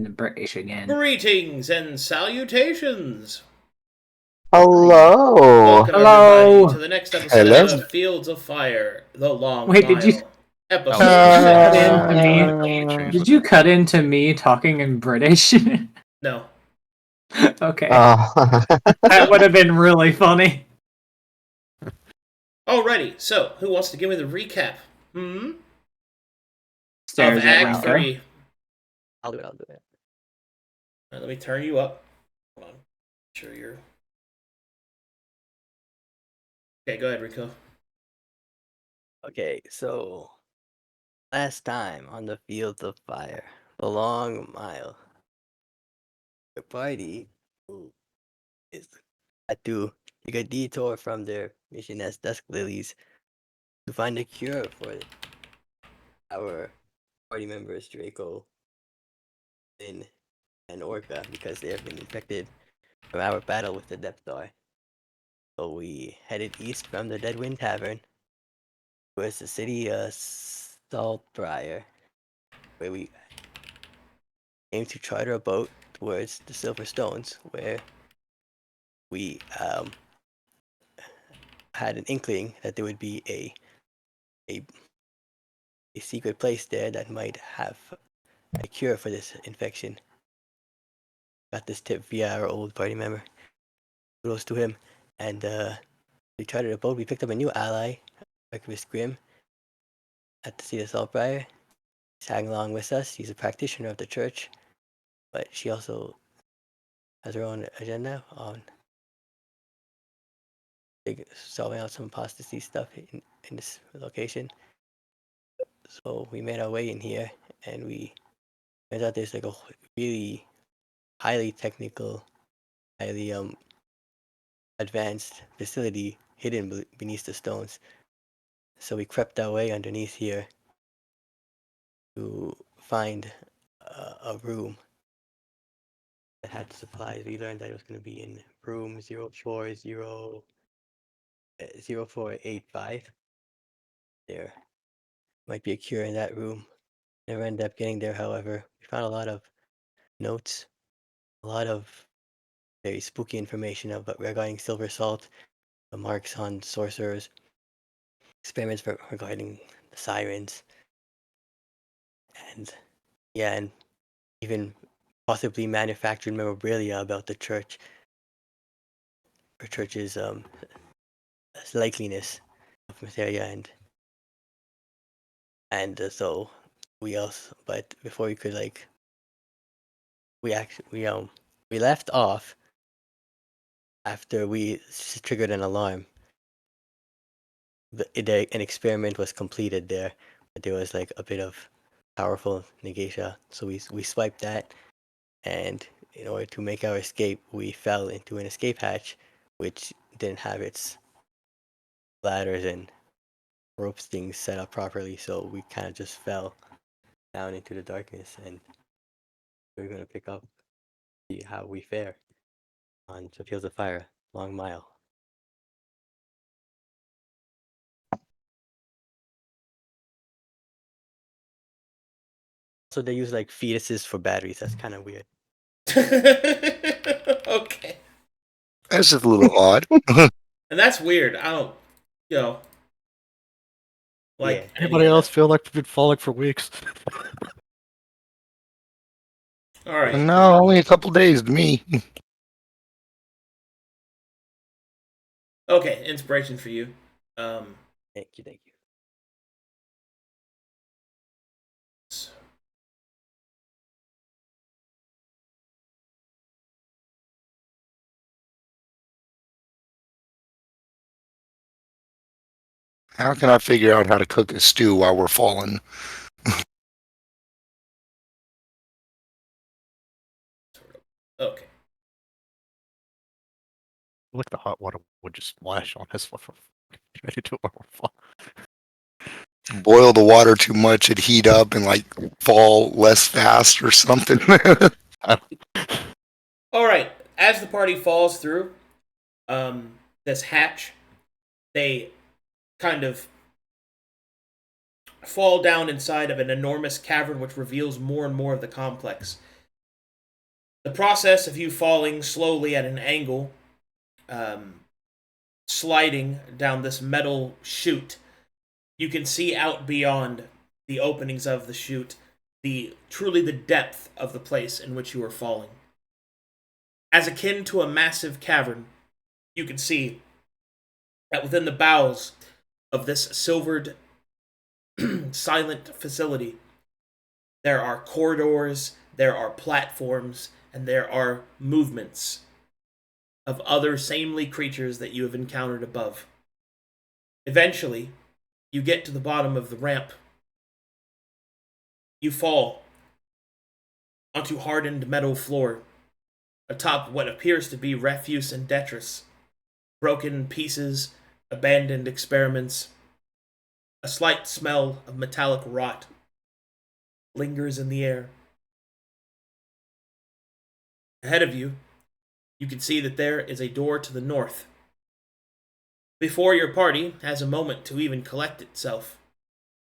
the British again. Greetings and salutations! Hello. Welcome everybody to the next episode Hello. of Fields of Fire, The Long Wait, Mile. did you- Episode Did you cut into me talking in British? No. Okay. That would have been really funny. Alrighty, so who wants to give me the recap? Stares Of at Act Rinko. 3. I'll do it. Alright, let me turn you up. Hold on. Sure you're... Okay, go ahead, Rinko. Okay, so last time on the Fields of Fire, the Long Mile, the party had to take a detour from their mission as Dusk Lilies to find a cure for our party members Draco and Orca because they have been infected from our battle with the Depth Star. So we headed east from the Deadwind Tavern towards the city of Saltbriar, where we aim to charter a boat towards the Silver Stones, where we had an inkling that there would be a secret place there that might have a cure for this infection. Got this tip via our old party member. Kudos to him. And we chartered a boat. We picked up a new ally, Archivist Grimm, at the City of Saltbriar. He's tagging along with us. He's a practitioner of the church, but she also has her own agenda on solving out some apostasy stuff in this location. So we made our way in here, and we found out there's like a really highly technical, highly advanced facility hidden beneath the stones. So we crept our way underneath here to find a room that had supplies. We learned that it was going to be in room 0485. There might be a cure in that room. Never ended up getting there, however. We found a lot of notes, a lot of very spooky information about regarding silver salt, the marks on sorcerers, experiments regarding the sirens, and even possibly manufactured memorabilia about the church, or church's likeliness of materia, and so we also, but before we could we left off after we triggered an alarm. An experiment was completed there, but there was like a bit of powerful negation, so we swiped that, and in order to make our escape, we fell into an escape hatch, which didn't have its ladders and ropes things set up properly, so we kind of just fell down into the darkness, and we're gonna pick up, see how we fare on the Fields of Fire, Long Mile. So they use like fetuses for batteries. That's kind of weird. Okay. That's just a little odd. And that's weird. I don't, like... Yeah. Anybody else feel like we've been falling for weeks? Alright. No, only a couple days to me. Okay, inspiration for you. Thank you. How can I figure out how to cook a stew while we're falling? Okay. Like the hot water would just splash on us ready to overflow. Boil the water too much, it'd heat up and like fall less fast or something. Alright, as the party falls through this hatch, they kind of fall down inside of an enormous cavern which reveals more and more of the complex. The process of you falling slowly at an angle, sliding down this metal chute, you can see out beyond the openings of the chute truly the depth of the place in which you are falling. As akin to a massive cavern, you can see that within the bowels of this silvered, silent facility, there are corridors, there are platforms, and there are movements of other samely creatures that you have encountered above. Eventually, you get to the bottom of the ramp. You fall onto hardened metal floor, atop what appears to be refuse and detritus, broken pieces, abandoned experiments. A slight smell of metallic rot lingers in the air. Ahead of you, you can see that there is a door to the north. Before your party has a moment to even collect itself,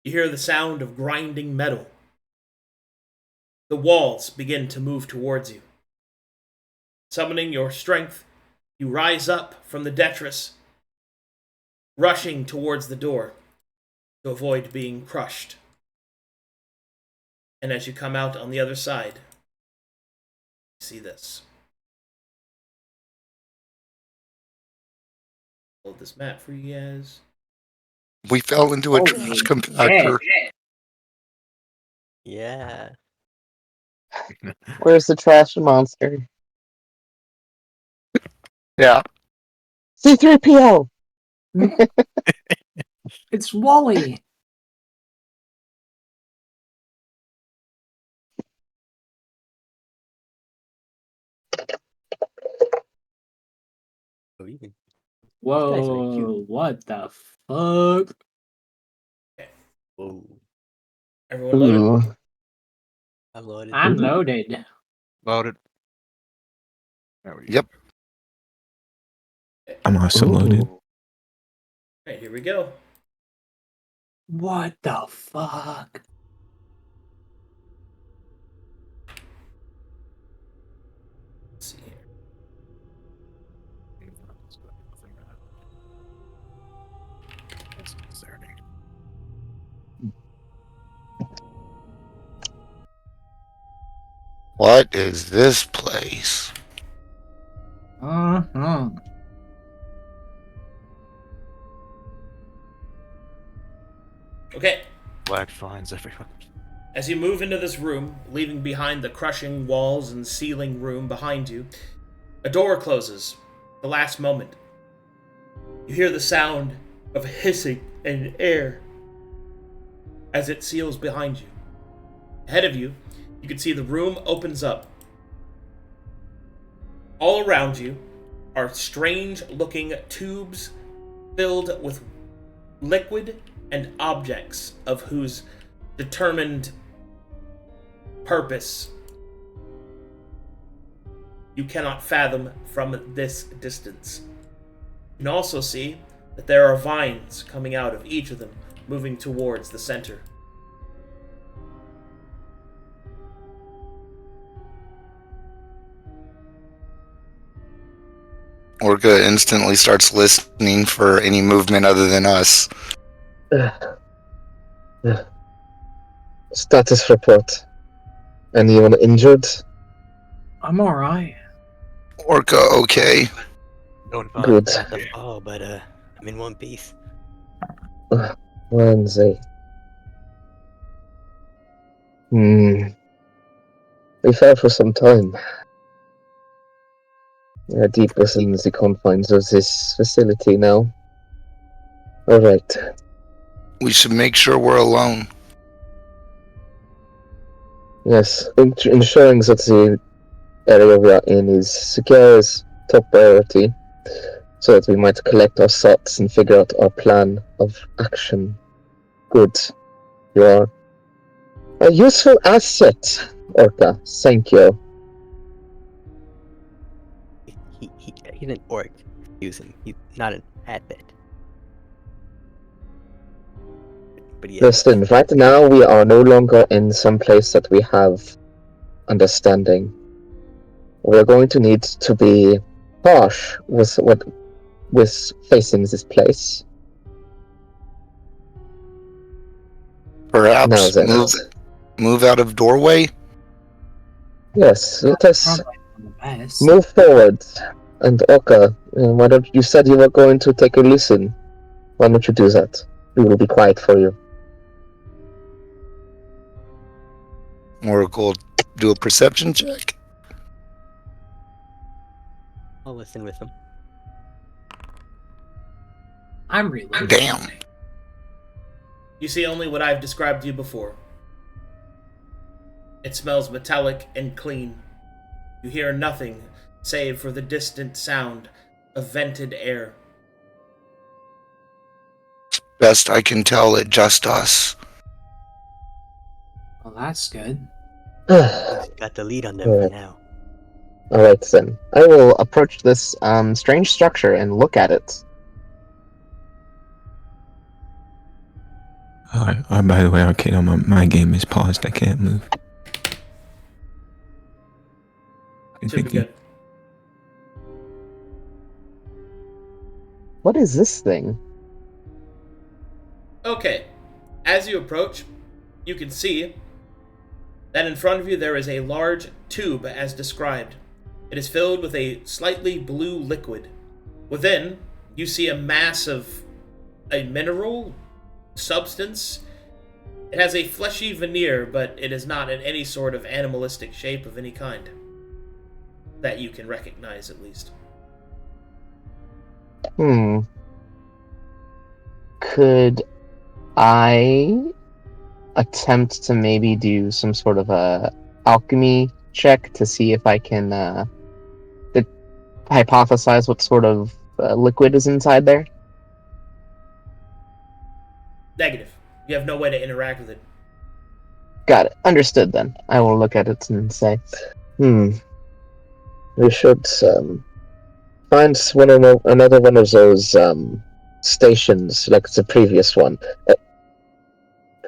you hear the sound of grinding metal. The walls begin to move towards you. Summoning your strength, you rise up from the detritus, rushing towards the door to avoid being crushed. And as you come out on the other side, you see this. Hold this map for you guys. We fell into a trash compactor. Yeah. Where's the trash monster? Yeah. C3PO! It's Wally. Oh, you can- Whoa, what the fuck? Whoa. Everyone loaded? Ooh. I'm loaded. I'm loaded. Loaded. There we go. Yep. I'm also loaded. Alright, here we go. What the fuck? Let's see here. That's concerning. What is this place? Uh-huh. Okay, Black vines everywhere. as you move into this room, leaving behind the crushing walls and ceiling room behind you, a door closes. The last moment. You hear the sound of hissing in air as it seals behind you. Ahead of you, you can see the room opens up. All around you are strange-looking tubes filled with liquid and objects of whose determined purpose you cannot fathom from this distance. You can also see that there are vines coming out of each of them, moving towards the center. Orca instantly starts listening for any movement other than us. Status report. Anyone injured? I'm alright. Orca, okay. Going fine. Good. At the fall, but I'm in one piece. Wednesday. We fell for some time. We are deep within the confines of this facility now. Alright. We should make sure we're alone. Yes, ensuring that the area we are in is secure is top priority, so that we might collect our thoughts and figure out our plan of action. Good. You are a useful asset, Orca. Thank you. He's an orc. Using. He's not an advent. But yeah. Listen, right now we are no longer in some place that we have understanding. we're going to need to be harsh with facing this place. Now Perhaps then, move out of doorway. yes, let us Probably not the best. move forward. And Orca, why don't you said you were going to take a listen? Why don't you do that? We will be quiet for you. Oracle, do a perception check. I'll listen with him. I'm really Damn. You see only what I've described to you before. It smells metallic and clean. You hear nothing save for the distant sound of vented air. Best I can tell, it just us. Well, that's good. He's got the lead on them for now. Alright then. I will approach this strange structure and look at it. By the way, Arcadum, my game is paused. I can't move. Should be good. What is this thing? Okay. As you approach, you can see that in front of you there is a large tube as described. It is filled with a slightly blue liquid. Within, you see a mass of a mineral substance. It has a fleshy veneer, but it is not in any sort of animalistic shape of any kind. That you can recognize, at least. Could I attempt to maybe do some sort of a alchemy check to see if I can hypothesize what sort of liquid is inside there? Negative. You have no way to interact with it. Got it. Understood then. I will look at it and say, we should find another one of those stations like the previous one.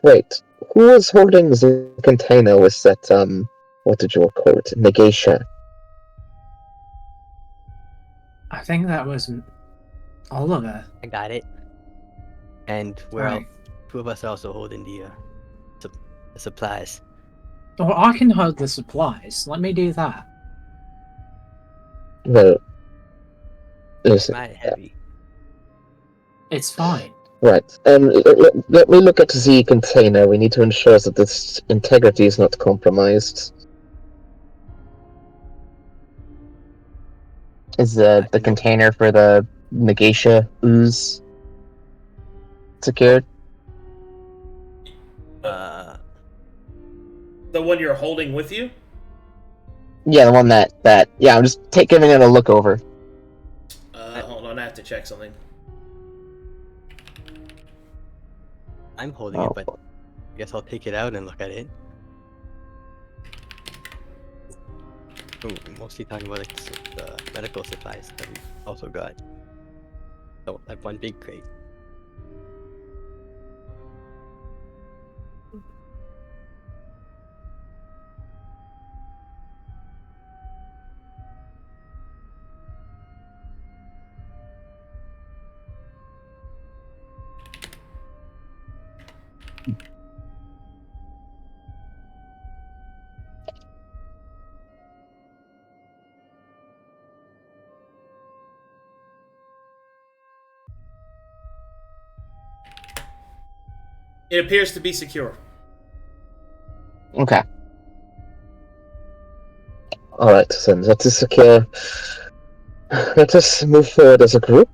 Wait, who was holding the container with that, what did you call it? Negation? I think that was Oliver. I got it. And we're Alright. two of us are also holding the supplies. Well, I can hold the supplies. Let me do that. Well, listen. Not heavy. It's fine. Right. Let me look at the container. We need to ensure that its integrity is not compromised. Is the container for the Negatia ooze secured? The one you're holding with you? Yeah, the one that yeah, I'm just giving it a look over. Hold on, I have to check something. I'm holding it, but I guess I'll take it out and look at it. Ooh, we're mostly talking about like the medical supplies that we also got. So I have one big crate. It appears to be secure. Okay. Alright, then that is secure. Let us move forward as a group.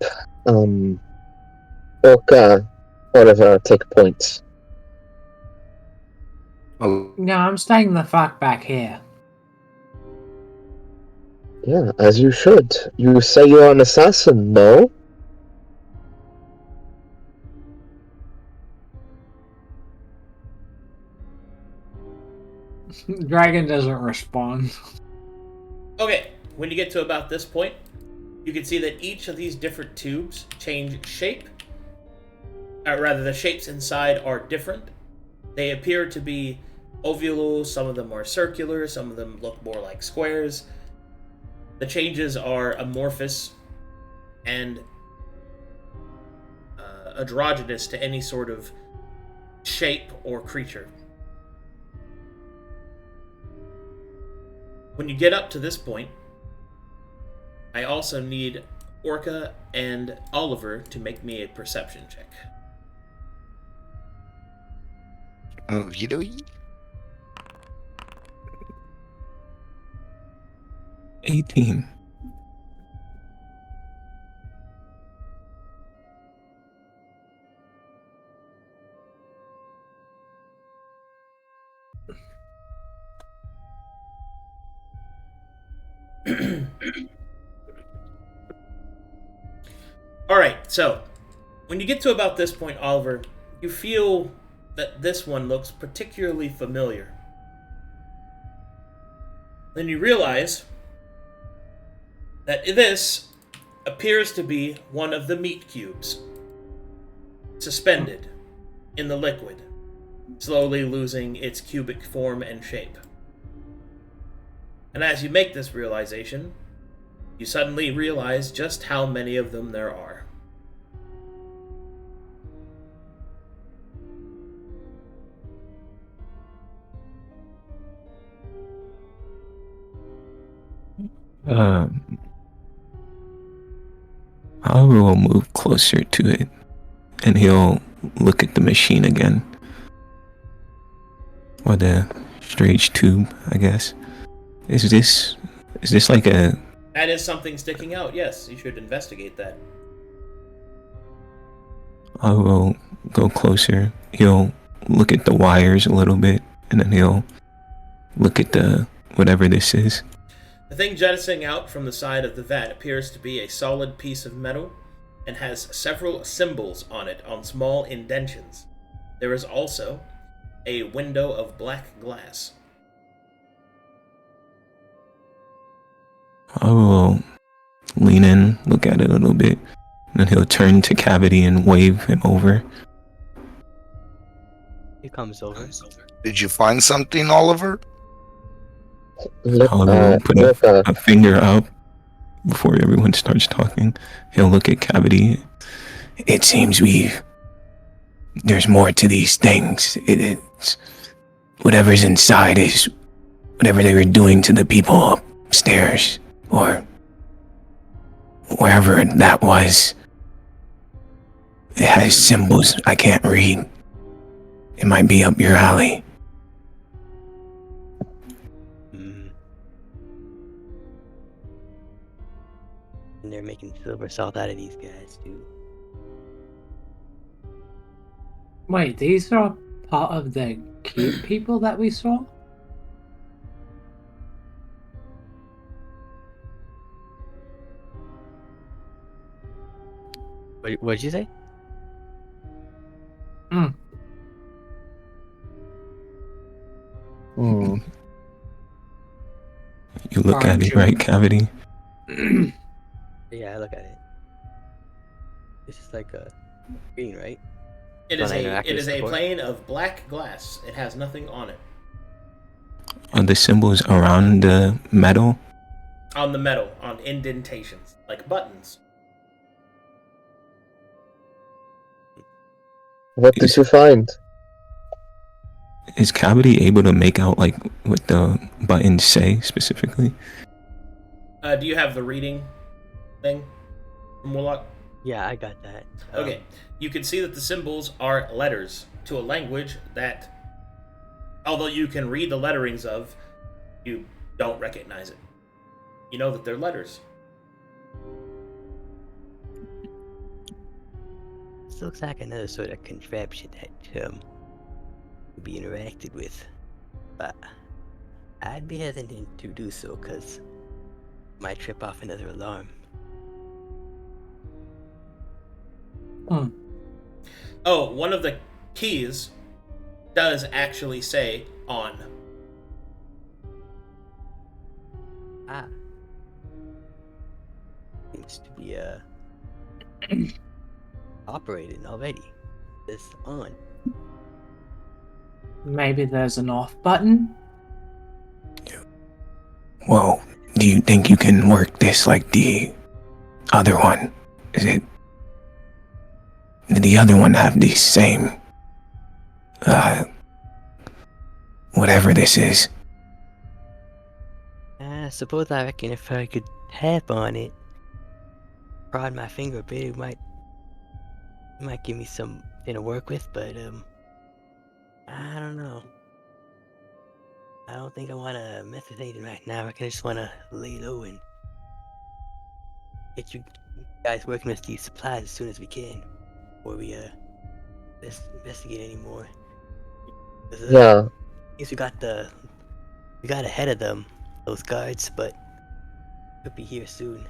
Orca, Oliver, take point. Oh, No, I'm staying the fuck back here. Yeah, as you should. You say you're an assassin, no? Dragon doesn't respond. Okay, when you get to about this point, you can see that each of these different tubes change shape. Or rather, the shapes inside are different. They appear to be ovular, some of them are circular, some of them look more like squares. The changes are amorphous and androgynous to any sort of shape or creature. When you get up to this point, I also need Orca and Oliver to make me a perception check. Oh, you know. 18. Alright, so when you get to about this point, Oliver, you feel that this one looks particularly familiar. Then you realize that this appears to be one of the meat cubes, suspended in the liquid, slowly losing its cubic form and shape. And as you make this realization, you suddenly realize just how many of them there are. Oliver will move closer to it, and he'll look at the machine again. Or the strange tube, I guess. Is this like a... That is something sticking out, yes. You should investigate that. I will go closer. He'll look at the wires a little bit, and then he'll look at the whatever this is. The thing jettisoning out from the side of the vat appears to be a solid piece of metal and has several symbols on it on small indentions. There is also a window of black glass. I will lean in, look at it a little bit, and then he'll turn to Cavity and wave him over. He comes over. Did you find something, Oliver? Look, Oliver will put look, a finger up before everyone starts talking. He'll look at Cavity. It seems there's more to these things. It's whatever's inside is whatever they were doing to the people upstairs or wherever that was. It has symbols I can't read. It might be up your alley. And they're making silver salt out of these guys too. Wait, these are part of the cube people that we saw? What'd you say? Hmm. You look at it, right, Cavity? Yeah, I look at it. It's just like a green, right? It is Non-interactive a support. plane of black glass. It has nothing on it. Are the symbols around the metal? On the metal, on indentations, like buttons. what did you find? Is Cavity able to make out like what the buttons say specifically? Do you have the reading thing from Warlock? Yeah, I got that. Okay. You can see that the symbols are letters to a language that, although you can read the letterings of, you don't recognize it. You know that they're letters. This looks like another sort of contraption that could be interacted with, but I'd be hesitant to do so because might trip off another alarm. Oh, one of the keys does actually say on. Ah, seems to be operating already. It's on. Maybe there's an off button? Well, Do you think you can work this like the other one? Did the other one have the same, whatever this is? I suppose I reckon if I could tap on it, prod my finger a bit, it might give me something to work with, but I don't know. I don't think I wanna mess with anything right now. I just wanna lay low and get you guys working with these supplies as soon as we can, before we let's investigate anymore. Yeah. Guess we got ahead of them, those guards, but could be here soon.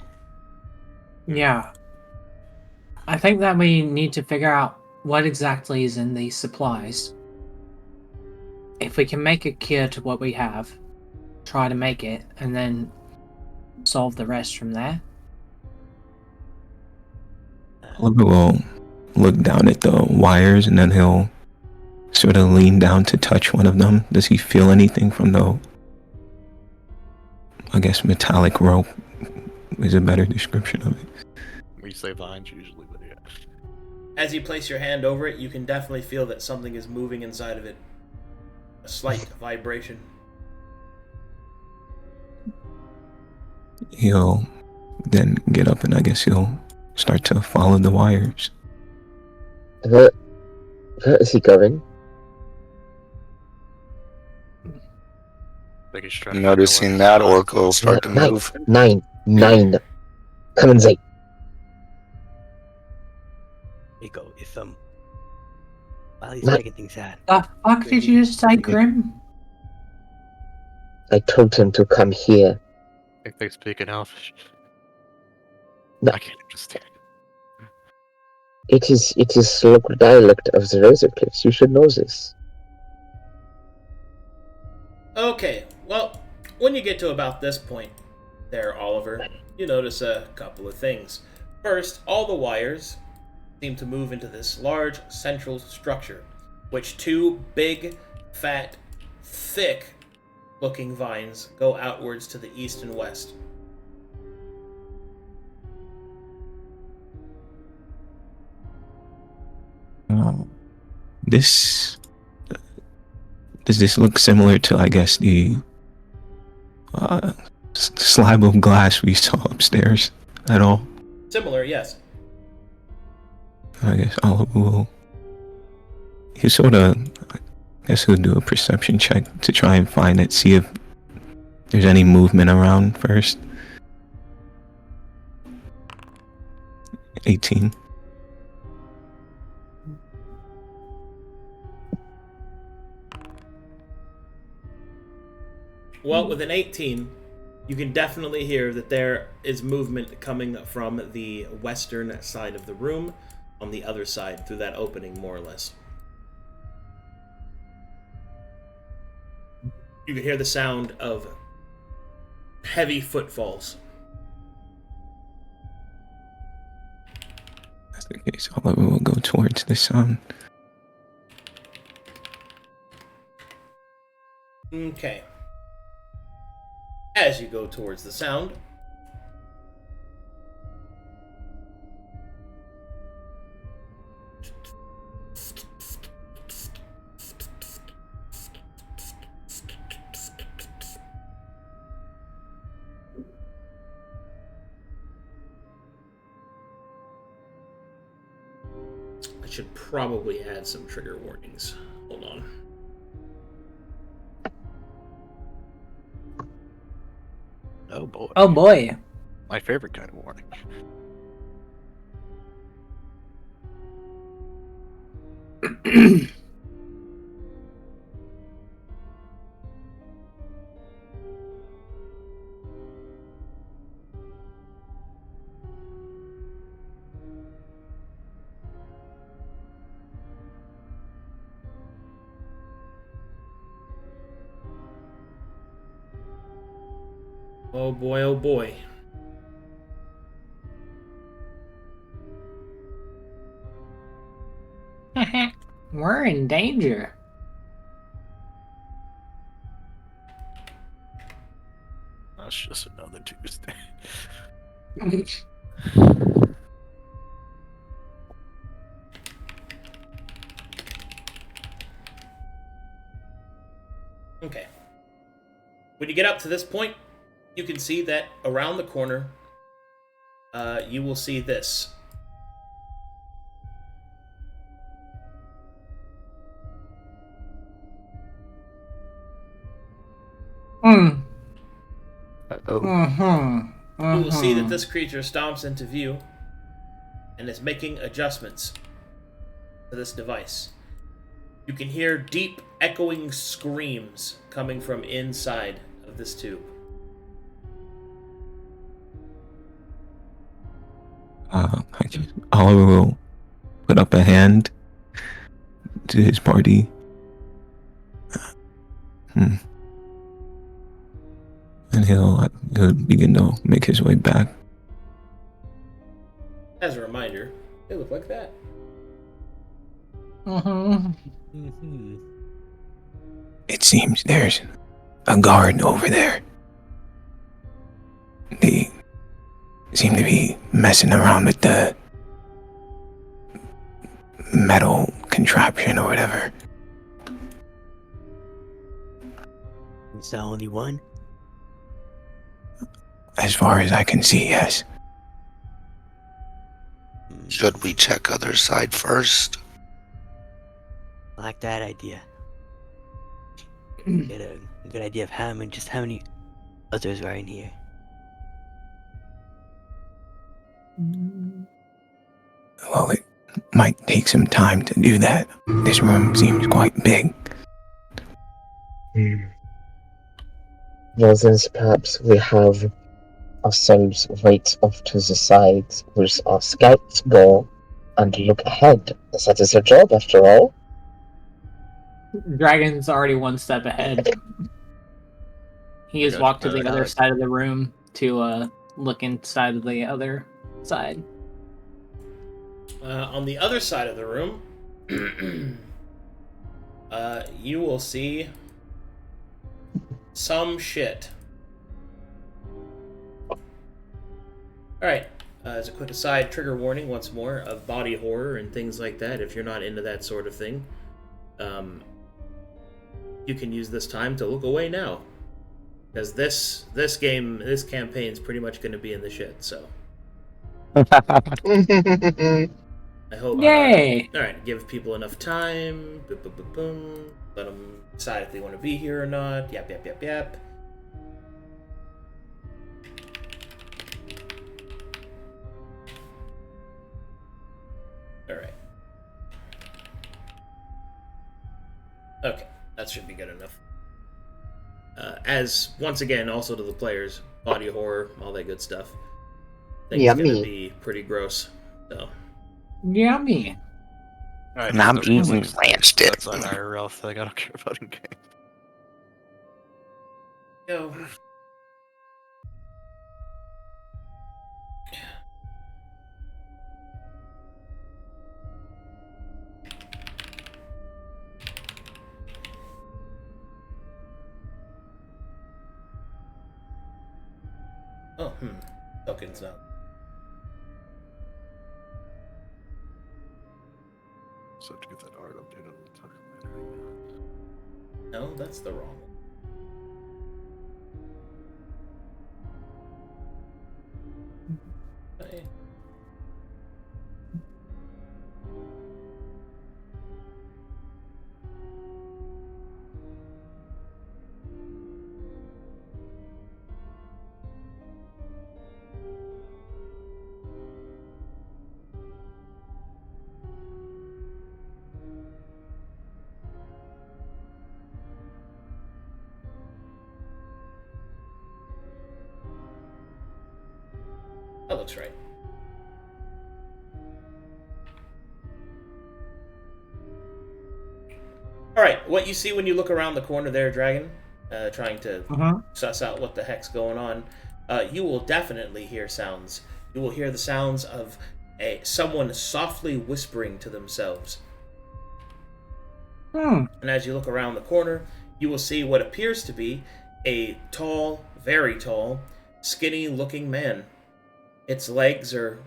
Yeah. I think that we need to figure out what exactly is in these supplies. If we can make a cure to what we have, try to make it, and then solve the rest from there. Oliver will look down at the wires and then he'll sort of lean down to touch one of them. Does he feel anything from the, I guess, metallic rope is a better description of it? We say vines usually, but yeah. As you place your hand over it, you can definitely feel that something is moving inside of it. A slight vibration. He'll then get up and I guess he'll start to follow the wires. Where is he going? Like he's trying to Noticing figure out that, what's Orca will start to move. Nine. Come and say. Rinko, if while he's What? checking things out, The fuck did you just say, Grimm? I told him to come here. I think they speak in Elfish. No. I can't understand. It is local dialect of the Razor Cliffs. You should know this. Okay, well, when you get to about this point there, Oliver, you notice a couple of things. First, all the wires seem to move into this large central structure, which two big, fat, thick-looking vines go outwards to the east and west. Does this look similar to, I guess, the slab of glass we saw upstairs at all? Similar, yes. I guess Oliver will... He sort of... I guess he'll do a perception check to try and find it, see if there's any movement around first. 18. Well, with an 18, you can definitely hear that there is movement coming from the western side of the room, on the other side, through that opening, more or less. You can hear the sound of heavy footfalls. That's the case. Oliver will go towards the sound. Okay. As you go towards the sound, I should probably add some trigger warnings. Hold on. Oh boy. Oh boy. My favorite kind of warning. Oh boy, oh boy. We're in danger. just another Tuesday. Okay. When you get up to this point, you can see that around the corner, you will see this. Hmm. Uh-oh. Mm-hmm. You will see that this creature stomps into view and is making adjustments to this device. You can hear deep, echoing screams coming from inside of this tube. Oliver will put up a hand to his party. And he'll begin to make his way back. As a reminder, they look like that. It seems there's a guard over there. They seem to be messing around with the metal contraption or whatever. Is the only one? As far as I can see, yes. Should we check other side first? I like that idea. Get a good idea of how many others are in here. Well, it might take some time to do that. This room seems quite big. Well, then perhaps we have ourselves wait off to the side with our scouts go and look ahead. That is our job, after all. Dragon's already one step ahead. He has walked to the other side of the room to look inside of the other side. On the other side of the room, you will see some shit. Alright, as a quick aside, trigger warning once more of body horror and things like that. If you're not into that sort of thing, you can use this time to look away now. Because this campaign is pretty much going to be in the shit, so. I hope. Yay! Alright, give people enough time. Boom, boom, boom, boom. Let them decide if they want to be here or not. Yap, yap, yap, yap. Alright. Okay, that should be good enough. As, once again, also to the players, body horror, all that good stuff. I think it's gonna be pretty gross, so. Yummy. Alright, And I'm so eating that's ranch dip. That's an IRL thing. I don't care about in game. Yo. Oh, tokens now. So to get that art update on the token right now. No, that's the wrong one. Hey. That looks right. Alright, what you see when you look around the corner there, Dragon, trying to suss out what the heck's going on, you will definitely hear sounds. You will hear the sounds of someone softly whispering to themselves. And as you look around the corner, you will see what appears to be a tall, very tall, skinny-looking man. Its legs are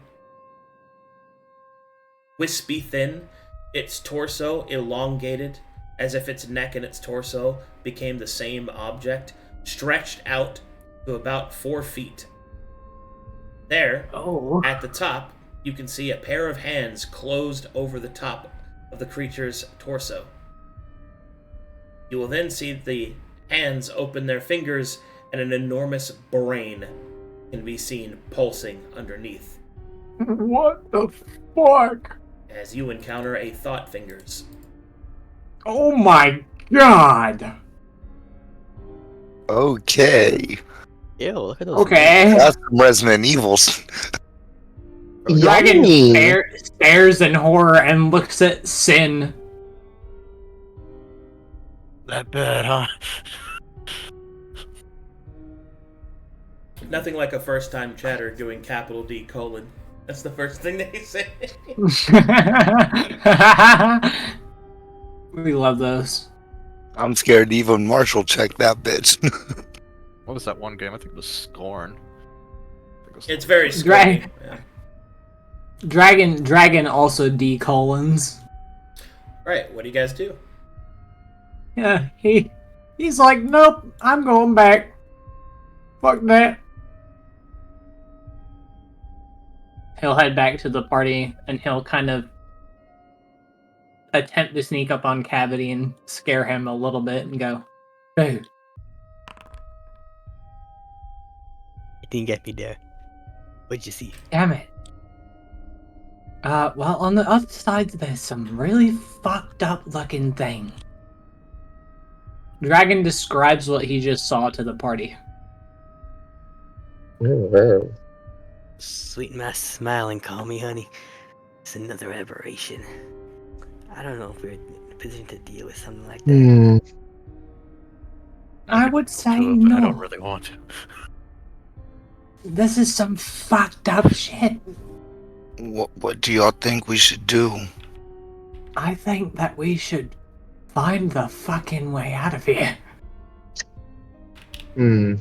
wispy thin, its torso elongated, as if its neck and its torso became the same object, stretched out to about 4 feet. There, at the top, you can see a pair of hands closed over the top of the creature's torso. You will then see the hands open their fingers, and an enormous brain can be seen pulsing underneath. What the fuck? As you encounter a Thought Fingers. Oh my god! Okay. Ew, look at those. Okay. That's some Resident Evils. Dragon Yummy. stares in horror and looks at Sin. That bad, huh? Nothing like a first-time chatter doing capital D : That's the first thing they say. We love those. I'm scared to even Marshall check that bitch. What was that one game? I think it was Scorn. It's very Dragon. scary. Yeah. Dragon also D colons. Right, what do you guys do? Yeah, he's like, nope, I'm going back. Fuck that. He'll head back to the party and he'll kind of attempt to sneak up on Cavity and scare him a little bit and go, dude. You didn't get me there. What'd you see? Damn it. Well, on the other side, there's some really fucked up looking thing. Dragon describes what he just saw to the party. Oh, wow. Sweet mask, smile and call me honey. It's another aberration. I don't know if we're in a position to deal with something like that. Hmm. I would say I no. don't really want to. This is some fucked up shit. What do y'all think we should do? I think that we should find the fucking way out of here. Hmm.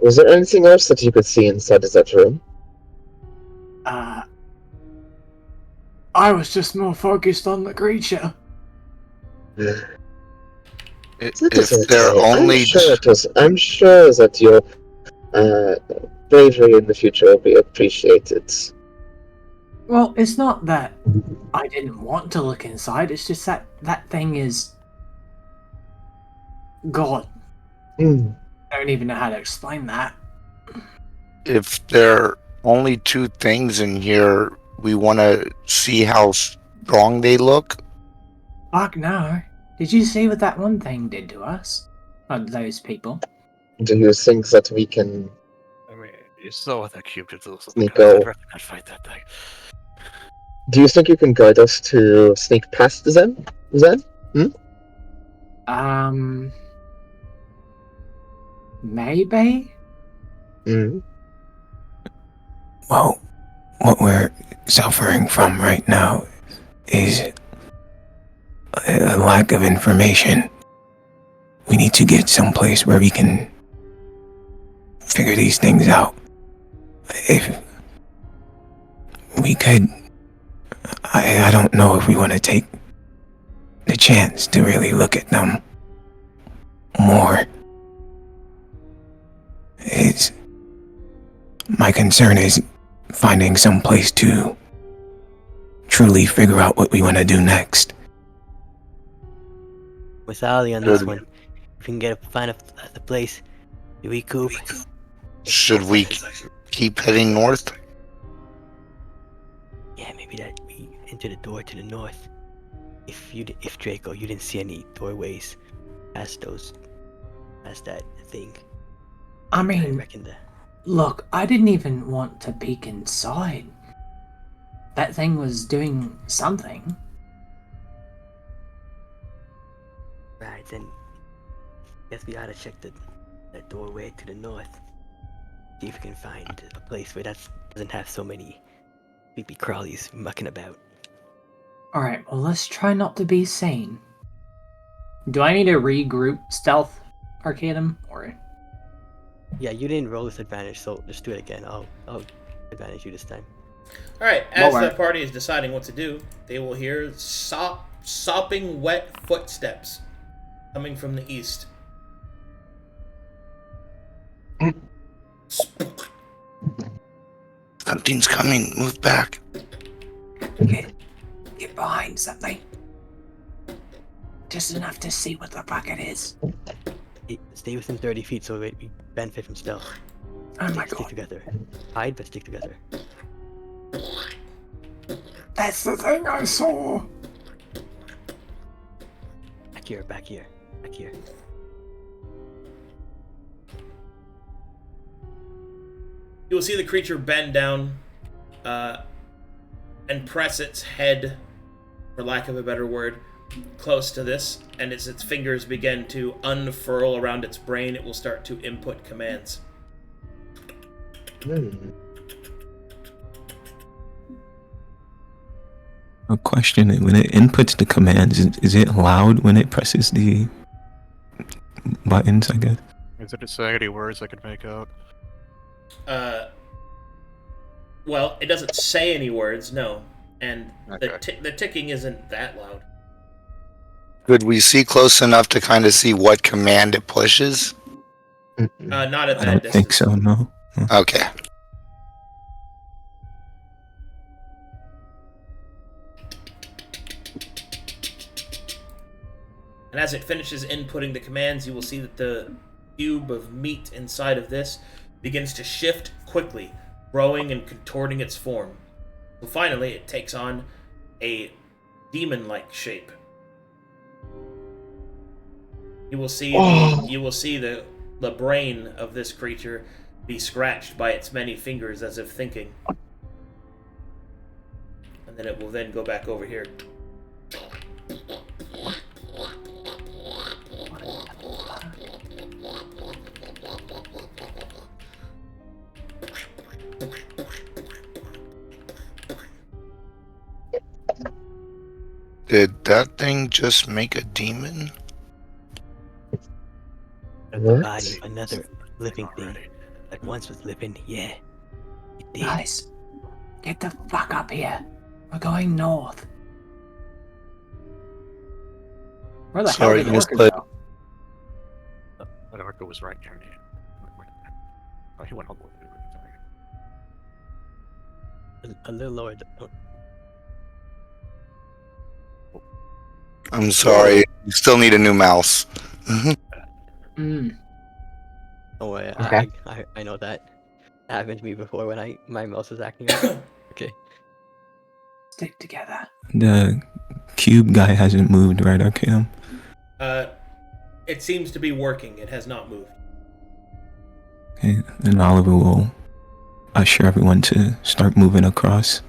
Was there anything else that you could see inside of that room? I was just more focused on the creature. If they're only... I'm sure that your bravery in the future will be appreciated. Well, it's not that I didn't want to look inside, it's just that that thing is... God. Hmm. I don't even know how to explain that. If there are only 2 things in here, we want to see how strong they look. Fuck no. Did you see what that one thing did to us? Those people. Do you think that we can I mean, you saw what that cube did to those Sneak guys. I'd out. rather not fight that thing. Do you think you can guide us to sneak past them? Maybe? Hmm. Well, what we're suffering from right now is a lack of information. We need to get someplace where we can figure these things out. If we could... I don't know if we want to take the chance to really look at them more. My concern is finding some place to truly figure out what we want to do next. With Ali on this one, if we can find a place to recoup. Should we keep heading north? Yeah, maybe that we enter the door to the north. If Draco, you didn't see any doorways past that thing. I I mean, reckon that. look, I didn't even want to peek inside. That thing was doing something. Right, then guess we ought to check that doorway to the north. See if we can find a place where that doesn't have so many creepy crawlies mucking about. Alright, well, let's try not to be seen. Do I need to regroup stealth Arcadum? Or Yeah, you didn't roll with advantage, so just do it again. I'll advantage you this time. All right. As Lower. the party is deciding what to do, they will hear sopping wet footsteps coming from the east. Something's coming. Move back. Get behind something. Just enough to see what the bucket is. Stay within 30 feet so we benefit from stealth. Oh my Stick god. together. Hide, but stick together. That's the thing I saw. Back here, back here, back here. You will see the creature bend down and press its head, for lack of a better word, close to this, and as its fingers begin to unfurl around its brain, it will start to input commands. A question: when it inputs the commands, is it loud when it presses the buttons? I guess. Is it saying any words I could make out? Well, it doesn't say any words, no, and Okay. the ticking isn't that loud. Could we see close enough to kind of see what command it pushes? Not at I that don't distance. think so. No. Okay. And as it finishes inputting the commands, you will see that the cube of meat inside of this begins to shift quickly, growing and contorting its form. So finally, it takes on a demon-like shape. You will see the brain of this creature be scratched by its many fingers as if thinking. And then it will then go back over here. Did that thing just make a demon? What? Body, another living thing Already. that once was living. Yeah, it did. Guys, get the fuck up here. We're going north. Where the Sorry, hell did missed Orca it. go? But Orca was right near me. Oh, he went all the way. A little lower. I'm sorry. You still need a new mouse. Mm. Oh, yeah, Okay. I know that. That happened to me before when my mouse was acting up. Okay. Stick together. The cube guy hasn't moved, right, Arcadum? It seems to be working. It has not moved. Okay, then Oliver will usher everyone to start moving across.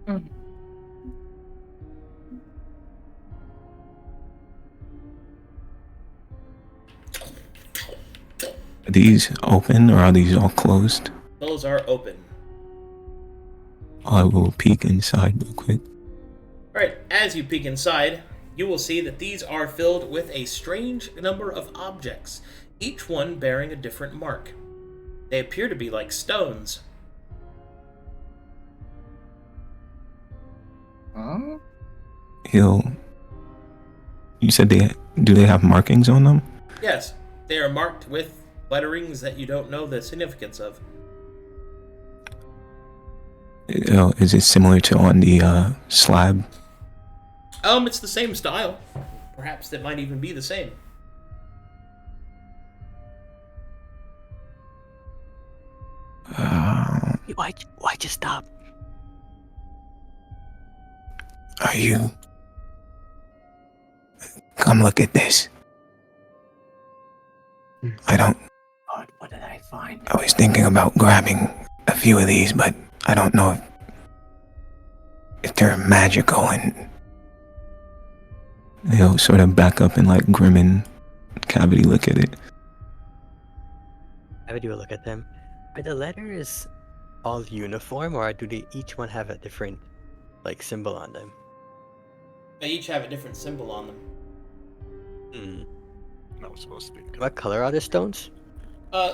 Are these open or are these all closed? Those are open. I will peek inside real quick. Alright, as you peek inside, you will see that these are filled with a strange number of objects, each one bearing a different mark. They appear to be like stones. Huh? You said do they have markings on them? Yes, they are marked with letterings that you don't know the significance of. Is it similar to on the slab? It's the same style. Perhaps that might even be the same. Why'd you stop? Are you? Come look at this. God, what did I find? I was thinking about grabbing a few of these, but I don't know if they're magical, and he'll sort of back up and like Grimm and Cavity look at it. Have a do a look at them. Are the letters all uniform, or do they each one have a different like symbol on them? They each have a different symbol on them. That was supposed to be. What color are the stones?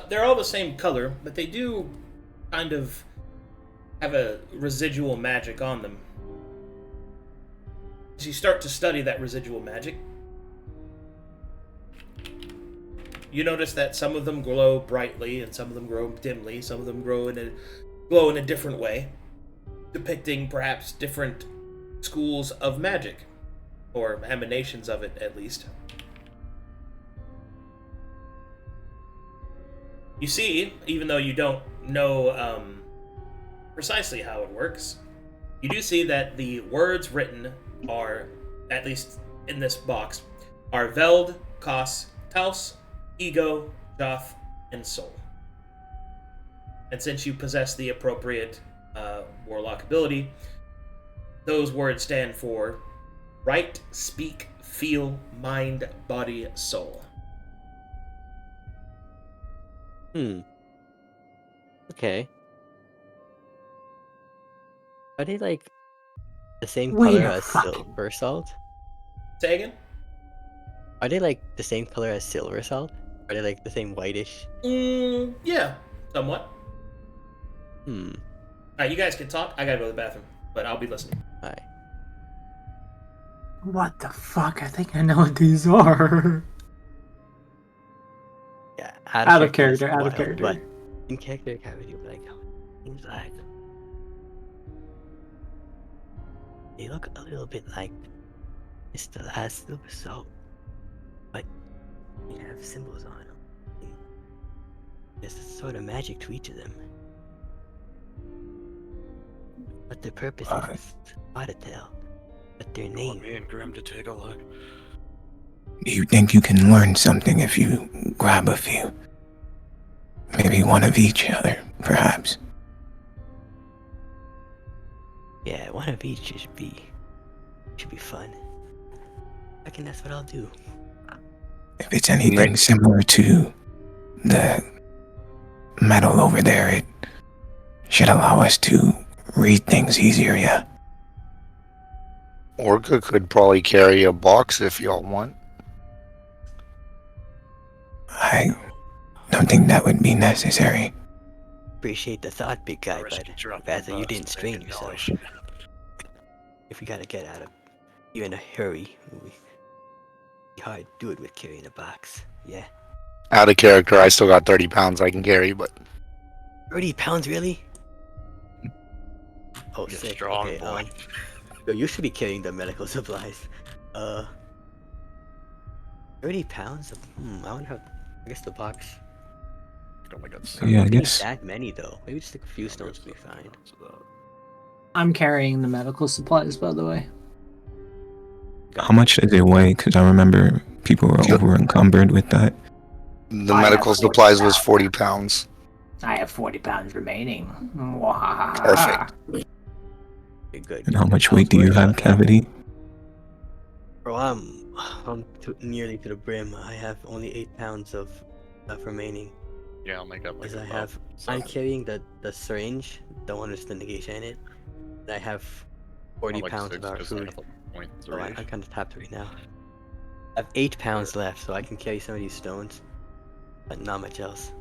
They're all the same color, but they do kind of have a residual magic on them. As you start to study that residual magic, you notice that some of them glow brightly, and some of them glow dimly. Some of them glow in a different way, depicting perhaps different schools of magic, or emanations of it, at least. You see, even though you don't know precisely how it works, you do see that the words written are, at least in this box, are Veld, Kos, Taus, Ego, Joth, and Soul. And since you possess the appropriate warlock ability, those words stand for write, speak, feel, mind, body, soul. Okay. Are they like the same Wait color a as fucking- silver salt? Say again? Are they like the same color as silver salt? Are they like the same whitish? Yeah, somewhat. Alright, you guys can talk. I gotta go to the bathroom, but I'll be listening. Alright. What the fuck? I think I know what these are. Yeah. Out of is character, out of wild, character. But in character, you'll be like, seems like they look a little bit like it's the last silver salt, but they have symbols on them. There's a sort of magic to each of them. But their purpose is hard to tell. But their Want name. me and Grimm to take a look? Do you think you can learn something if you grab a few? Maybe one of each other, perhaps. Yeah, one of each should be fun. I reckon that's what I'll do. If it's anything similar to the metal over there, it should allow us to read things easier, yeah. Orca could probably carry a box if y'all want. I don't think that would be necessary. Appreciate the thought, big guy, Risk but dropping rather you bucks didn't to strain make a yourself. noise. If we gotta get out of you in a hurry, we hard to do it with carrying a box. Yeah. Out of character, I still got 30 pounds I can carry, but 30 pounds, really? Oh, You're sick. strong, Okay, boy. yo, you should be carrying the medical supplies. 30 pounds? I wonder how. I guess the box. Oh my god. Yeah, I Maybe guess. that many though. Maybe just like a few stones will be fine. I'm carrying the medical supplies, by the way. How much does it weigh? Because I remember people were over encumbered with that. the I medical have 40 supplies was pounds. 40 pounds. I have 40 pounds remaining. Perfect. Okay, good. And how much weight do you have, Cavity? Bro, I'm nearly to the brim. I have only 8 pounds of stuff remaining. Yeah, I'll make up like Because I about have, I'm carrying the syringe, the one with the negation in it. And I have 40 like pounds 6, of our 'cause I food. have a point Oh, I'm 3. kind of tapped right now. I have 8 pounds left, so I can carry some of these stones, but not much else.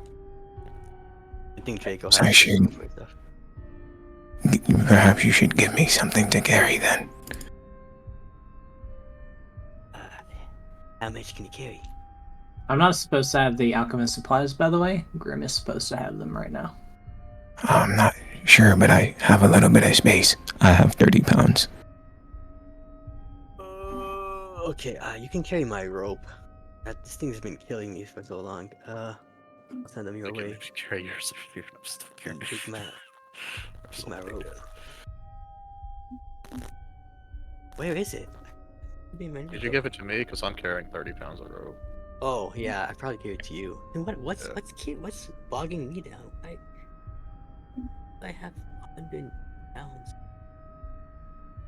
I think Draco has So I should- for stuff. Perhaps you should give me something to carry then. How much can you carry? I'm not supposed to have the alchemist supplies, by the way. Grimm is supposed to have them right now. I'm not sure, but I have a little bit of space. I have 30 pounds. Okay, you can carry my rope. This thing's been killing me for so long. I'll send them your You can way. maybe carry yours if you're not still carrying Take my, So my big, rope. yeah. Where is it? Did you give it to me? Because I'm carrying 30 pounds of rope. Oh yeah, I probably gave it to you. And what's Yeah. what's bogging me down? I have 100 pounds.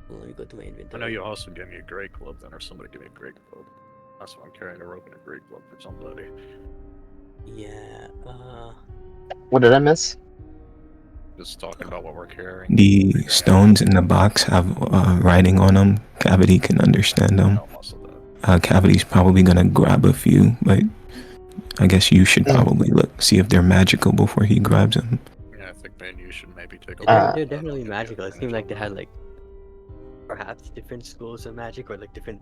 Well, let me go to my I inventory. know you also gave me a great club then, or somebody gave me a great club. That's why I'm carrying a rope and a great club for somebody. Yeah. What did I miss? Just talking about what we're carrying. The stones in the box have writing on them. Cavity can understand them. No, most of that. Cavity's probably gonna grab a few, but I guess you should Mm. probably see if they're magical before he grabs them. Yeah, I think man, you should maybe take a They're, look. they're definitely magical. It seemed like they had like perhaps different schools of magic or like different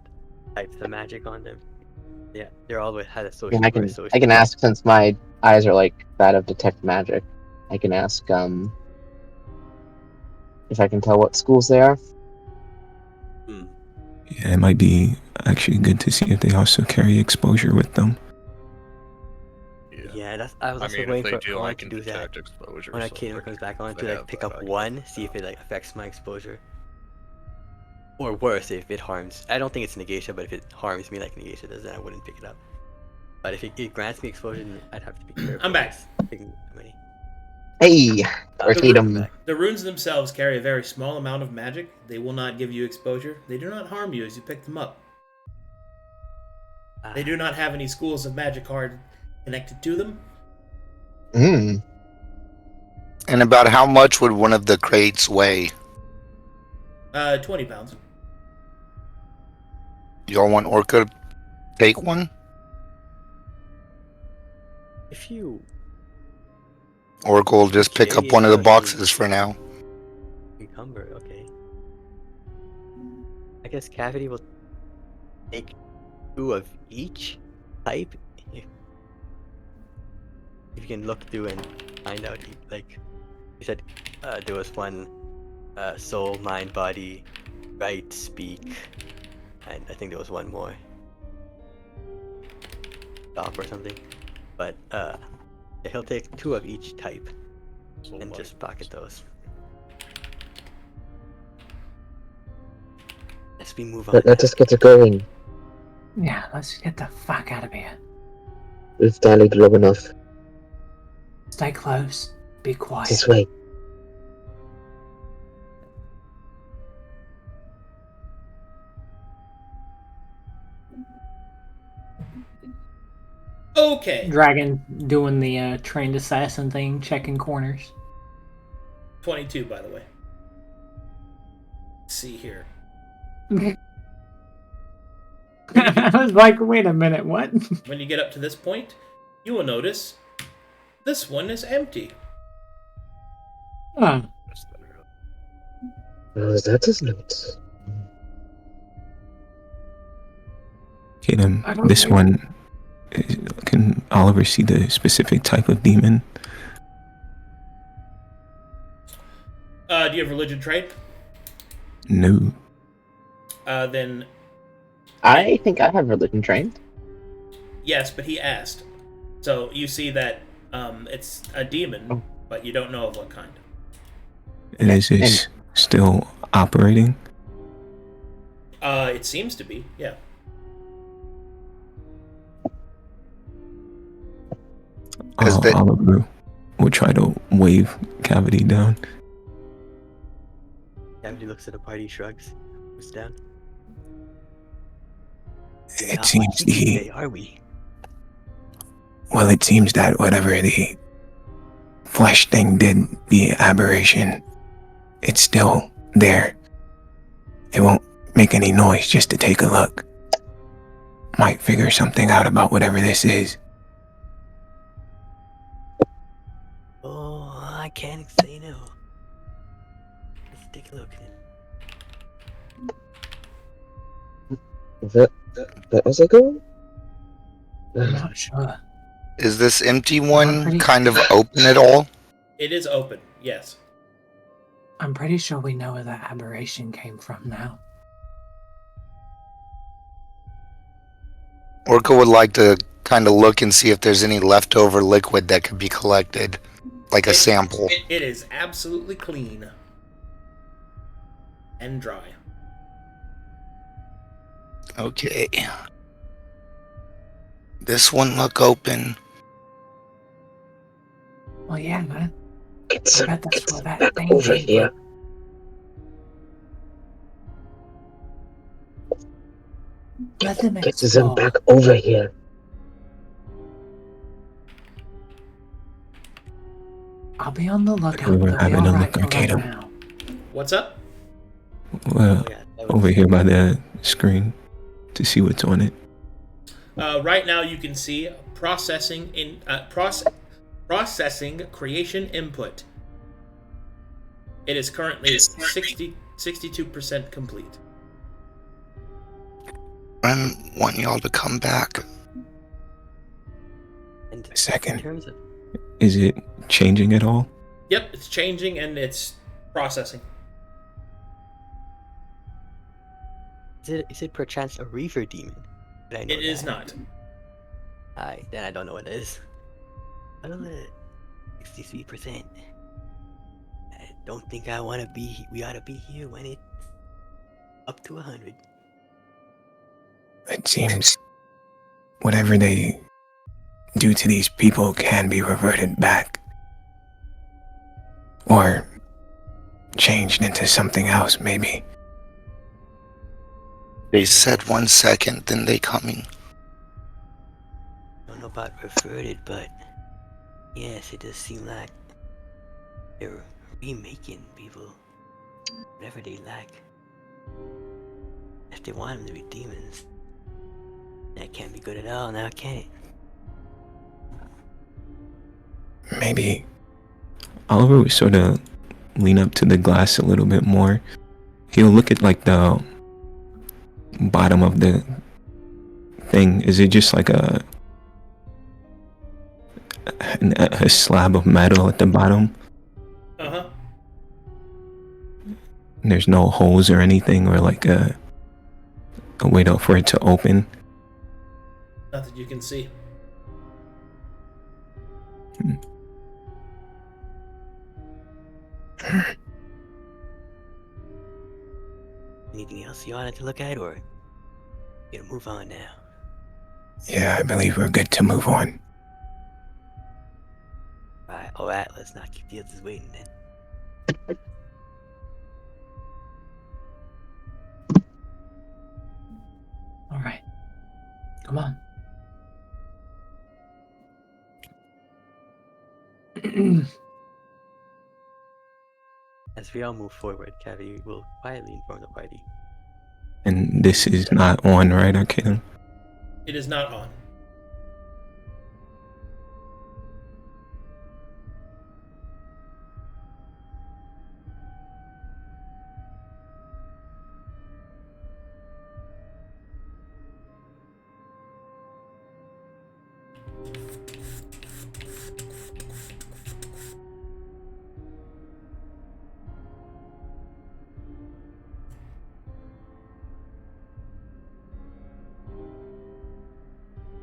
types of magic on them. Yeah, they're all had a I social. mean, I can ask, since my eyes are like that of detect magic. I can ask if I can tell what schools they are. Yeah, it might be actually good to see if they also carry exposure with them. Yeah, that's. I was I also mean, if waiting they for. do, I I want can to do that detect exposure. when so Arcadum comes back. I want they to have like pick that, up I can one, see if it like affects my exposure, or worse, if it harms. I don't think it's negation, but if it harms me like negation does, then I wouldn't pick it up. But if it grants me exposure, then I'd have to be careful. I'm back. Picking many. Hey, Welcome Arcadum. back. The runes themselves carry a very small amount of magic. They will not give you exposure. They do not harm you as you pick them up. They do not have any schools of magic card connected to them. Hmm. And about how much would one of the crates weigh? 20 pounds. Y'all want Orca to take one? If you Orca will just pick up carry one it of the without any boxes for now. encumber, okay. I guess Cavity will take 2 of each type. If you can look through and find out, like you said, there was one soul, mind, body, right, speak, and I think there was one more. Stop or something. But he'll take 2 of each type So and like, just pocket those. Let's we move on. Let us get it going. Yeah, let's get the fuck out of here. We've dallied long enough. Stay close. Be quiet. This way. Okay. Dragon doing the trained assassin thing, checking corners. 22, by the way. Let's see here. I was like, wait a minute, what? When you get up to this point, you will notice this one is empty. Huh. Oh, that is not. Kaden, I don't this think- one, can Oliver see the specific type of demon? Do you have religion trait? No. Then I think I have religion trained. yes, but he asked. So you see that it's a demon, but you don't know of what kind. And is this still operating? It seems to be, yeah. Oliver will try to wave Cavity down. Cavity looks at the party, shrugs, moves down. It Not seems much the today, are we? well, it seems that whatever the flesh thing did, the aberration, it's still there. It won't make any noise just to take a look. Might figure something out about whatever this is. Oh, I can't say no. Let's take a look. That was a goal? I'm not sure. Is this empty I'm one pretty- kind of open at all? It is open, yes. I'm pretty sure we know where that aberration came from now. Orca would like to kind of look and see if there's any leftover liquid that could be collected, like a sample. It is absolutely clean. And dry. Okay. This one look open. Well, yeah, man. It's I bet that's where that back thing over came here. from. Let them Get them explore. back over here. I'll be on the lookout. We were They'll be having a alright look, for right Arcadum. now. What's up? Well, Oh, yeah, that over was- here by the screen to see what's on it. Right now, you can see processing creation input. It is currently 62% complete. I want y'all to come back. And A second. in terms of Is it changing at all? Yep, it's changing and it's processing. is it perchance a reaver demon? Did I know It is that? not. Then I don't know what it is. I don't know. 63%. I don't think we ought to be here when it's up to 100. It seems whatever they do to these people can be reverted back. Or changed into something else, maybe. They said 1 second, then they coming. I don't know about reverted, but yes, it does seem like they're remaking people. Whatever they lack. If they want them to be demons, that can't be good at all now, can it? Maybe Oliver would sort of lean up to the glass a little bit more. He'll look at like the bottom of the thing. Is it just like a slab of metal at the bottom? Uh-huh. There's no holes or anything, or like a way for it to open. Not that you can see. Anything else you wanted to look at, or you gonna move on now? Yeah, I believe we're good to move on. Alright, let's not keep the others waiting then. Alright. Come on. As we all move forward, Cavi will quietly inform the party. And this is not on, right, Arcadum? It is not on.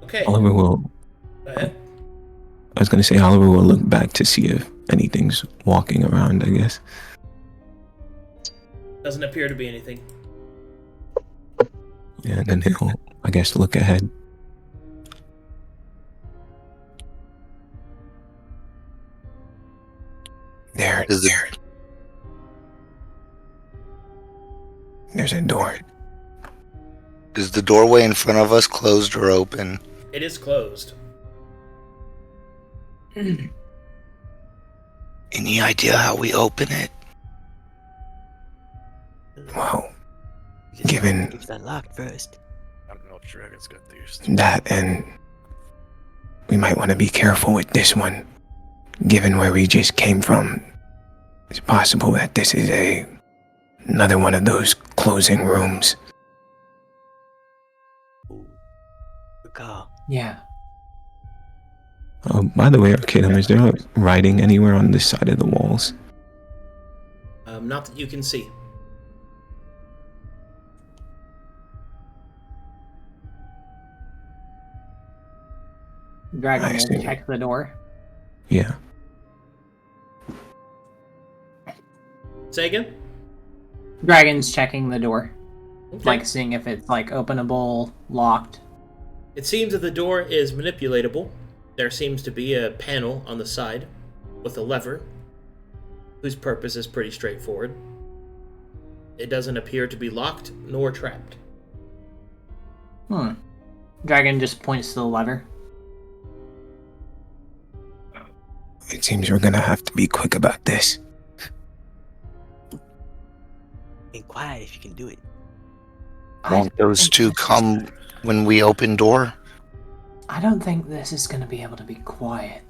Okay. Oliver will. Go ahead. I was gonna say Oliver will look back to see if anything's walking around, I guess. Doesn't appear to be anything. Yeah, and then he'll, I guess, look ahead. Is there? There's a door. Is the doorway in front of us closed or open? It is closed. Any idea how we open it? Well, You just Given- hope it's unlocked first. I don't know if dragons got these. that, and we might want to be careful with this one. Given where we just came from, it's possible that this is another one of those closing rooms. Ooh. Good call. Yeah. By the way, Arcadum, is there writing anywhere on this side of the walls? Not that you can see. Dragon I will see. check the door. Yeah. Say again? Dragon's checking the door. Okay. Like seeing if it's like openable, locked. It seems that the door is manipulatable. There seems to be a panel on the side with a lever whose purpose is pretty straightforward. It doesn't appear to be locked nor trapped. Dragon just points to the lever. It seems we're gonna have to be quick about this. And quiet if you can do it. Won't those two come when we open door? I don't think this is going to be able to be quiet.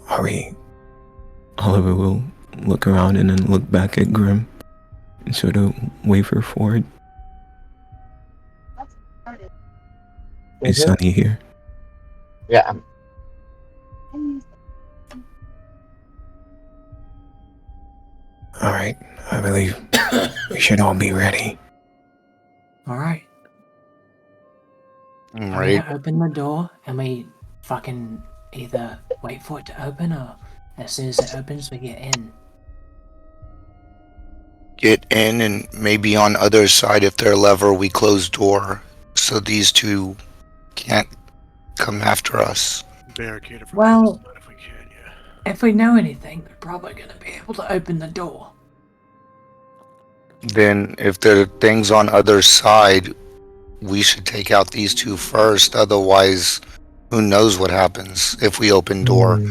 Are we? Oliver will look around and then look back at Grimm and sort of wave her forward. Is Sonny here? Yeah. Alright, I believe we should all be ready. Alright. I'm Right. gonna open the door and we fucking either wait for it to open or as soon as it opens we get in. Get in, and maybe on other side, if they're lever, we close door so these two can't come after us. Barricade it from Well- the other side if we can, yeah. If we know anything, we're probably gonna be able to open the door. Then, if there are things on other side, we should take out these two first. Otherwise, who knows what happens if we open door?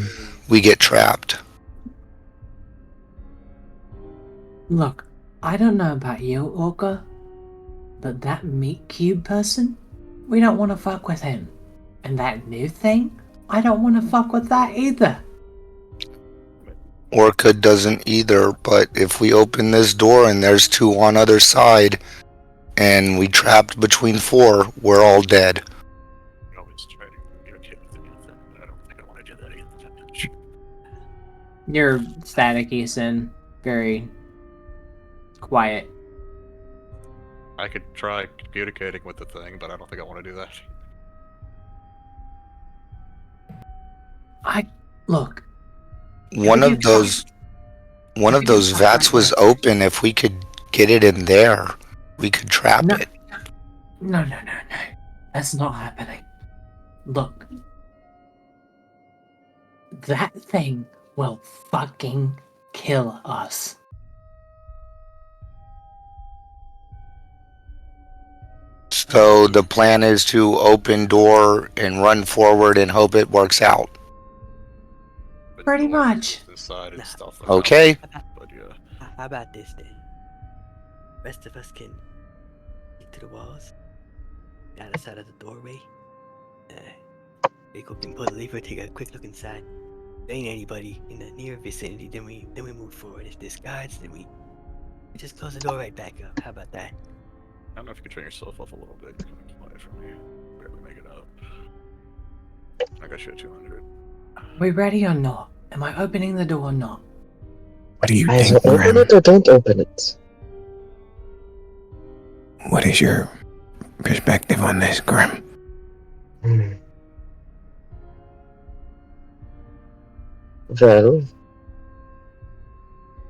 We get trapped. Look, I don't know about you, Orca, but that meat cube person, we don't want to fuck with him. And that new thing, I don't want to fuck with that either. Orca doesn't either, but if we open this door and there's two on other side, and we trapped between four, we're all dead. We always try to communicate with the other, but I don't think I want to do that either. You're staticky, Sin. Very quiet. I could try communicating with the thing, but I don't think I want to do that. Look, One If of you those try vats right was now. open. If we could get it in there, we could trap No. it. no. That's not happening. Look. That thing will fucking kill us. So the plan is to open door and run forward and hope it works out. But Pretty door much. This side and stuff. Okay. But yeah. How about this then? Rest of us can get to the walls, the other side of the doorway. Rinko can pull the lever, take a quick look inside. If there ain't anybody in the near vicinity, then we move forward. If there's guards, then we just close the door right back up. How about that? I don't know if you can turn yourself off a little bit. You're coming quiet from me. Barely make it up. I got you at 200. We ready or not? Am I opening the door or not? What do you Either think, open Grimm? it or don't open it. What is your perspective on this, Grimm? Hmm. Well,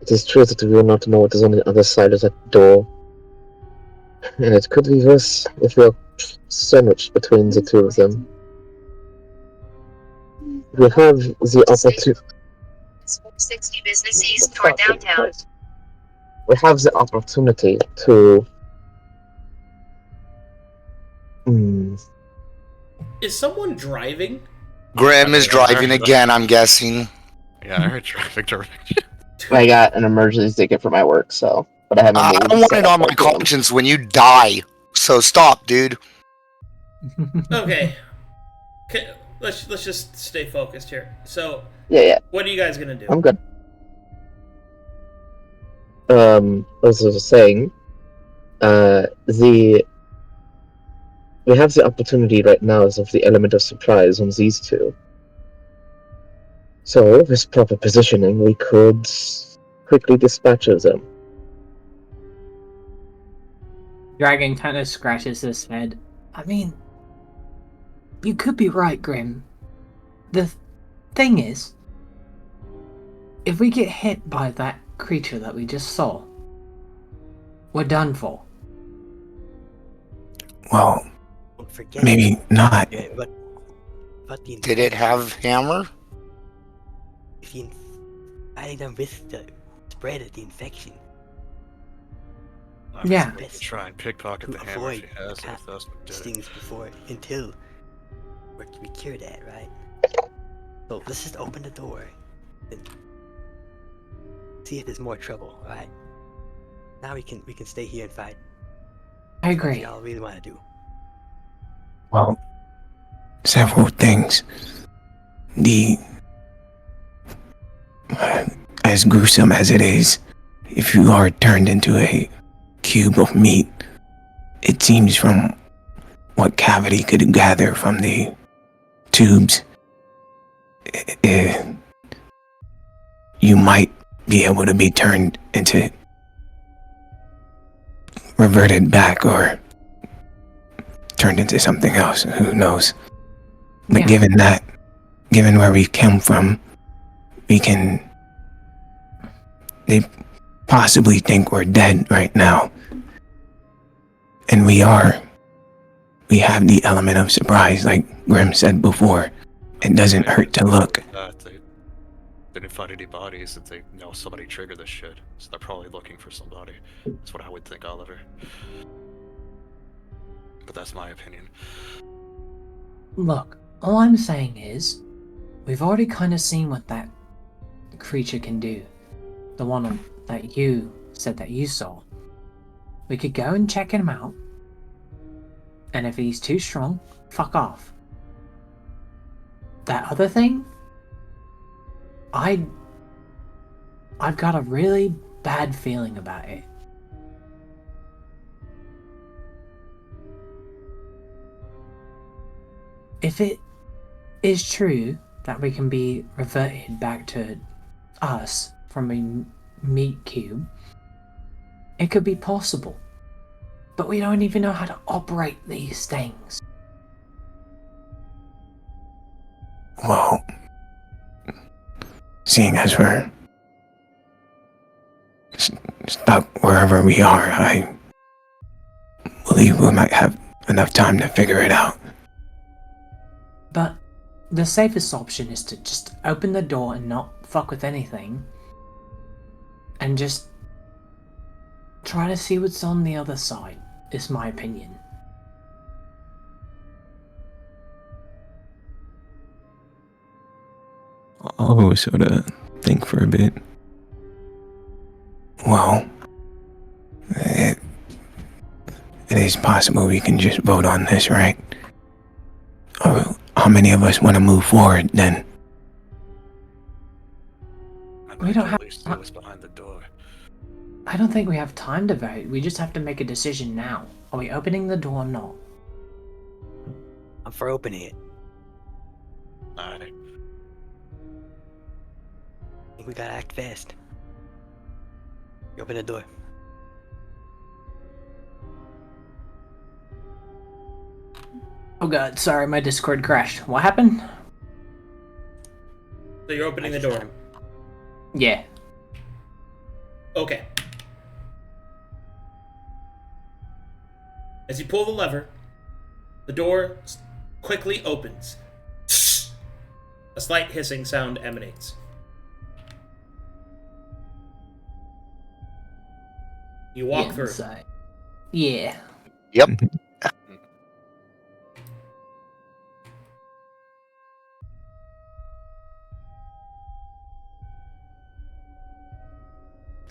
it is true that we will not know what is on the other side of that door. And it could be worse if we are sandwiched between the two of them. We have the opportunity. 60 business east toward downtown. We have the opportunity to. Is someone driving? Grimm is driving again, I'm guessing. Yeah, I heard traffic direction. I got an emergency ticket for my work, so. But I haven't. I moved don't want set it up on my like them. conscience when you die. So stop, dude. Okay. Let's just stay focused here. So, Yeah, what are you guys gonna do? I'm good. As I was saying, we have the opportunity right now of the element of surprise on these two. So, with proper positioning, we could quickly dispatch of them. Dragon kind of scratches his head. I mean, you could be right, Grimm. The thing is, if we get hit by that creature that we just saw, we're done for. Well, Don't forget. maybe not. Yeah, but the Did it have hammer? If the I don't risk the spread of the infection. Yeah. We could try and pickpocket To the hammer if avoid he has it, if that's what did it. Stings before until we cured that, right? So let's just open the door and see if there's more trouble, right? Now we can stay here and fight. I What do agree. y'all really want to do? Well, several things. The as gruesome as it is, if you are turned into a cube of meat, it seems from what Cavity could gather from the tubes, you might be able to be turned into reverted back or turned into something else. Who knows? But Yeah. given where we come from, they possibly think we're dead right now. And we have the element of surprise, like Grimm said before. It doesn't hurt to look. They didn't find any bodies, and they know somebody triggered this shit. So they're probably looking for somebody. That's what I would think, Oliver. But that's my opinion. Look, all I'm saying is, we've already kind of seen what that creature can do. The one that you said that you saw. We could go and check him out. And if he's too strong, fuck off. That other thing? I've got a really bad feeling about it. If it is true that we can be reverted back to us from a meat cube, it could be possible. But we don't even know how to operate these things. Well, seeing as we're stuck wherever we are, I believe we might have enough time to figure it out. But the safest option is to just open the door and not fuck with anything. And just try to see what's on the other side, is my opinion. I'll sort of think for a bit. Well, it is possible we can just vote on this, right? Or how many of us want to move forward then? We don't have- At least see what's behind the door. I don't think we have time to vote. We just have to make a decision now. Are we opening the door or not? I'm for opening it. Alright. I think we gotta act fast. You open the door. Oh god, sorry, my Discord crashed. What happened? So you're opening the door. Yeah. Okay. As you pull the lever, the door quickly opens. A slight hissing sound emanates. You walk through. Inside. Yeah. Yep.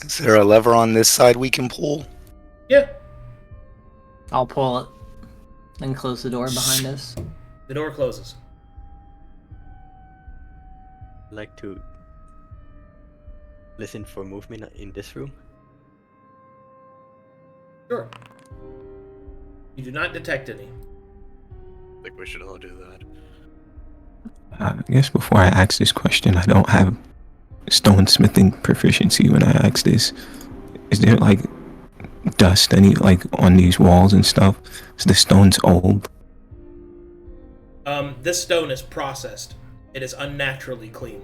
Is there a lever on this side we can pull? Yeah. I'll pull it. And close the door behind us. The door closes. I'd like to listen for movement in this room. Sure. You do not detect any. I think we should all do that. I guess before I ask this question, I don't have stonesmithing proficiency when I ask this. Is there like dust on these walls and stuff? Is the stones old? This stone is processed. It is unnaturally clean.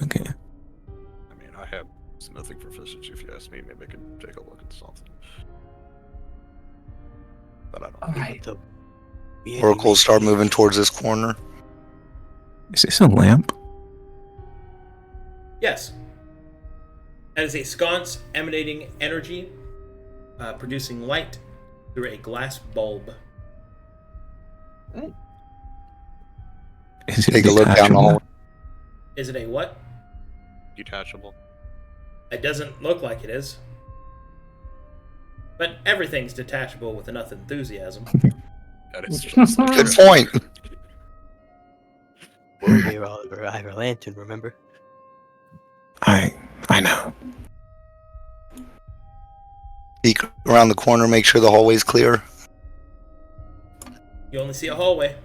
Okay. I mean, I have smithing proficiency. If you ask me, maybe I can take a look at something. But I don't. Alright. So, Oracle, start moving towards this corner. Is this a lamp? Yes. That is a sconce emanating energy, producing light through a glass bulb. Is it Take a look down the detachable? hallway. Is it a what? Detachable. It doesn't look like it is. But everything's detachable with enough enthusiasm. That is just like Good point. We'll be all revive our lantern, remember? I know. Peek around the corner, make sure the hallway's clear. You only see a hallway.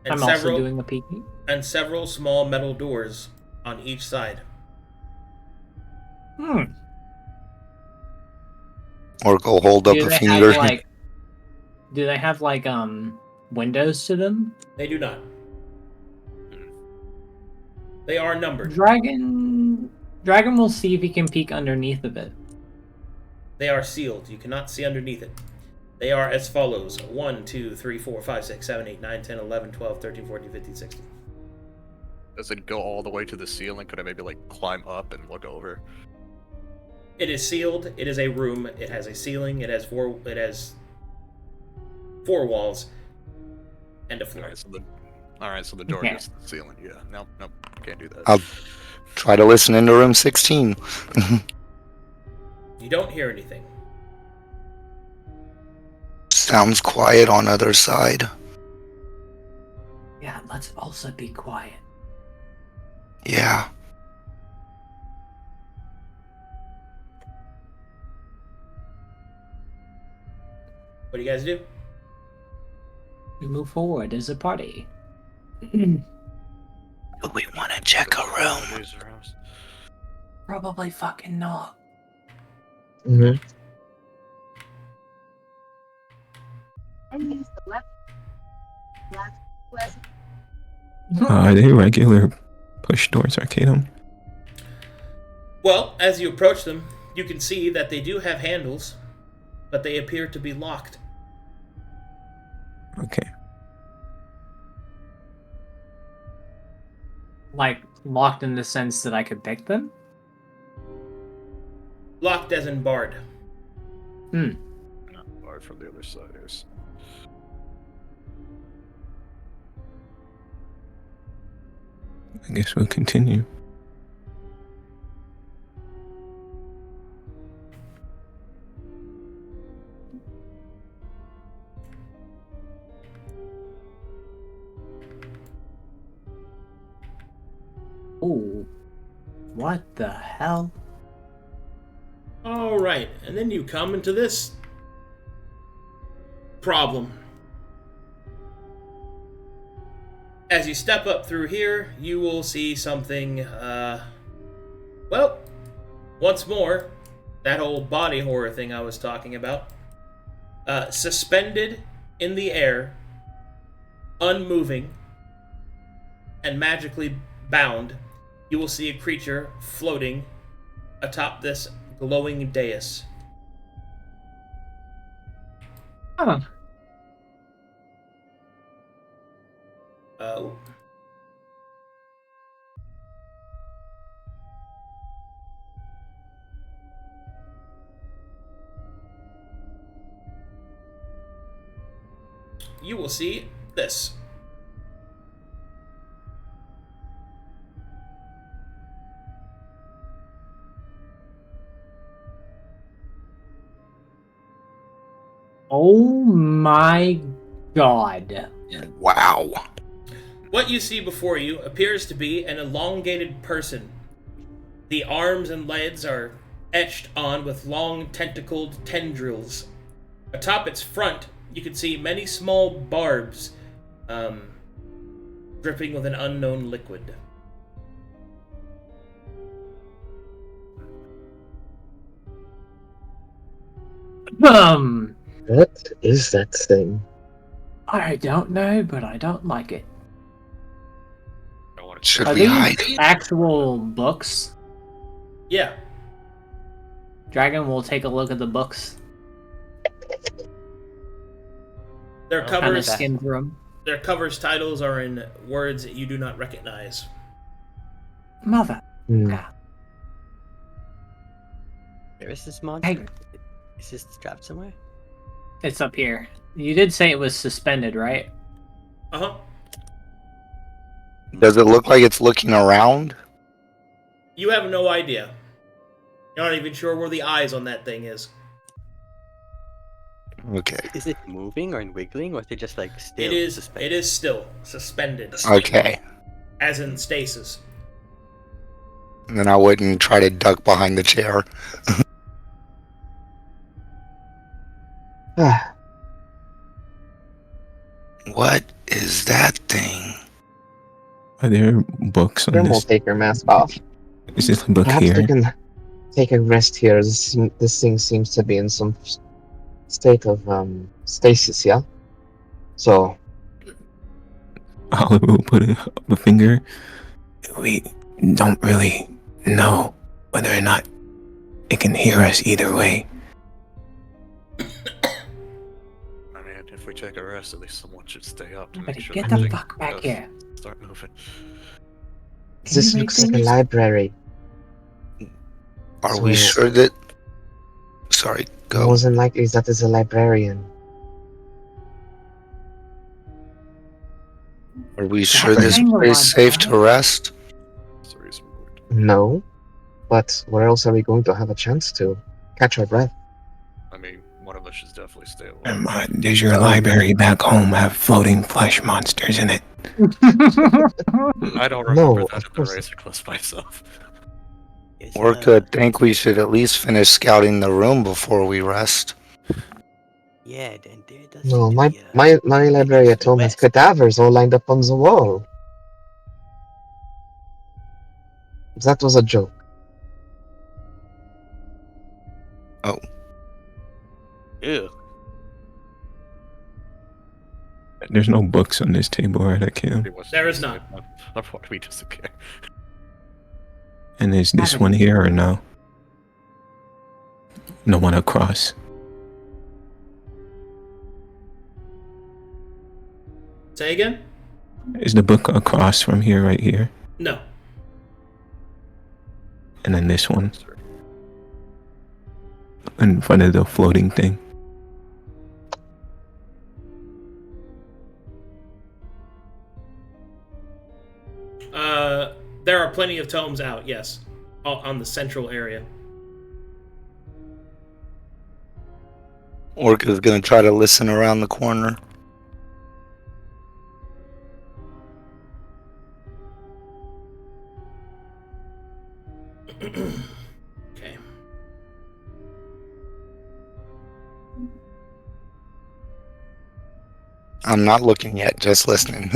And I'm also doing the peeking. and several small metal doors on each side. Orca will hold up Do a they finger. have like? Do they have like windows to them? They do not. They are numbered. Dragon will see if he can peek underneath of it. They are sealed. You cannot see underneath it. They are as follows: 1, 2, 3, 4, 5, 6, 7, 8, 9, 10, 11, 12, 13, 14, 15, 16. Does it go all the way to the ceiling? Could I maybe like climb up and look over? It is sealed. It is a room. It has a ceiling. It has four walls and a floor. Alright, so the door Yeah. goes to the ceiling. Yeah. Nope, can't do that. I'll try to listen into room 16. You don't hear anything. Sounds quiet on other side. Yeah, let's also be quiet. Yeah. What do you guys do? We move forward as a party. Do we want to check a room? Probably fucking not. Mm-hmm. Are they regular push doors, Arcadum? Well, as you approach them, you can see that they do have handles, but they appear to be locked. Okay. Like, locked in the sense that I could pick them? Locked as in barred. Not barred from the other side. I guess we'll continue. Ooh. What the hell? Alright, and then you come into this problem. As you step up through here, you will see something, well, once more, that old body horror thing I was talking about. Suspended in the air, unmoving, and magically bound, you will see a creature floating atop this glowing dais. Huh. You will see this. Oh my god. Wow. What you see before you appears to be an elongated person. The arms and legs are etched on with long tentacled tendrils. Atop its front, you can see many small barbs dripping with an unknown liquid. What is that thing? I don't know, but I don't like it. Should Are we these hide? actual books? Yeah, Dragon will take a look at the books. their Kind of covers Skim through 'em. their covers titles are in words that you do not recognize. Mother. Hmm. Yeah. Where is this monster? Hey. Is this trapped somewhere? It's up here. You did say it was suspended, right? Uh-huh. Does it look like it's looking around? You have no idea. You're not even sure where the eyes on that thing is. Okay. Is it moving or wiggling, or is it just like still? It is. suspended? It is still suspended. Okay. As in stasis. And then I wouldn't try to duck behind the chair. What is that thing? Are there books on Grimm will this? take her mask off. Is this a book Perhaps here? we can take a rest here. This thing seems to be in some state of stasis, yeah? So, Oliver will put up a finger. We don't really know whether or not it can hear us either way. I mean, if we take a rest, at least someone should stay up to But make sure get that the thing fuck back does here. start moving. this looks like a library. Are So- we sure that... Sorry, go. More than likely that is a librarian. Are we sure this thing will place is safe run to rest? That's the reason we would. No. But where else are we going to have a chance to catch our breath? I mean, one of us should definitely stay away. Does your library back home have floating flesh monsters in it? I don't No, remember of that in the course Razor Cliffs myself. Is, Orca, think we should at least finish scouting the room before we rest. Yeah, then there does No, seem to my, be a- my, my library at extra home has west. cadavers all lined up on the wall. That was a joke. Ew. There's no books on this table, right? I can't. There is not. Why do we disappear? And is this one here or no? No one across. Say again? Is the book across from here, right here? No. And then this one in front of the floating thing. There are plenty of tomes out, yes. On the central area. Orca's gonna try to listen around the corner. Okay. I'm not looking yet, just listening.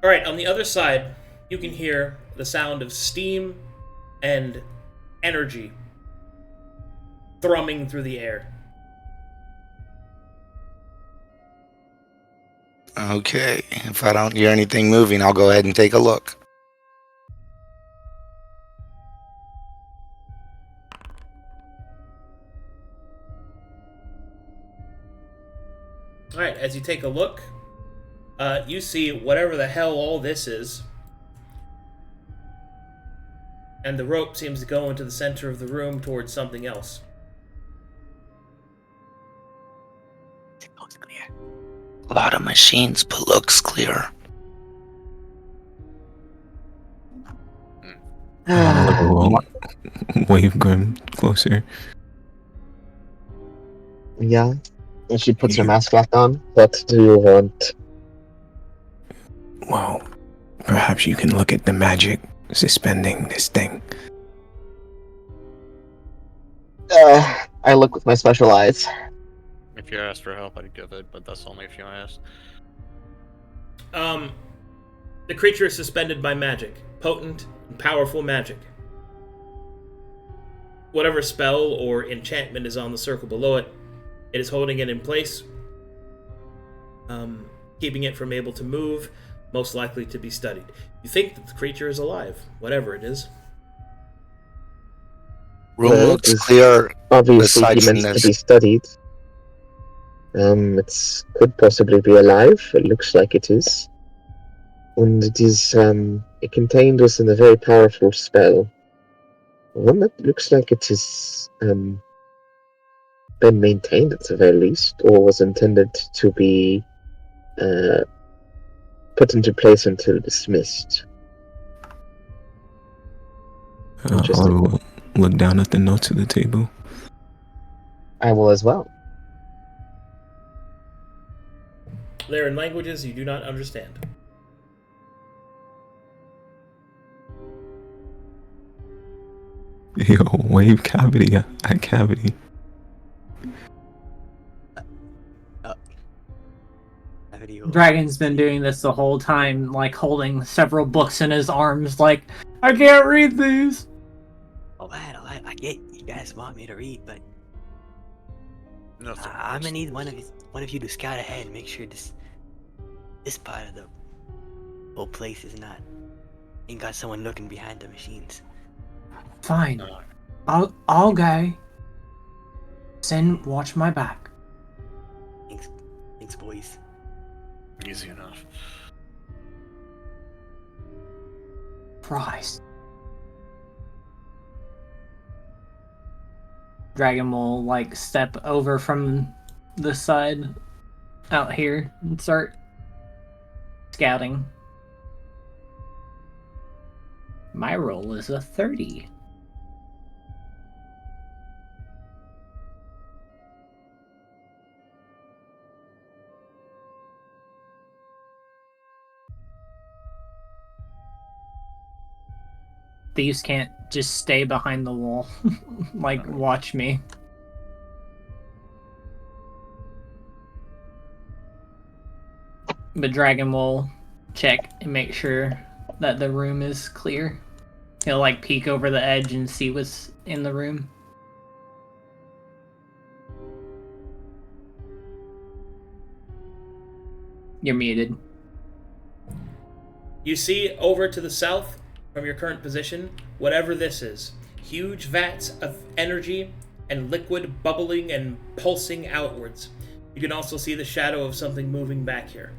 Alright, on the other side, you can hear the sound of steam and energy thrumming through the air. Okay, if I don't hear anything moving, I'll go ahead and take a look. Alright, as you take a look, you see whatever the hell all this is. And the rope seems to go into the center of the room towards something else. It looks clear. A lot of machines, but looks clear. Wave Grimm closer. Yeah. And she puts her mask back on. What do you want? Well, perhaps you can look at the magic suspending this thing. I look with my special eyes. If you ask for help, I'd give it, but that's only if you ask. The creature is suspended by magic. Potent and powerful magic. Whatever spell or enchantment is on the circle below it, it is holding it in place, keeping it from able to move, most likely to be studied. You think that the creature is alive, whatever it is. Room Well, looks it's clear. Obviously, Aside he from meant to this. be studied. It could possibly be alive. It looks like it is. And it is, it contained us in a very powerful spell. One that looks like it has been maintained at the very least, or was intended to be put into place until dismissed. I Interesting. will look down at the notes of the table. I will as well. They're in languages you do not understand. Yo, wave cavity at cavity. Dragon's been doing this the whole time, like holding several books in his arms, like, I can't read these! Alright, I get you guys want me to read, but No, I'm gonna need one of you to scout ahead and make sure this part of the whole place is not ain't got someone looking behind the machines. Fine. I'll go. Sin, watch my back. Thanks, boys. Easy enough. Christ. Dragon will, like, step over from the side out here and start scouting. My roll is a 30. Thieves can't just stay behind the wall. Like, watch me. But Dragon will check and make sure that the room is clear. He'll, like, peek over the edge and see what's in the room. You're muted. You see over to the south from your current position, whatever this is, huge vats of energy and liquid bubbling and pulsing outwards. You can also see the shadow of something moving back here.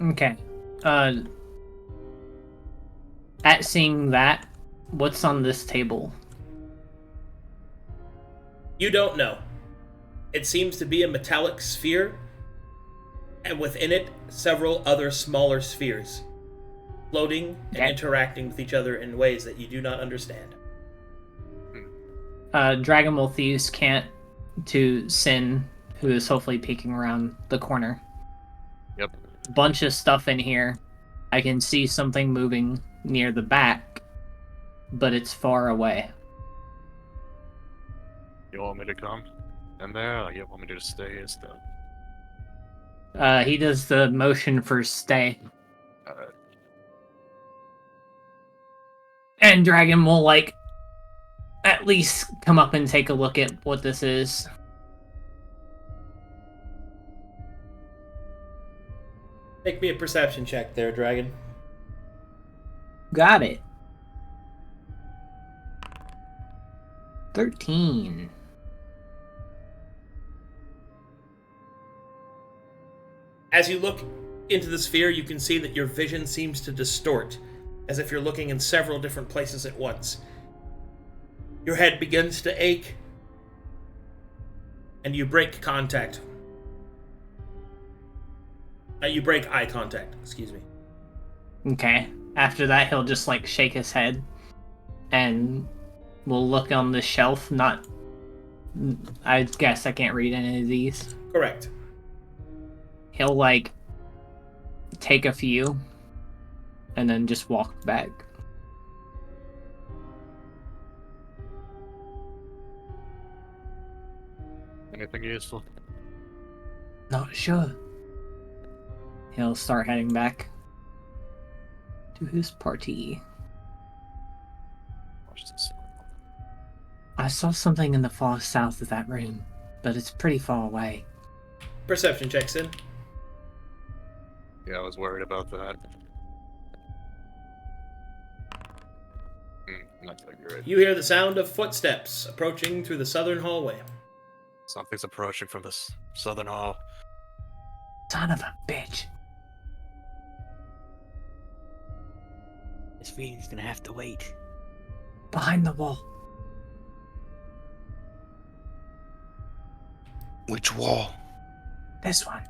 Okay. At seeing that, what's on this table? You don't know. It seems to be a metallic sphere, and within it, several other smaller spheres, floating and interacting with each other in ways that you do not understand. Dragon will Thieves can't to Sin, who is hopefully peeking around the corner. Yep. Bunch of stuff in here. I can see something moving near the back, but it's far away. You want me to come in there, or you want me to just stay instead? He does the motion for stay. Alright. And Dragon will, like, at least come up and take a look at what this is. Make me a perception check there, Dragon. Got it. 13. As you look into the sphere, you can see that your vision seems to distort, as if you're looking in several different places at once. Your head begins to ache, and you break contact. You break eye contact, excuse me. Okay. After that, he'll just, like, shake his head. And we'll look on the shelf. Not... I guess I can't read any of these. Correct. He'll, like, take a few. And then just walk back. Anything useful? Not sure. He'll start heading back to his party. Watch this. I saw something in the far south of that room, but it's pretty far away. Perception checks in. Yeah, I was worried about that. Not that great. You hear the sound of footsteps approaching through the southern hallway. Something's approaching from this southern hall. Son of a bitch. It's Fiend's gonna have to wait. Behind the wall. Which wall? This one.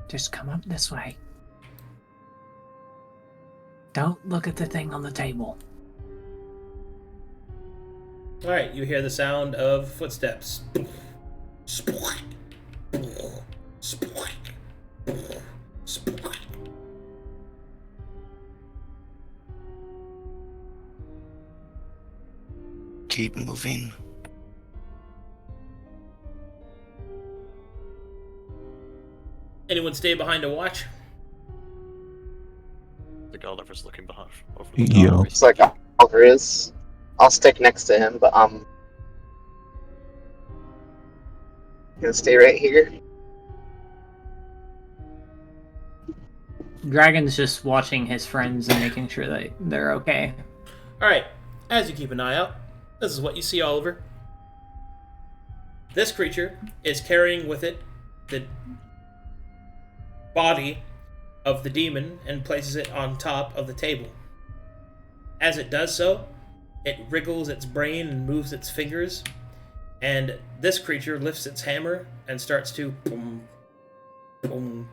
Just come up this way. Don't look at the thing on the table. Alright, you hear the sound of footsteps. Keep moving. Anyone stay behind to watch? I think Oliver's looking behind over the Yo. top. Looks like Oliver is. I'll stick next to him, but I'm gonna stay right here. Dragon's just watching his friends and making sure that they're okay. Alright, as you keep an eye out, this is what you see, Oliver. This creature is carrying with it the body of the demon and places it on top of the table. As it does so, it wriggles its brain and moves its fingers, and this creature lifts its hammer and starts to boom, boom,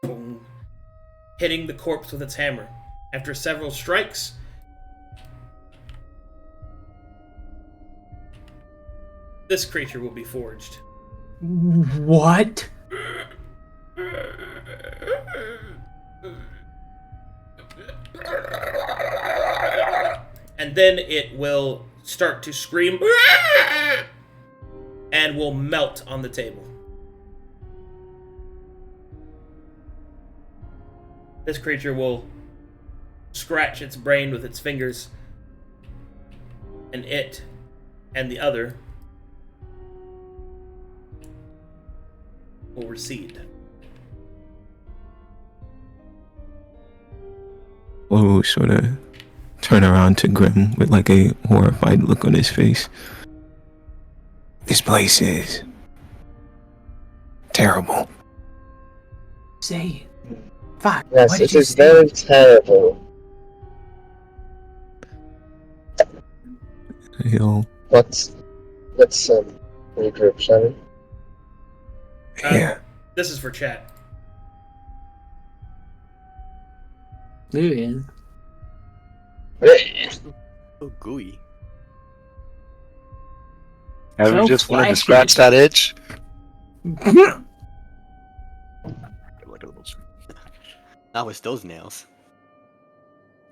boom, hitting the corpse with its hammer. After several strikes, this creature will be forged. What? And then it will start to scream and will melt on the table. This creature will scratch its brain with its fingers, and it and the other will recede. We'll sort of turn around to Grimm with like a horrified look on his face. This place is terrible. Say it. Fuck. Yes, what did it you is say? very terrible. He'll, Let's regroup, shall we? yeah. This is for chat. Ruben. So gooey. Have So you just wanted to flashy. scratch that itch? Like a little... Not with those nails.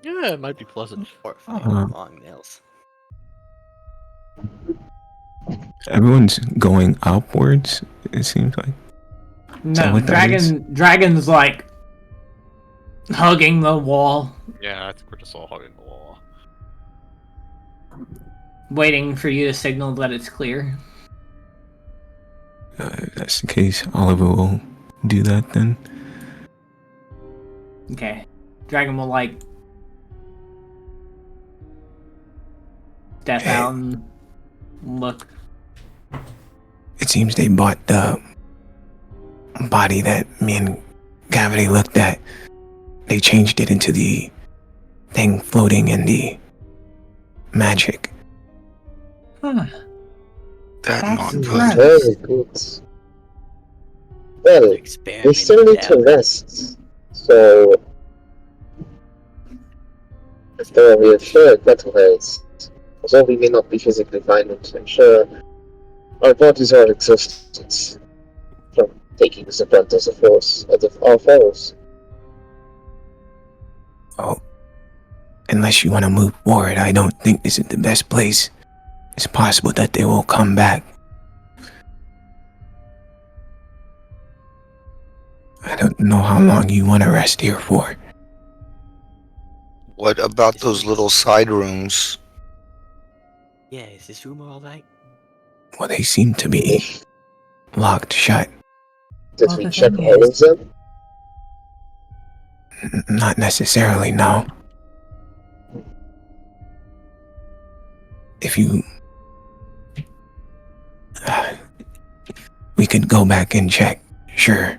Yeah, it might be pleasant. Horrifying long nails. Everyone's going upwards, it seems like. No, what that is? Dragon's like hugging the wall, Yeah, I think we're just all hugging the wall. waiting for you to signal that it's clear. If that's the case, Oliver will do that then. Okay. Dragon will like step out and look. It seems they bought the body that me and Cavity looked at. They changed it into the thing floating in the magic. Huh. That That's not impressive. good. Very good. Well, Experiment. we still need to rest, so if there are reassured better ways, although we may not be physically violent, I'm sure our bodies are exhausted from taking the brunt as a force out of our foes. Oh, unless you want to move forward, I don't think this is the best place. It's possible that they will come back. I don't know how long you want to rest here for. What about those little side rooms? Yeah, is this room alright? Well, they seem to be locked shut. Did Well, we the check thing all of is- them? Not necessarily, no. If you... we could go back and check, sure.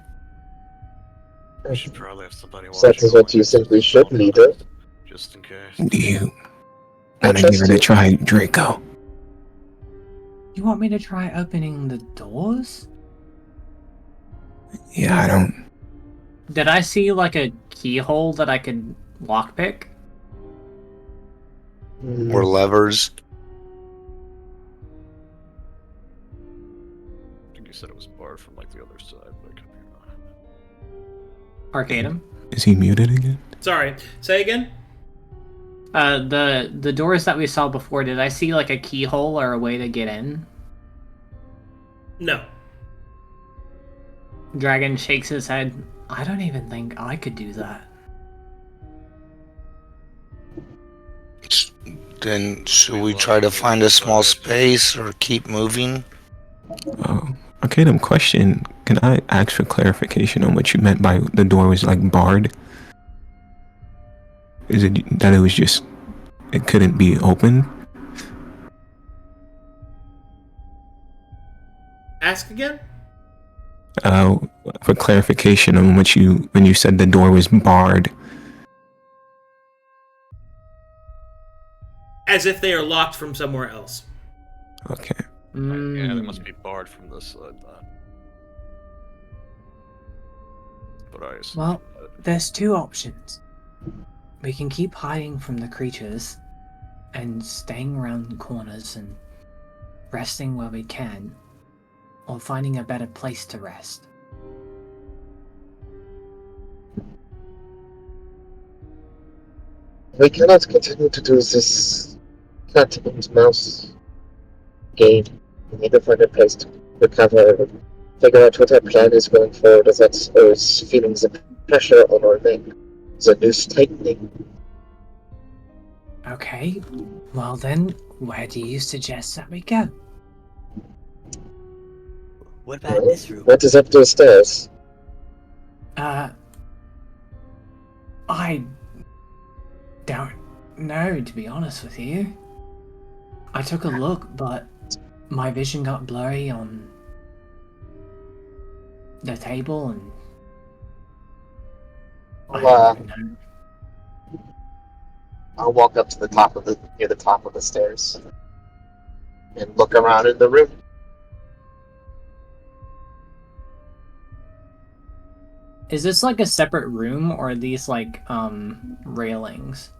We should probably have somebody So that watching is what over you us think we with should, phone leader? calls, just in case. Do you I want to give trust it a you. try, Draco? You want me to try opening the doors? Yeah, I don't. Did I see like a keyhole that I could lockpick? Or levers. I think you said it was barred from like the other side, but I could be wrong. Arcadum? Is he muted again? Sorry, say again? The doors that we saw before, did I see like a keyhole or a way to get in? No. Dragon shakes his head. I don't even think I could do that. Then should we try to find a small space or keep moving? Arcadum, question. Can I ask for clarification on what you meant by the door was like barred? Is it that it was just, it couldn't be opened? Ask again? For clarification on what when you said the door was barred. As if they are locked from somewhere else. Okay. Yeah, they must be barred from this side then. But I assume Well, there's two options. We can keep hiding from the creatures and staying around corners and resting where we can, or finding a better place to rest. We cannot continue to do this cat and mouse game. We need to find a place to recover, figure out what our plan is going forward, as that's always feelings of pressure on our neck. It's a noose tightening. Okay, well then, where do you suggest that we go? What about this room? What is up those stairs? I don't know, to be honest with you. I took a look, but my vision got blurry on the table, and I don't know. I'll walk up to the top of near the top of the stairs and look around in the room. Is this like a separate room, or are these like railings?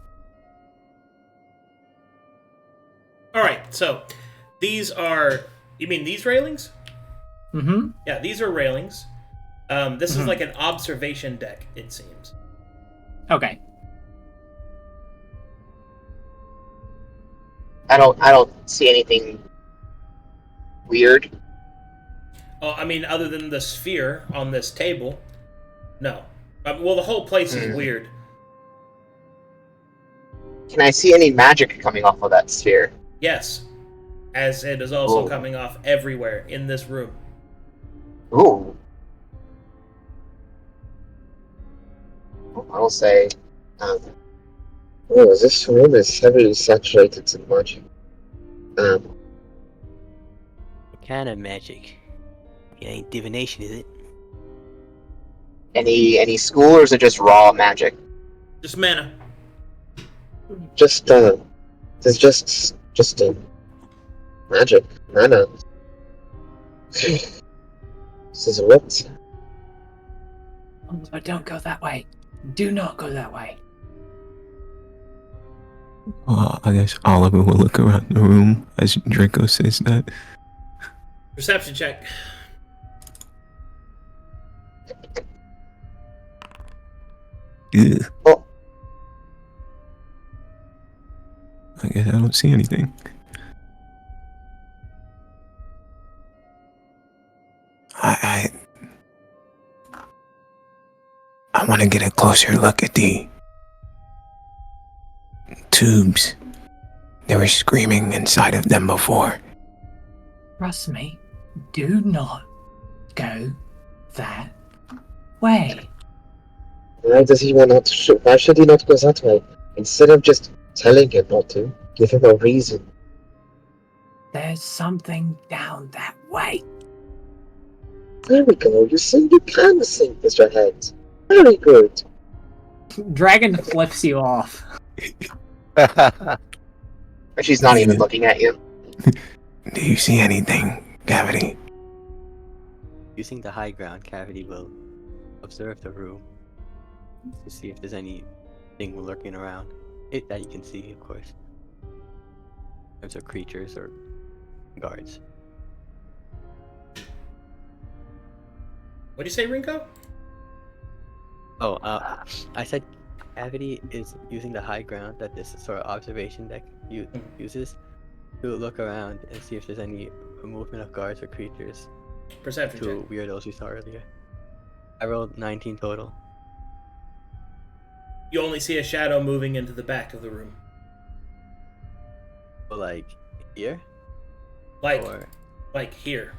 Alright, so these are... You mean these railings? Mm-hmm. Yeah, these are railings. This is like an observation deck, it seems. Okay. I don't see anything weird. Oh, I mean, other than the sphere on this table, no. Well, the whole place is weird. Can I see any magic coming off of that sphere? Yes, as it is also coming off everywhere in this room. Ooh. I'll say, this room is heavily saturated in magic. What kind of magic? It ain't divination, is it? Any school, or is it just raw magic? Just mana. Just it's just magic, mana. This is what? Oh, don't go that way. Do not go that way. Well, I guess Oliver will look around the room as Draco says that. Perception check. Ugh. Oh. I guess I don't see anything. I want to get a closer look at the tubes. They were screaming inside of them before. Trust me, do not go that way. Why does he want not to? Why should he not go that way? Instead of just telling him not to, give him a reason. There's something down that way. There we go. You see, you can sync with your head. Very good. Dragon flips you off. She's not even looking at you. Do you see anything, Cavity? Using the high ground, Cavity will observe the room to see if there's anything lurking around. That you can see, of course. In terms of creatures or guards. What'd you say, Rinko? Oh, I said Cavity is using the high ground that this sort of observation deck uses to look around and see if there's any movement of guards or creatures. Perception check. Two weirdos we saw earlier. I rolled 19 total. You only see a shadow moving into the back of the room. So, like, here? Like here.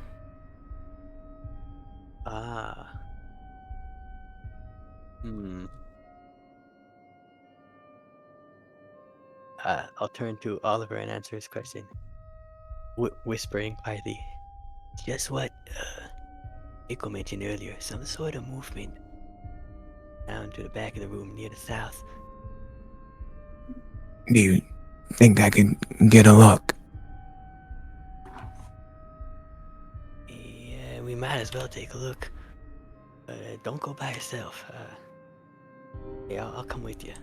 Ah. I'll turn to Oliver and answer his question. Whispering quietly. Just what Rinko mentioned earlier. Some sort of movement down to the back of the room near the south. Do you think I could get a look? Yeah, we might as well take a look. Don't go by yourself. Yeah, I'll come with you.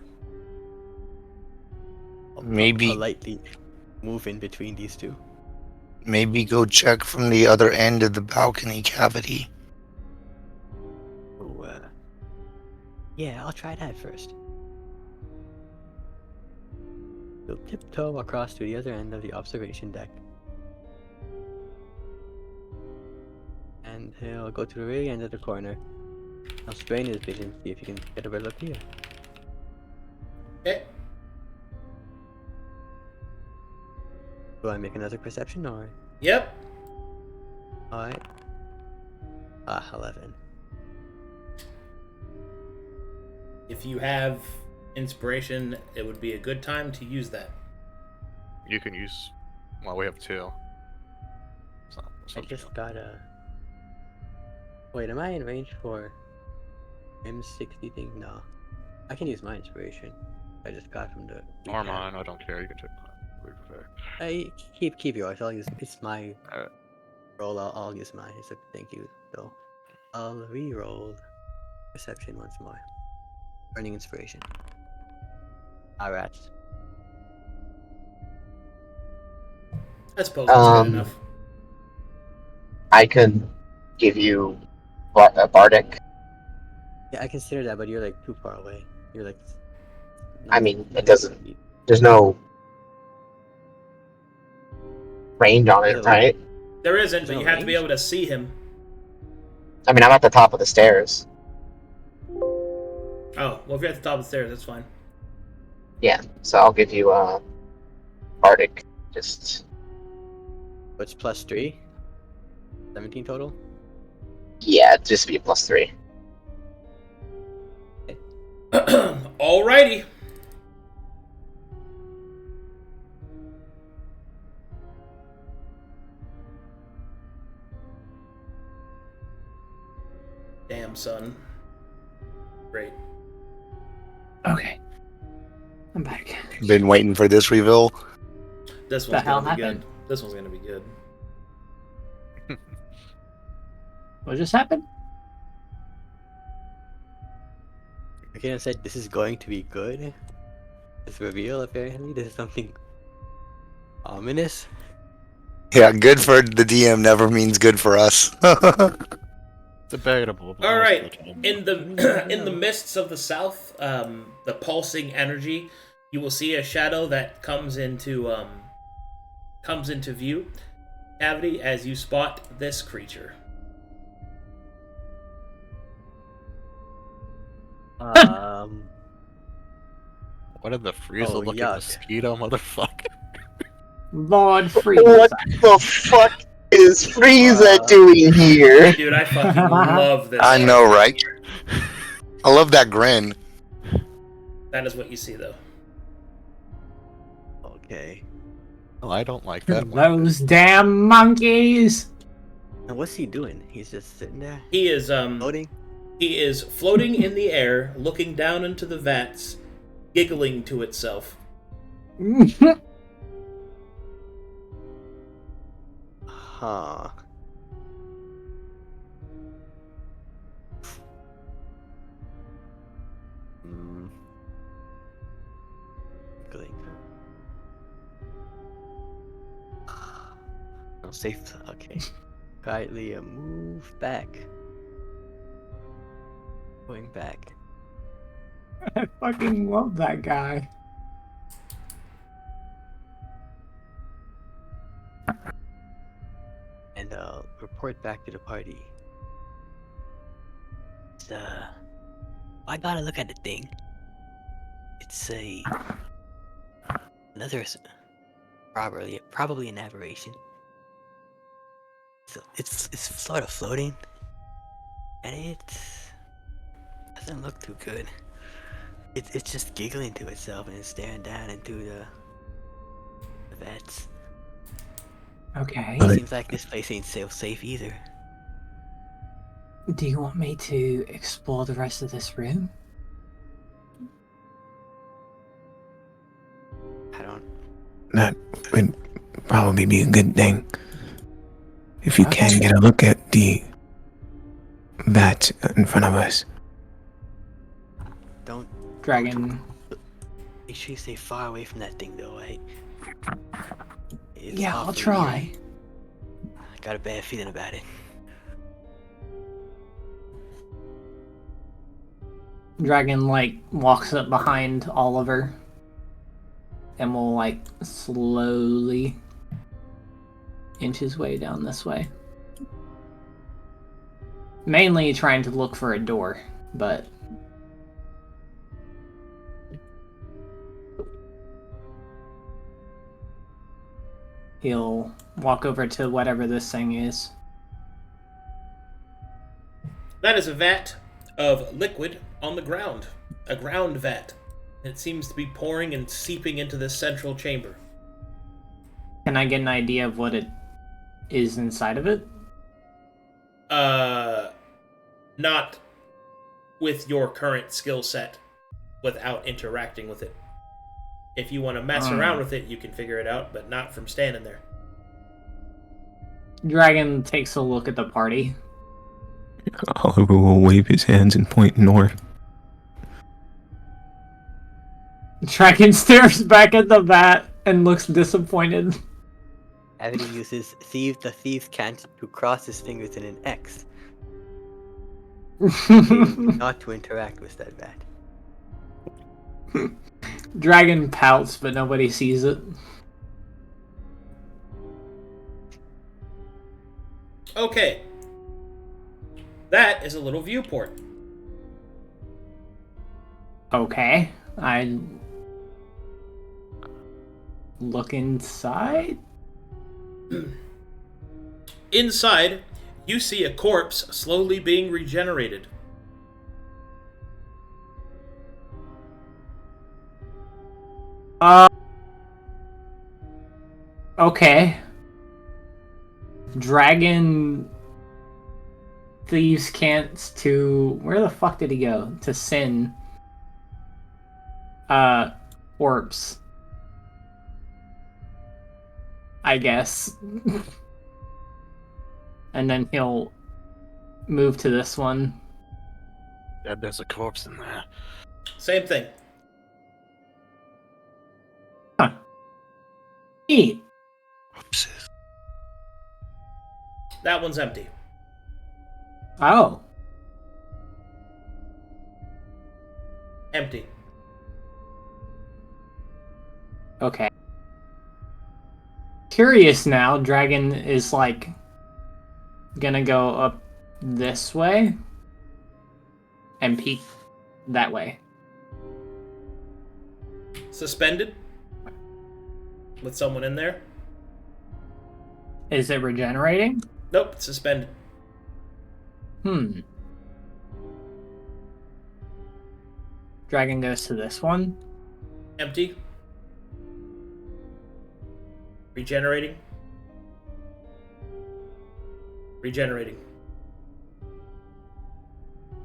Maybe I'll lightly move in between these two. maybe go check from the other end of the balcony cavity. Oh, yeah, I'll try that first. We'll tiptoe across to the other end of the observation deck. And he'll go to the very end of the corner. I'll strain his vision, see if he can get a better look here. Okay. Do I make another perception or? Yep. Alright. 11. If you have inspiration, it would be a good time to use that. You can use. Well, we have two. I just got a. Wait, am I in range for M60 thing? No. I can use my inspiration. I just got from the. Or mine. I don't care. You can take mine. We prefer. Keep yours. I'll use. It's my Alright. roll. I'll use mine. So thank you. So I'll re-roll perception once more. Burning inspiration. Alright. I suppose that's good enough. I can give you a bardic. Yeah, I consider that, but you're like too far away. You're like. I mean, it doesn't. There's no range on it, right? There isn't, but No you have to be range? able to see him. I mean, I'm at the top of the stairs. Oh, well, if you're at the top of the stairs, that's fine. Yeah, so I'll give you a bardic. Just What's plus 3? 17 total? yeah, just be a +3. Alrighty. Damn, son. Great. Okay. I'm back. Been waiting for this reveal. This The one's hell gonna be happened? good. This one's gonna be good. What just happened? Akira said this is going to be good. This reveal, apparently, this is something ominous. Yeah, good for the DM never means good for us. Debatable. but All right. most people- In the in the mists of the south, the pulsing energy, you will see a shadow that comes into view. Cavity, as you spot this creature. What in the freezer Oh, looking yuck. mosquito, motherfucker? Lord Freeze. What the fuck is Frieza doing here? Dude, I fucking love this. I know, right? I love that grin. That is what you see, though. Okay. Well, I don't like that one. Those damn monkeys! And what's he doing? He's just sitting there, He is floating? He is floating in the air, looking down into the vats, giggling to itself. Huh. Hmm. Giggling. No safe. Okay. Quietly move back. Going back. I fucking love that guy. And report back to the party. It's, I gotta look at the thing. It's another probably an aberration. So it's sort of floating, and it doesn't look too good. It's just giggling to itself and it's staring down into the vets. Okay. It seems like this place ain't safe either. Do you want me to explore the rest of this room? I don't. That would probably be a good thing. If you Okay. can get a look at the bat in front of us. Don't. Dragon. Make sure you stay far away from that thing, though. It's Yeah, I'll awfully- try. I got a bad feeling about it. Dragon, walks up behind Oliver. And will, slowly inch his way down this way. Mainly trying to look for a door, but... He'll walk over to whatever this thing is. That is a vat of liquid on the ground. A ground vat. It seems to be pouring and seeping into this central chamber. Can I get an idea of what it is inside of it? Not with your current skill set, without interacting with it. If you want to mess around with it, you can figure it out, but not from standing there. Dragon takes a look at the party. Oliver will wave his hands and point north. Dragon stares back at the bat and looks disappointed. Avity uses the thief's cant to cross his fingers in an X. Not to interact with that bat. Dragon pouts, but nobody sees it. Okay. That is a little viewport. Okay. I look inside. Inside, you see a corpse slowly being regenerated. Okay. Dragon thieves cants to... Where the fuck did he go? To Sin. Corpse. I guess. And then he'll move to this one. Yeah, there's a corpse in there. Same thing. Neat. Whoopsies. That one's empty. Oh. Empty. Okay. Curious now, Dragon is gonna go up this way and peek that way. Suspended? With someone in there? Is it regenerating? Nope, it's suspended. Dragon goes to this one. Empty. Regenerating. Regenerating.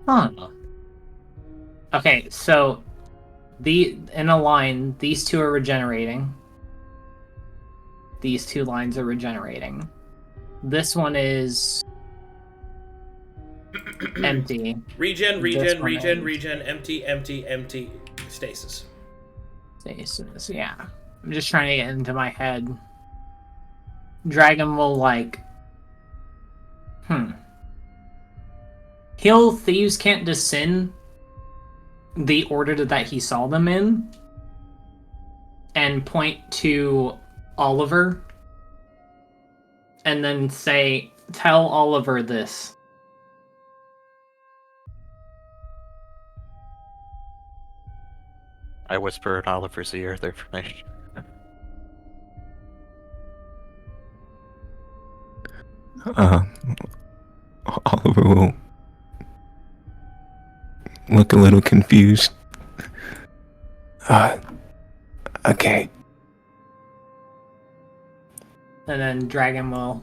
Huh. Okay, so in a line, these two are regenerating. These two lines are regenerating. This one is empty. Regen, This one empty, empty, stasis. Stasis, yeah. I'm just trying to get into my head. Dragon will He'll thieves can't descend the order that he saw them in and point to Oliver and then say, tell Oliver this. I whisper in Oliver's ear the information. Oliver will look a little confused. Okay. And then Dragon will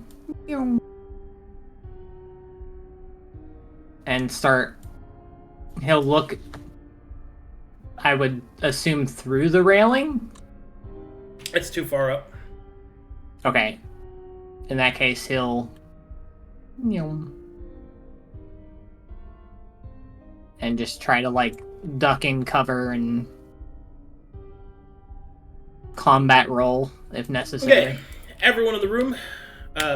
and start. He'll look, I would assume, through the railing. It's too far up. Okay. In that case, he'll and just try to duck in cover and combat roll if necessary. Okay, everyone in the room,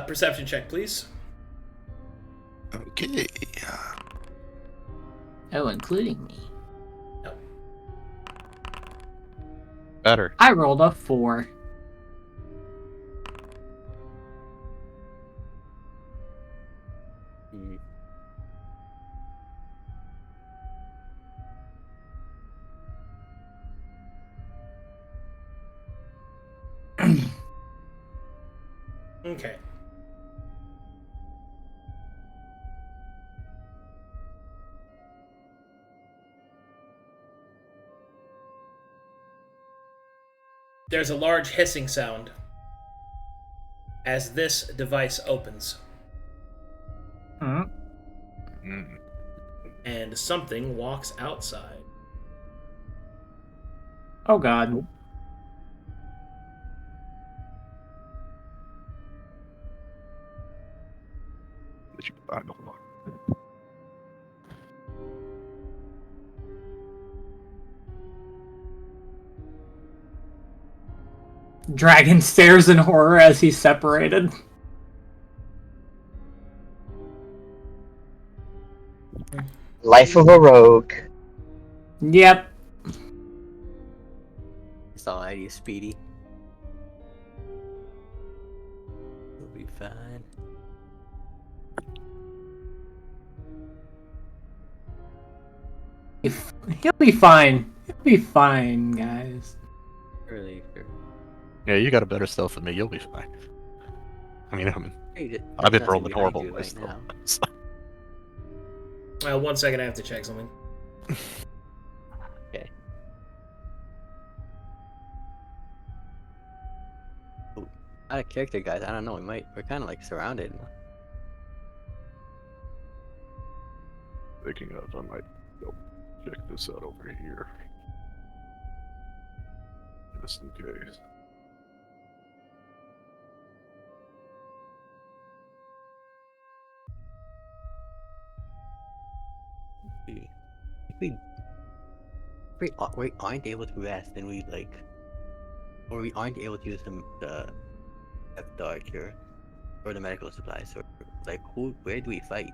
perception check, please. Okay. Oh, including me. No. Better. I rolled a 4. Okay. There's a large hissing sound as this device opens. And something walks outside. Oh god. Dragon stares in horror as he's separated. Life of a rogue. Yep. It's alright, you Speedy. We'll be fine. He'll be fine. He'll be fine, guys. Really, sure. Yeah, you got a better stealth than me. You'll be fine. I mean, Hey, I've been there's rolling nothing I horrible do with right now. so. 1 second, I have to check something. Okay. Ooh, out of character, guys. I don't know. We're kind of surrounded. Thinking of, I might go check this out over here. Just in case. If we aren't able to rest, then or we aren't able to use the Archer or the medical supplies. Or where do we fight?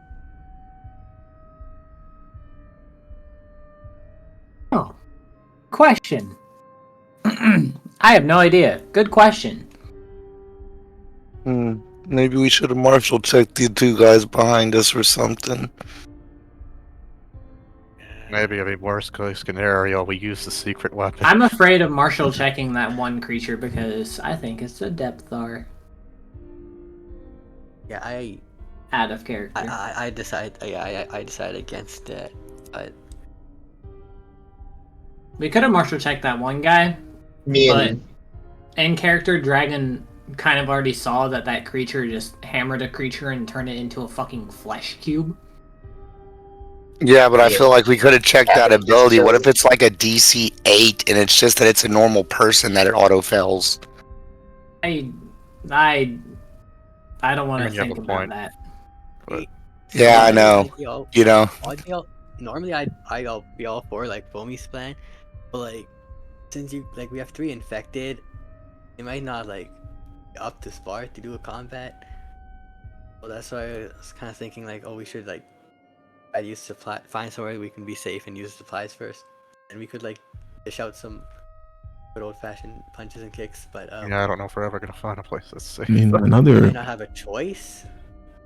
Oh. Question. I have no idea. Good question. Maybe we should have marshal checked the two guys behind us or something. Maybe, worst case scenario, we use the secret weapon. I'm afraid of Marshall checking that one creature because I think it's a Depthar. Yeah, Out of character. I decide against that. But We could have Marshall checked that one guy, but in character, Dragon kind of already saw that creature just hammered a creature and turned it into a fucking flesh cube. Yeah, but I Yeah. feel like we could have checked that Yeah, just ability. What so- if it's like a DC 8 and it's just that it's a normal person that it auto fails? I don't want I to mean, you have think a about point. that. But Yeah, I know. You know. Normally I'll be all for like Foamey's plan, but like since we have 3 infected, it might not like be up to par to do a combat. Well, that's why I was kind of thinking like, oh, we should like try to use supply, find somewhere we can be safe and use supplies first, and we could like dish out some good old-fashioned punches and kicks. But yeah, I don't know if we're ever gonna find a place that's safe. I mean, we another. might not have a choice.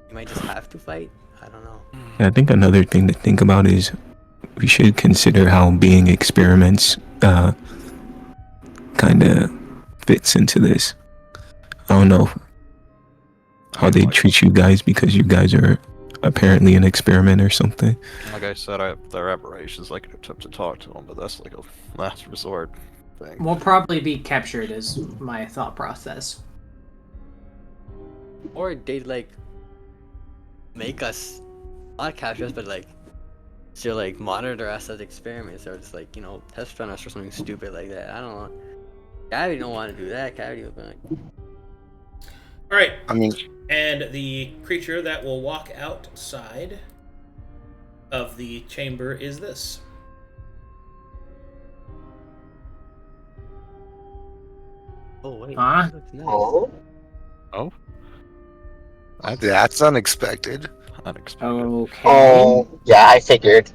We might just have to fight. I don't know. I think another thing to think about is we should consider how being experiments kind of fits into this. I don't know how they treat you guys because you guys are apparently an experiment or something. Like I said, their aberrations like an attempt to talk to them, but that's like a last resort thing. We'll probably be captured, is my thought process. Or they'd like make us not capture us, but like still like monitor us as experiments, or just like, you know, test run us or something stupid like that. I don't know. Cavity don't want to do that. Cavity will be like, All right, I mean, and the creature that will walk outside of the chamber is this. oh wait, Huh? that looks nice. Oh, that's unexpected. Unexpected. Okay. oh, yeah. I figured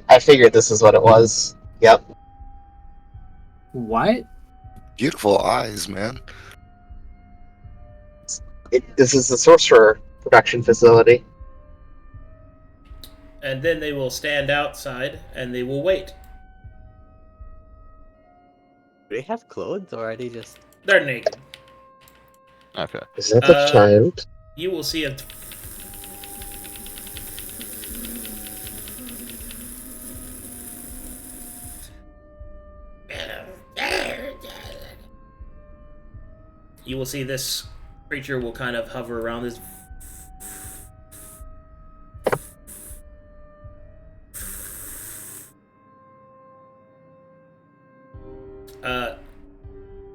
this is what it was. Yep. What? Beautiful eyes, man. This is the sorcerer production facility. And then they will stand outside and they will wait. Do they have clothes, or are they just? They're naked. Okay. Is that a child? You will see a you will see this creature will kind of hover around this.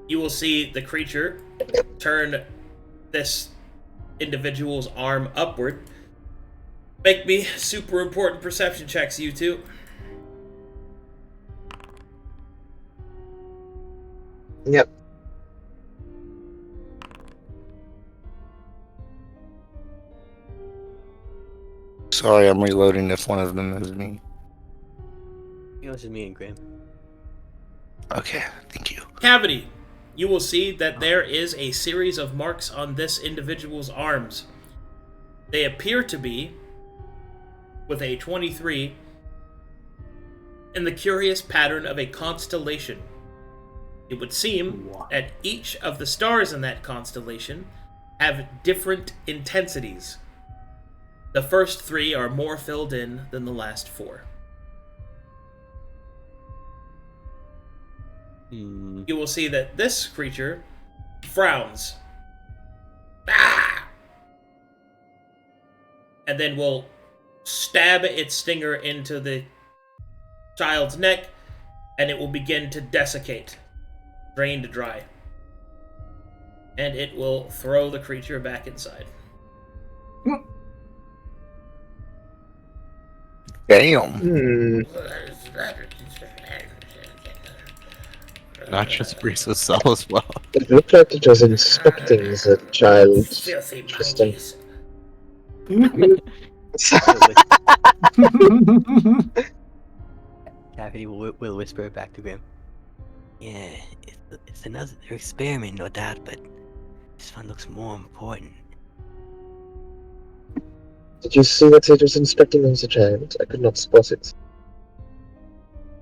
You will see the creature turn this individual's arm upward. Make me super important perception checks, you two. Yep. Sorry, I'm reloading if one of them is me. You know, it's just me and Grimm. Okay, thank you. Cavity. You will see that there is a series of marks on this individual's arms. They appear to be, with a 23, in the curious pattern of a constellation. It would seem that each of the stars in that constellation have different intensities. The first 3 are more filled in than the last 4. You will see that this creature frowns. Ah! And then will stab its stinger into the child's neck, and it will begin to desiccate, drain to dry. And it will throw the creature back inside. Damn. Not just Breeze with Cell as well. It looked like it was inspecting the child. Filthy Interesting. monkeys. Cavity will whisper back to Grimm. Yeah, it's another experiment, no doubt, but this one looks more important. Did you see that it was inspecting as a child? I could not spot it.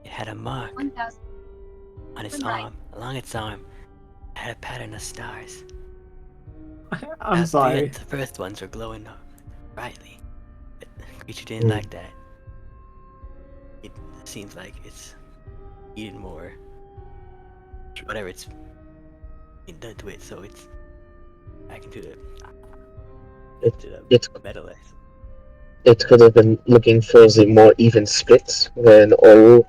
It had a mark 1,000. on its Right. arm, along its arm. It had a pattern of stars. I'm sorry. The first ones were glowing brightly. But the creature didn't like that. It seems like it's eating more. Whatever it's been done to it, so it's back into the It metal. it could have been looking for the more even split when all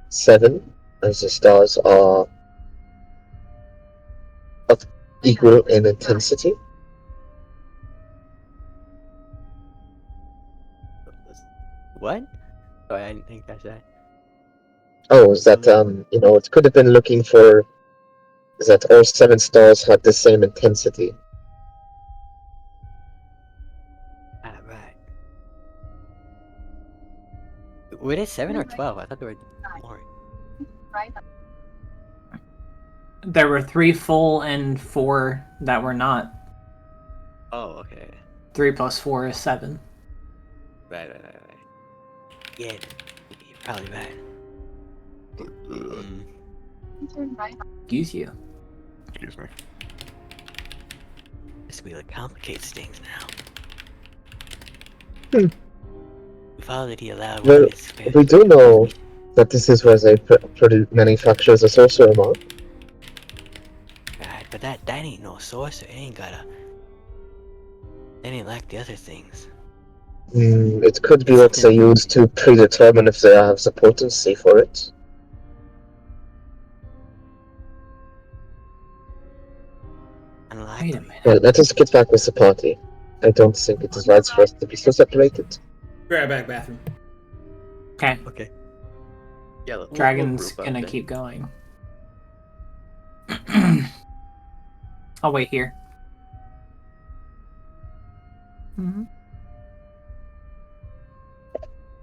7 of the stars are of equal in intensity. What? Sorry, I didn't think that's that. Oh, is that it could have been looking for that all 7 stars had the same intensity. Ah, right. Were they 7 or 12? I thought they were more. There were 3 full and 4 that were not. Oh, okay. 3 plus 4 is 7. Right. Yeah, you're probably right. Excuse you. Excuse me. This really complicates things now. Hmm. We've already allowed Well, one is we do know that this is where they manufacture the sorcerer mark. Right, but that ain't no sorcerer. It ain't like the other things. It could be It's what they something- use to predetermine if they have the potency for it. Unlikely. Wait a minute. Well, let us get back with the party. I don't think it is right for us to be so separated. Grab back bathroom. Okay. Okay. Yeah, Dragon's gonna keep going. I'll wait here.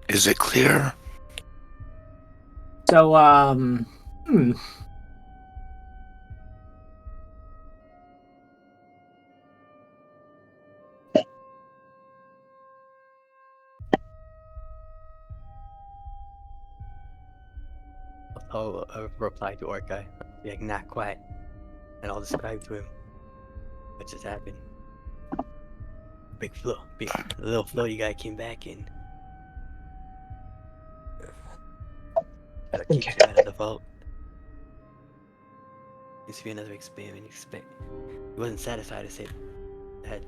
Is it clear? So, I'll reply to Orca. Like, not quite. And I'll describe to him what just happened. The little floaty guy came back and kicked him out of the vault. Needs to be another experiment. He wasn't satisfied to say that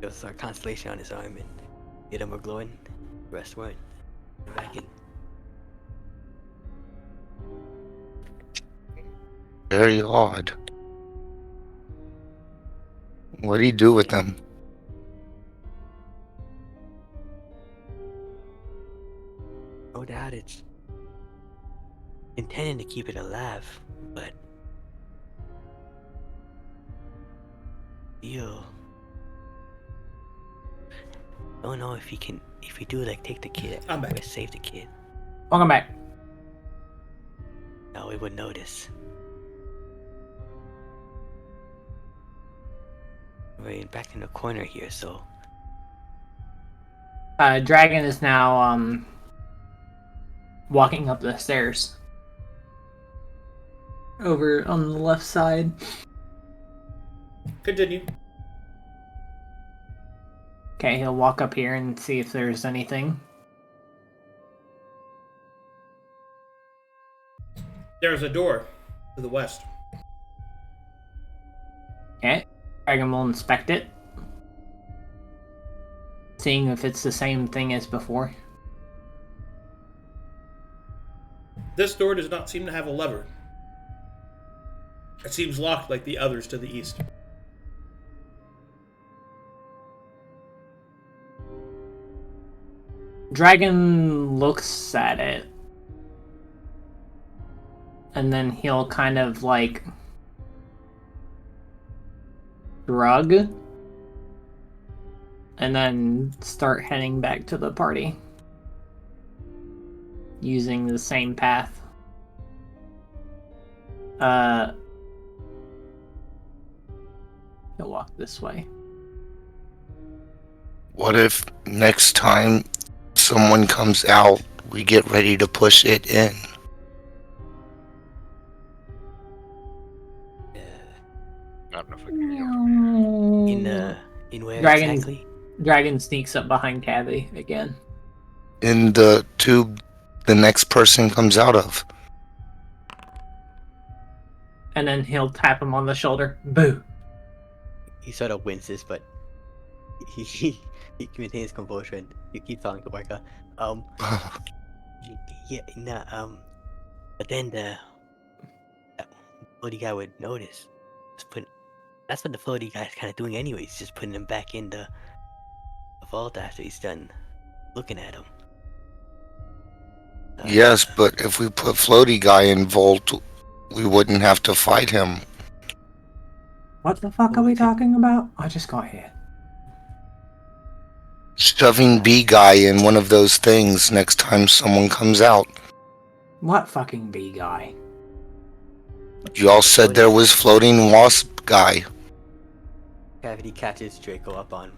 there was a constellation on his arm and the them were glowing, the rest weren't. Back in. Very odd. What do you do with them? No doubt it's intended to keep it alive, but don't know if we do like take the kid I'm back. or save the kid. welcome back. No, we would notice. We're back in the corner here, so Dragon is now, walking up the stairs. Over on the left side. Continue. Okay, he'll walk up here and see if there's anything. There's a door to the west. Okay, Dragon will inspect it. Seeing if it's the same thing as before. This door does not seem to have a lever. It seems locked like the others to the east. Dragon looks at it. And then he'll kind of like shrug. And then start heading back to the party. Using the same path. He'll walk this way. What if next time someone comes out, we get ready to push it in? I don't know if I can hear you. In where Dragon- exactly? Dragon sneaks up behind Tabby again. In the tube the next person comes out of. And then he'll tap him on the shoulder. Boo. He sort of winces, but he He maintains composure and you keep talking to Orca. But then the floaty guy would notice. That's what the floaty guy's kind of doing anyways, just putting him back in the vault after he's done looking at him. Yes, but if we put floaty guy in vault, we wouldn't have to fight him. What the fuck are we talking about? I just got here. Shoving B guy in one of those things next time someone comes out. What fucking bee guy? You all said there was floating wasp guy. Cavity catches Draco up on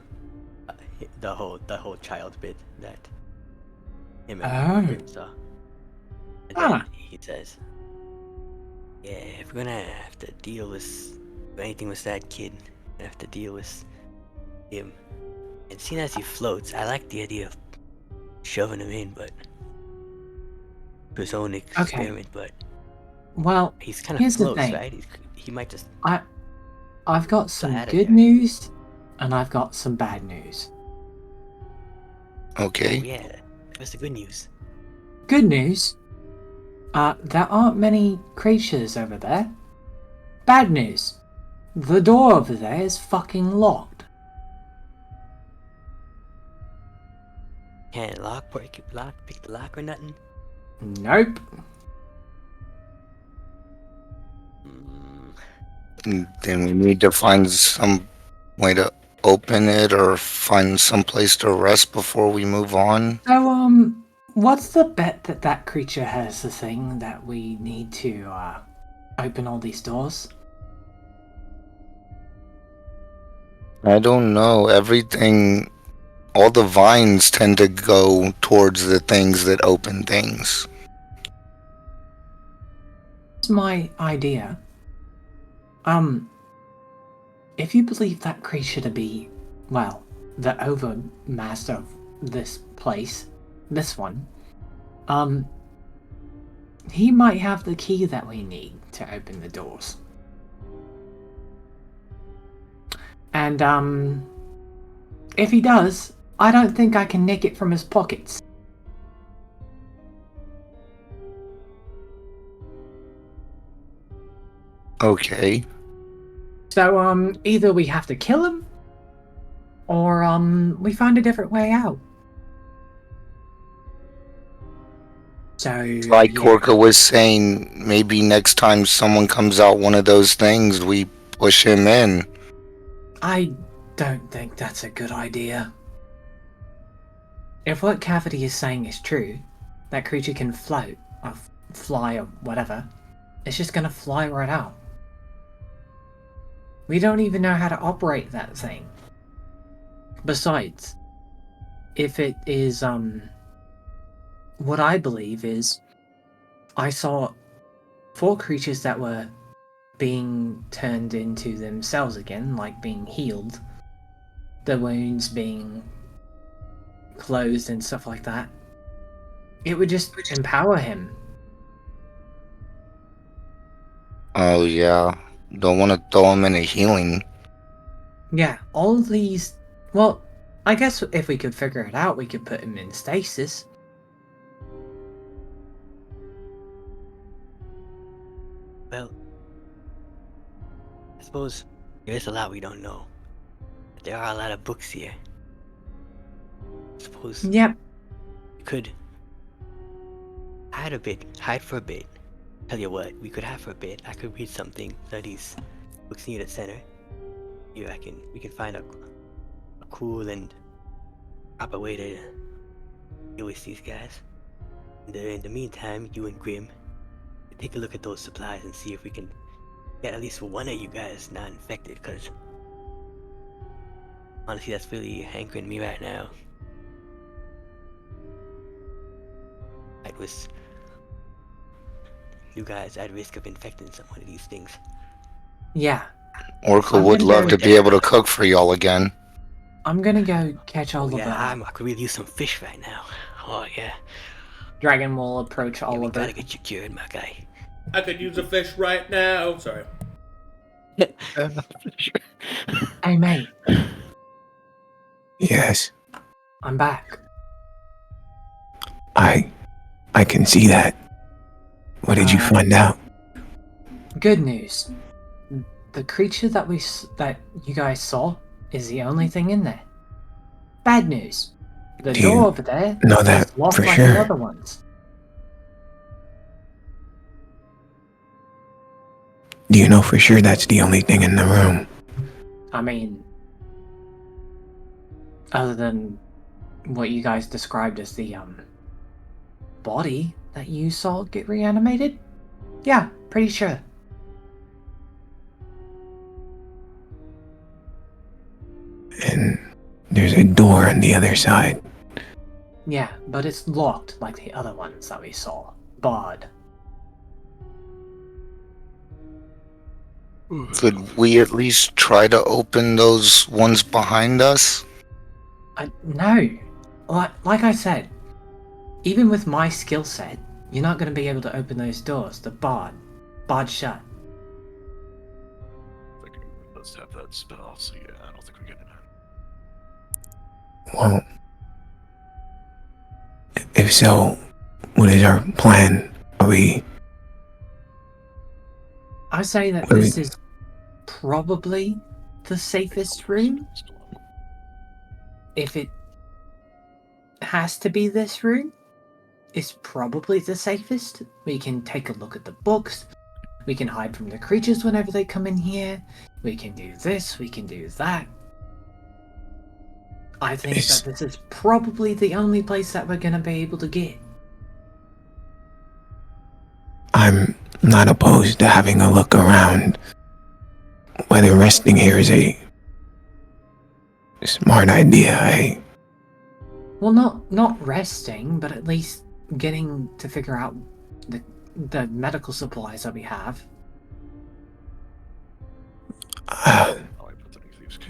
the whole child bit that him and Grimm saw. And then he says, "Yeah, if we're gonna have to deal with anything with that kid, we have to deal with him. And seeing as he floats, I like the idea of shoving him in, but for his own experiment. But well, he's kind of here's close, the thing. right? He might just. I've got some Out of good there. news, and I've got some bad news. Okay. Oh, yeah, what's the good news? Good news. There aren't many creatures over there. Bad news. The door over there is fucking locked. Can't pick the lock or nothing. Nope. Then we need to find some way to open it or find some place to rest before we move on. So, what's the bet that that creature has the thing that we need to, open all these doors? I don't know. Everything, all the vines tend to go towards the things that open things. It's my idea. If you believe that creature to be, well, the overmaster of this place, this one, he might have the key that we need to open the doors. And, if he does, I don't think I can nick it from his pockets. Okay. So, either we have to kill him, or, we find a different way out. So, Like yeah. Orca was saying, maybe next time someone comes out one of those things, we push him in. I don't think that's a good idea. If what Cavity is saying is true, that creature can float, or fly, or whatever, it's just gonna fly right out. We don't even know how to operate that thing. Besides, if it is, what I believe is, I saw 4 creatures that were being turned into themselves again, like being healed, the wounds being closed and stuff like that. It would just empower him. Oh yeah. Don't want to throw him in a healing. Yeah, all these... Well, I guess if we could figure it out, we could put him in stasis. Well, I suppose there is a lot we don't know. But there are a lot of books here. I suppose Yep. we could hide for a bit. Tell you what, we could hide for a bit. I could read something, these books near the center. You reckon we can find a cool and proper way to deal with these guys. In the meantime, you and Grimm, take a look at those supplies and see if we can get at least one of you guys not infected, because honestly that's really hankering me right now. It was you guys at risk of infecting someone of these things. Yeah. Orca I'm would gonna love go to get- be able to cook for y'all again. I'm gonna go catch all of Yeah, the... I could really use some fish right now. Oh yeah. Dragon will approach Yeah, we Oliver. gotta get you cured, my guy. I could use a fish right now. Sorry. Hey, mate. Yes. I'm back. I can see that. What did you find out? Good news. The creature that you guys saw is the only thing in there. Bad news. The Do door you over there know that is locked for like sure? the other ones. Do you know for sure that's the only thing in the room? I mean, other than what you guys described as the body that you saw get reanimated? Yeah, pretty sure. And there's a door on the other side. Yeah, but it's locked like the other ones that we saw. Barred. Could we at least try to open those ones behind us? No. Like I said, even with my skill set, you're not going to be able to open those doors. They're barred. Barred shut. I think it does have that spell, so yeah, I don't think we get it. Well, if so, what is our plan? Are we... I say that What do this we- is probably the safest room. If it has to be this room, it's probably the safest. We can take a look at the books. We can hide from the creatures whenever they come in here. We can do this, we can do that. I think It's- that this is probably the only place that we're going to be able to get. I'm not opposed to having a look around. Whether resting here is a smart idea, Well, not resting, but at least getting to figure out the medical supplies that we have.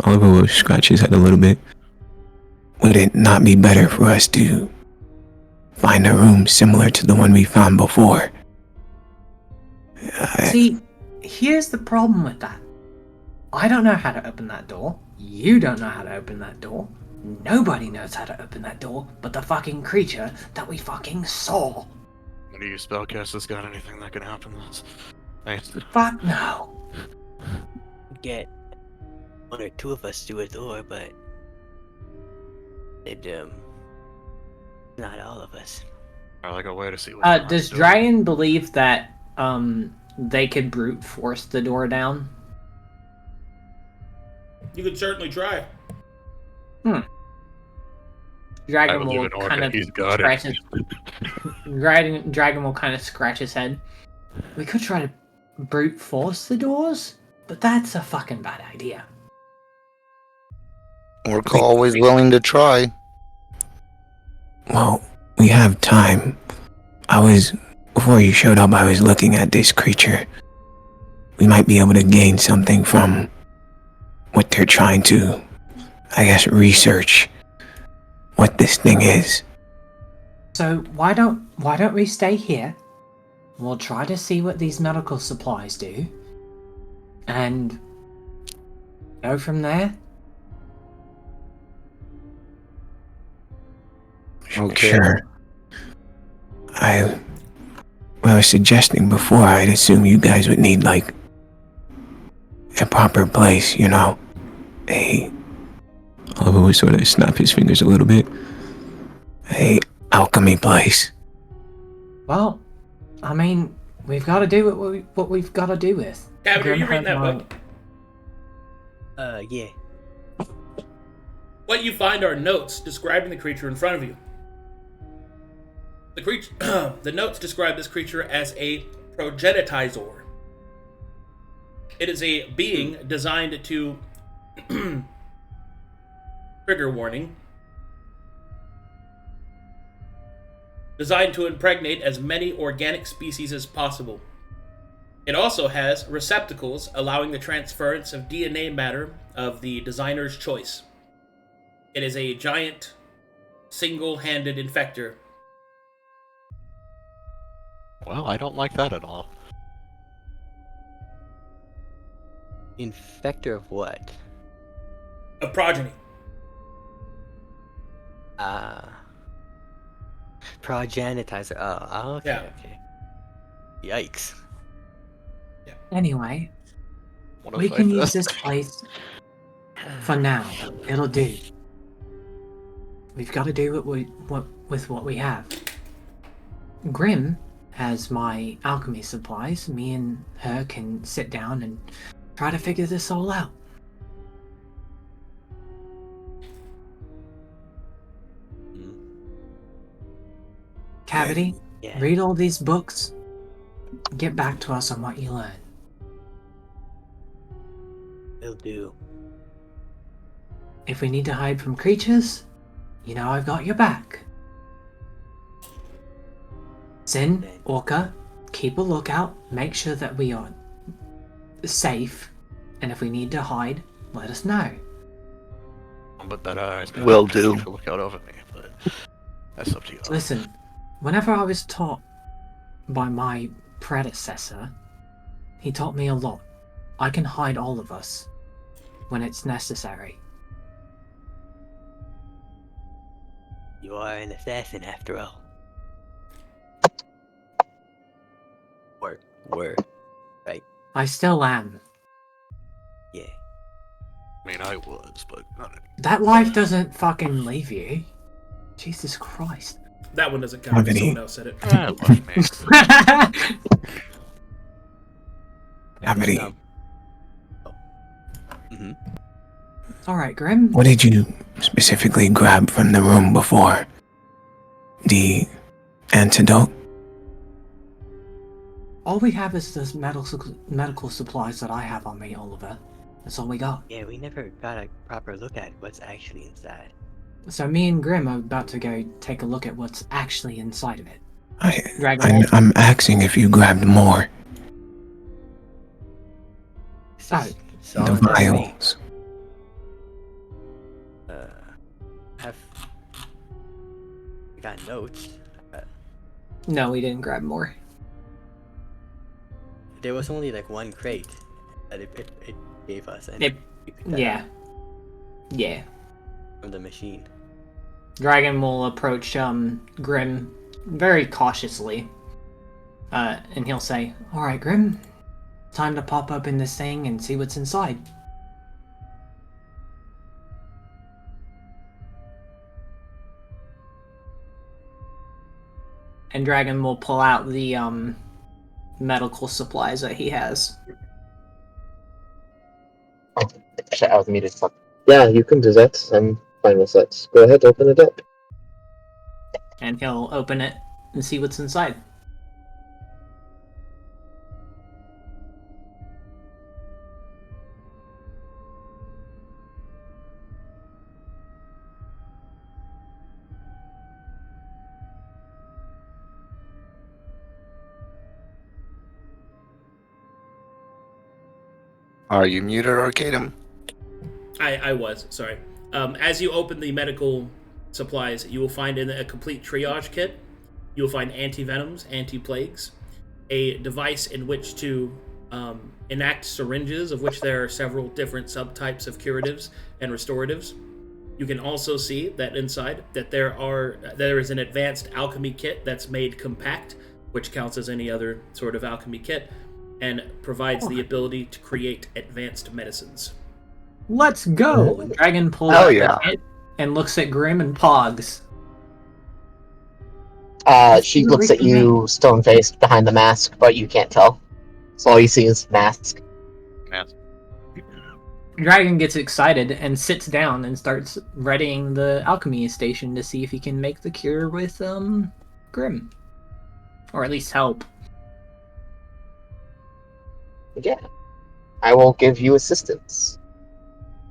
Oliver will scratch his head a little bit. Would it not be better for us to find a room similar to the one we found before? See, here's the problem with that. I don't know how to open that door. You don't know how to open that door. Nobody knows how to open that door but the fucking creature that we fucking saw. None of you spellcasters got anything that can happen to us? Fuck no. Get one or two of us through a door, but it not all of us. I like a way to see what Does Dragon believe that they could brute force the door down? You could certainly try. Dragon believe will in Orca, kind of he's got scratch it. his Dragon will kind of scratch his head. We could try to brute force the doors, but that's a fucking bad idea. We're always willing to try. Well, we have time. Before you showed up, I was looking at this creature. We might be able to gain something from what they're trying to, I guess, research what this thing is. So why don't we stay here? We'll try to see what these medical supplies do, and go from there. Okay. Sure. What I was suggesting before, I'd assume you guys would need, like, a proper place, you know? Oliver would sort of snap his fingers a little bit. A alchemy place. Well, I mean, we've got to do what we've got to do with. Gavin, are you Grimm reading that had book? Yeah. What you find are notes describing the creature in front of you. The notes describe this creature as a progenitizer. It is a being designed to trigger warning. Designed to impregnate as many organic species as possible. It also has receptacles allowing the transference of DNA matter of the designer's choice. It is a giant, single-handed infector. Well, I don't like that at all. Infector of what? Of progeny. Progenitizer. Oh, okay, Yeah. okay. Yikes. Anyway, Wanna we fight can use this place for now. It'll do. We've got to do with what we have. Grimm has my alchemy supplies. Me and her can sit down and try to figure this all out. Cavity, Yeah. read all these books. Get back to us on what you learn. Will do. If we need to hide from creatures, you know I've got your back. Sin, Orca, keep a lookout. Make sure that we are safe. And if we need to hide, let us know. But that Will do. Keep a lookout over me, but that's up to you. Listen, whenever I was taught by my predecessor, he taught me a lot. I can hide all of us when it's necessary. You are an assassin after all. Word. Right. I still am. Yeah. I mean, I was, but not anymore. That life doesn't fucking leave you. Jesus Christ. That one doesn't count. Someone else said it. I love me. Cavity, Alright, Grimm. what did you specifically grab from the room before? The antidote? All we have is this medical supplies that I have on me, Oliver. That's all we got. Yeah, we never got a proper look at what's actually inside. So me and Grimm are about to go take a look at what's actually inside of it. Dragon I'm asking if you grabbed more. Oh, The vials. Have we got notes? no, we didn't grab more. There was only like one crate that it gave us, and It- we picked that Yeah. up Yeah. from the machine. Dragon will approach Grimm very cautiously. And he'll say, Alright, Grimm, time to pop open this thing and see what's inside. And Dragon will pull out the medical supplies that he has. Shut out the meter stuff. Yeah, you can do that. I'm fine with that. Go ahead, open it up. And he'll open it and see what's inside. Are you muted, Arcadum? I was, sorry. As you open the medical supplies, you will find in a complete triage kit, you will find anti-venoms, anti-plagues, a device in which to enact syringes, of which there are several different subtypes of curatives and restoratives. You can also see that inside that there is an advanced alchemy kit that's made compact, which counts as any other sort of alchemy kit, and provides the ability to create advanced medicines. Let's go! Dragon pulls Hell out yeah. the kit and looks at Grimm and Pogs. She looks at you, stone-faced, behind the mask, but you can't tell. So all you see is mask. Dragon gets excited and sits down and starts readying the alchemy station to see if he can make the cure with Grimm. Or at least help. Yeah. I will give you assistance.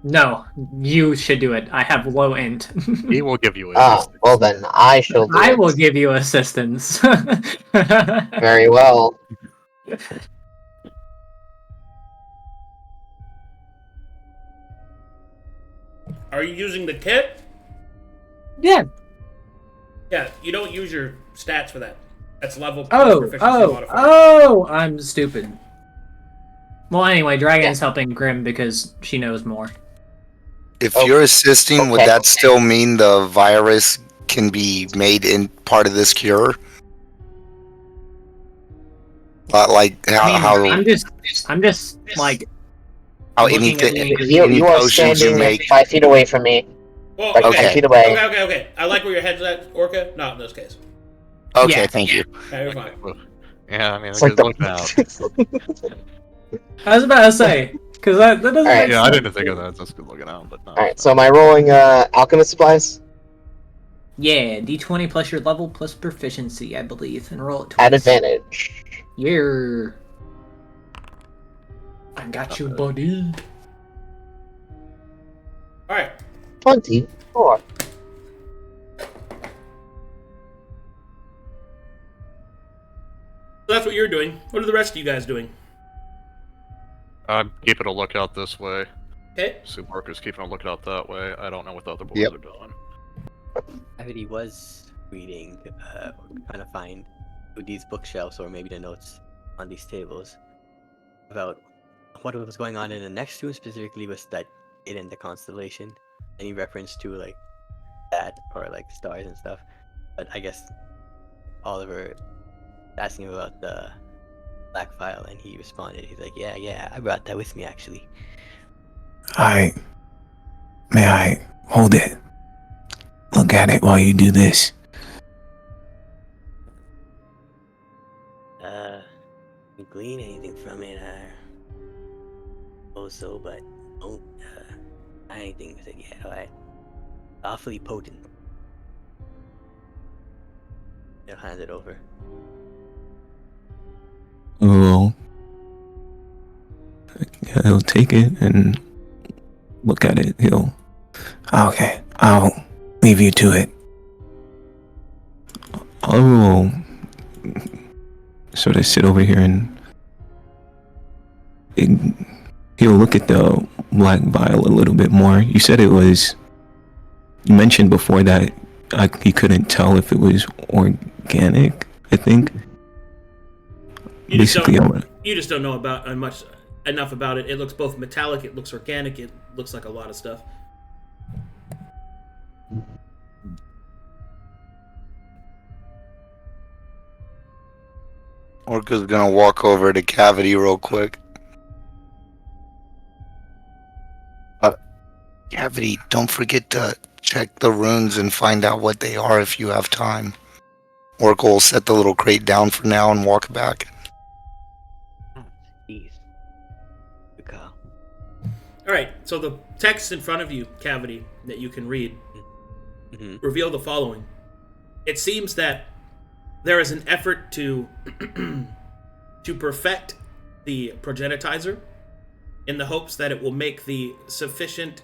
No, you should do it. I have low int. He will give you a Ah, well then, I shall do I it. will give you assistance. Very well. Are you using the kit? Yeah. Yeah, you don't use your stats for that. That's level Oh, proficiency modifier. I'm stupid. Well, anyway, Dragon's helping Grimm because she knows more. If Oh, you're assisting, would okay. that still mean the virus can be made in part of this cure? Like I'm just like how looking at anything, the any You are potions you standing make. 5 feet away from me. Well, Like, okay. 5 feet away. Okay. I like where your head's at, Orca. Not in this case. Okay, Yeah. thank you. Okay, you're fine. Yeah, I mean, It's like look out. I was about to say, because that doesn't Alright. make Yeah, I sense. didn't think of that. That's good looking out, but no. Alright, so am I rolling alchemist supplies? Yeah, d20 plus your level plus proficiency, I believe, and roll it twice. At advantage. Yeah. I got you, buddy. Alright. 24. So that's what you're doing. What are the rest of you guys doing? I'm keeping a lookout this way. Okay. Supermarket's keeping a lookout that way. I don't know what the other boys Yep. are doing. Gravity was reading, trying to find through these bookshelves or maybe the notes on these tables about what was going on in the next room. Specifically, was that it in the constellation? Any reference to like that or like stars and stuff? But I guess Oliver asking him about the black file, and he responded. He's like, "Yeah, I brought that with me actually." May I hold it? Look at it while you do this. You glean anything from it? Also, but don't anything with it yet. Alright, awfully potent. He'll hand it over. Well, he'll take it and look at it. Okay, I'll leave you to it. I will sort of sit over here and he'll look at the black vial a little bit more. You said it was, you mentioned before that he couldn't tell if it was organic, I think. You just Basically, you just don't know about enough about it. It looks both metallic, it looks organic, it looks like a lot of stuff. Orca's gonna walk over to Cavity real quick. Cavity, don't forget to check the runes and find out what they are if you have time. Orca will set the little crate down for now and walk back. Jeez. Good call. Alright, so the text in front of you, Cavity, that you can read, reveal the following. It seems that there is an effort to perfect the progenitizer in the hopes that it will make the sufficient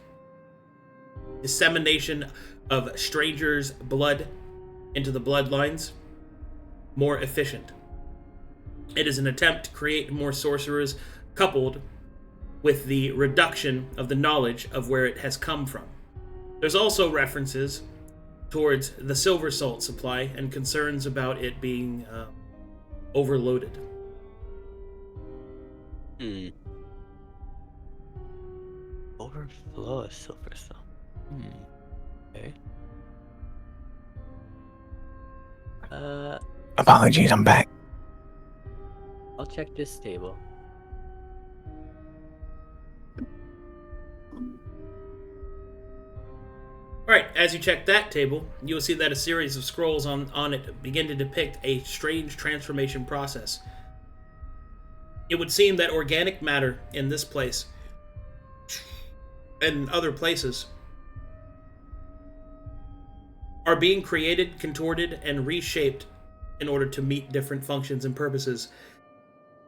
dissemination of strangers' blood into the bloodlines more efficient. It is an attempt to create more sorcerers, coupled with the reduction of the knowledge of where it has come from. There's also references towards the silver salt supply and concerns about it being overloaded. Overflow of silver salt. Okay. apologies, I'm back. I'll check this table. Alright, as you check that table, you will see that a series of scrolls on it begin to depict a strange transformation process. It would seem that organic matter in this place and other places are being created, contorted, and reshaped in order to meet different functions and purposes.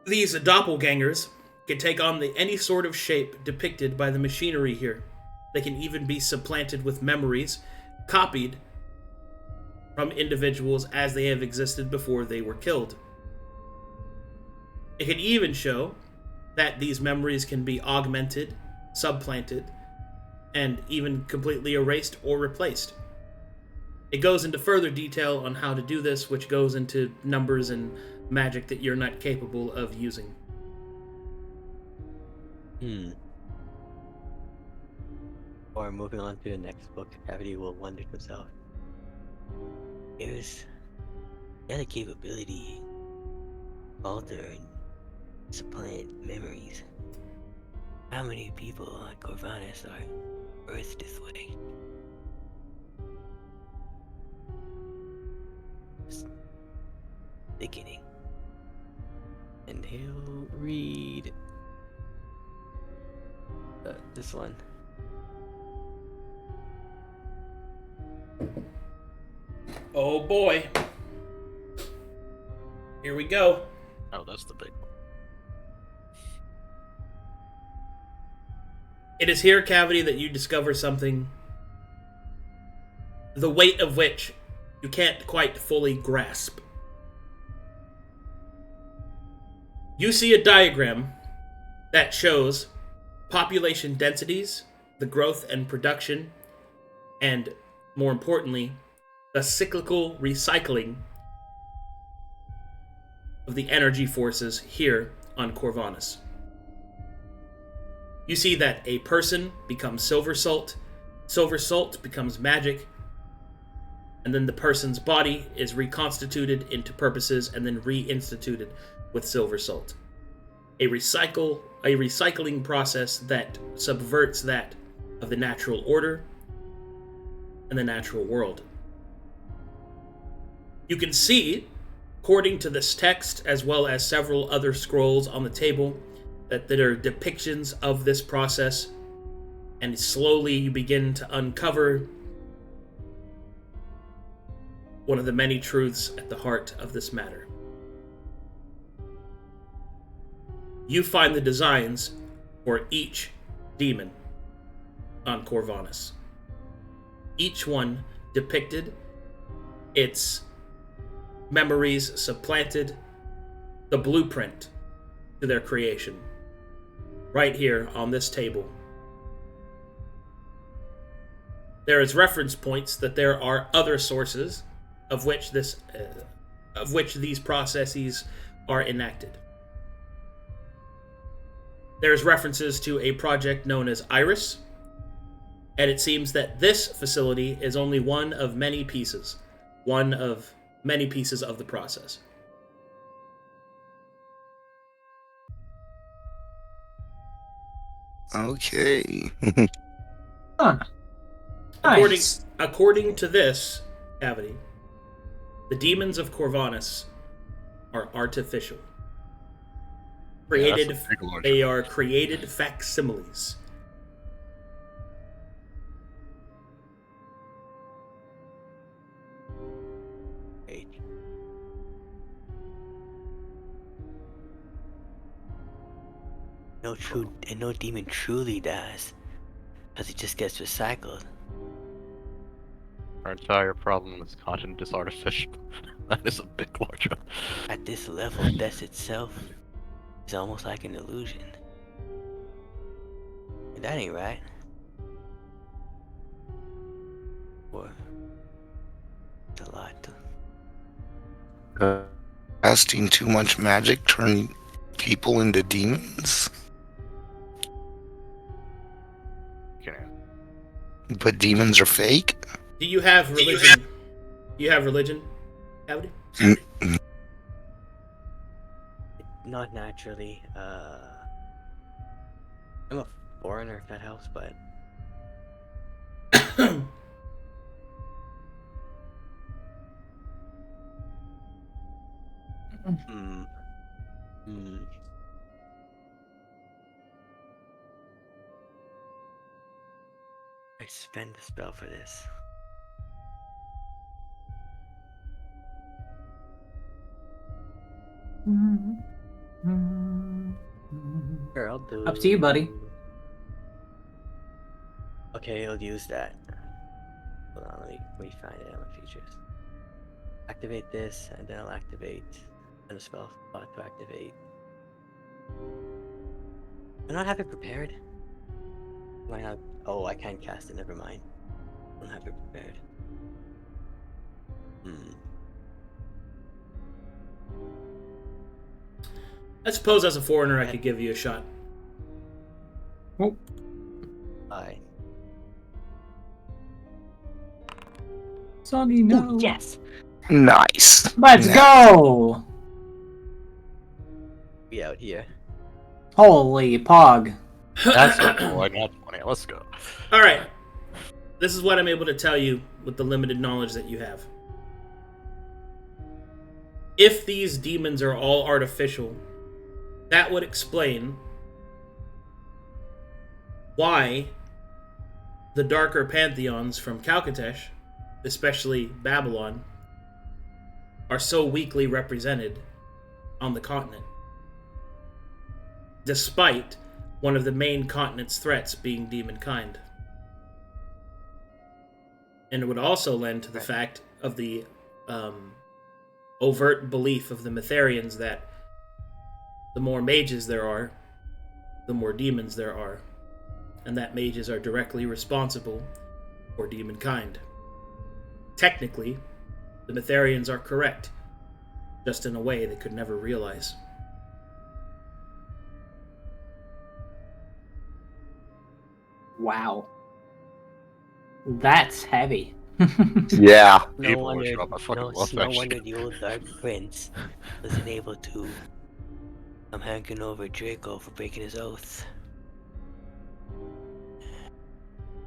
These doppelgangers can take on any sort of shape depicted by the machinery here. They can even be supplanted with memories, copied from individuals as they have existed before they were killed. It can even show that these memories can be augmented, supplanted, and even completely erased or replaced. It goes into further detail on how to do this, which goes into numbers and magic that you're not capable of using. Or moving on to the next book, Cavity will wonder to himself. There's the other capability, alter and supplant memories. How many people on Corvinus are birthed this way? It's sickening. And he'll read this one. Oh boy. Here we go. Oh, that's the big one. It is here, Cavity, that you discover something, the weight of which you can't quite fully grasp. You see a diagram that shows population densities, the growth and production, and, more importantly, the cyclical recycling of the energy forces here on Corvinus. You see that a person becomes silver salt becomes magic, and then the person's body is reconstituted into purposes and then reinstituted with silver salt. A recycling process that subverts that of the natural order and the natural world. You can see, according to this text, as well as several other scrolls on the table, that are depictions of this process, and slowly you begin to uncover one of the many truths at the heart of this matter. You find the designs for each demon on Corvinus. Each one depicted, its memories supplanted, the blueprint to their creation. Right here on this table. There is reference points that there are other sources of which these processes are enacted. There's references to a project known as Iris, and it seems that this facility is only one of many pieces of the process. Okay. Huh. Nice. According to this, Cavity, the demons of Corvinus are artificial. They are created facsimiles. No demon truly dies, because it just gets recycled. Our entire problem with content is artificial. That is a big larger. At this level, death itself is almost like an illusion. And that ain't right. Or it's a lot to... Casting too much magic turn people into demons? But demons are fake? Do you have religion? Do you have religion, Cavity? Not naturally. I'm a foreigner, if that helps, but... I spend the spell for this. Sure, I'll do. Up to you, buddy. Okay, I'll use that. Hold on, let me find it on my features. Activate this, and then I'll activate the spell slot to activate. I don't have it prepared. Do I have? Oh, I can't cast it. Never mind. I don't have it prepared. I suppose as a foreigner I could give you a shot. Oh. Fine. Sonny, no. Ooh, yes. Nice. Let's Nice. go! We out here. Holy pog. That's not cool. I got 20. Let's go. All right. This is what I'm able to tell you with the limited knowledge that you have. If these demons are all artificial, that would explain why the darker pantheons from Calcatesh, especially Babylon, are so weakly represented on the continent, despite one of the main continent's threats being demonkind. And it would also lend to the fact of the overt belief of the Mytharians that the more mages there are, the more demons there are, and that mages are directly responsible for demonkind. Technically, the Mytharians are correct, just in a way they could never realize. Wow. That's heavy. Yeah. No People wonder, show up. I fucking love no that wonder shit. the old Dark Prince wasn't able to come hanging over Draco for breaking his oath.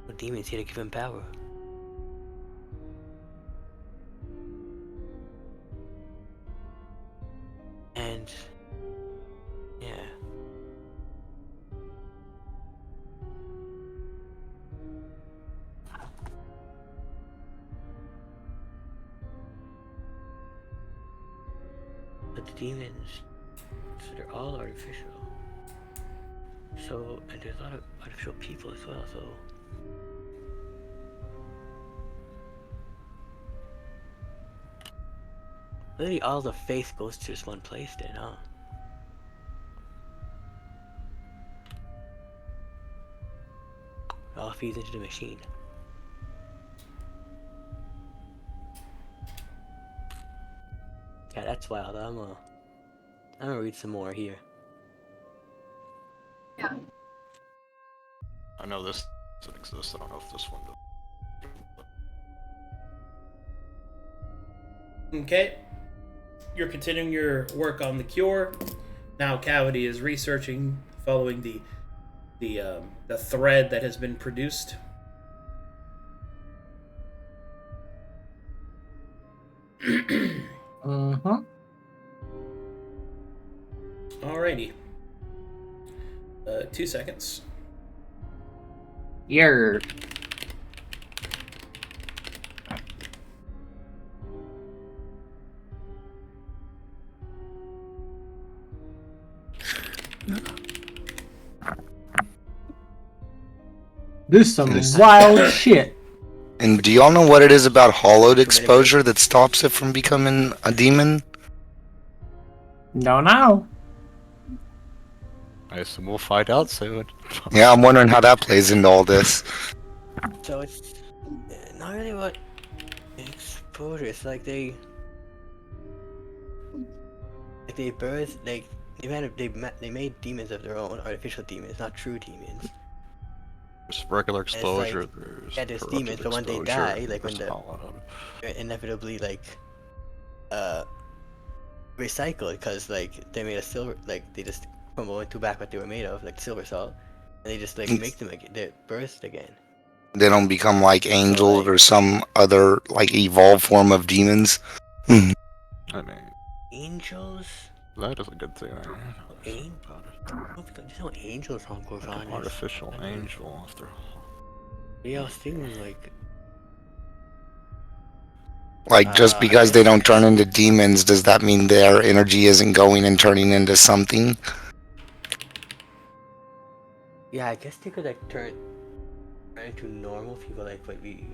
The demons here to give him power. And yeah. But the demons, so they're all artificial. So, and there's a lot of artificial people as well, so. Literally all the faith goes to this one place then, huh? It all feeds into the machine. Yeah, that's wild. I'm gonna read some more here. I know this doesn't exist. I don't know if this one does. Okay. You're continuing your work on the cure. Now Cavity is researching, following the thread that has been produced. Mm-hmm. Alrighty. 2 seconds. Yer. This is some wild shit. And do y'all know what it is about hollowed exposure that stops it from becoming a demon? Don't know. I assume we'll find out soon. Yeah, I'm wondering how that plays into all this. So it's not really about exposure. It's like they birth they made demons of their own, artificial demons, not true demons. There's regular exposure. like- there's yeah, there's corrupted demons, but when they exposure, die, like when there's the- hollowed. They're inevitably recycled because like they made a silver, like they just crumble into back what they were made of, like silver salt, and they just like make them again. They're birthed again. They don't become like angels like- or some other like evolved form of demons. Hmm. I mean, Angels? that is a good thing. I An- There's no angels on Gorgon. Artificial angel after. Yeah, I was thinking like Like just I because they guess- don't turn into demons, does that mean their energy isn't going and turning into something? yeah, I guess they could like turn into normal people. Like what we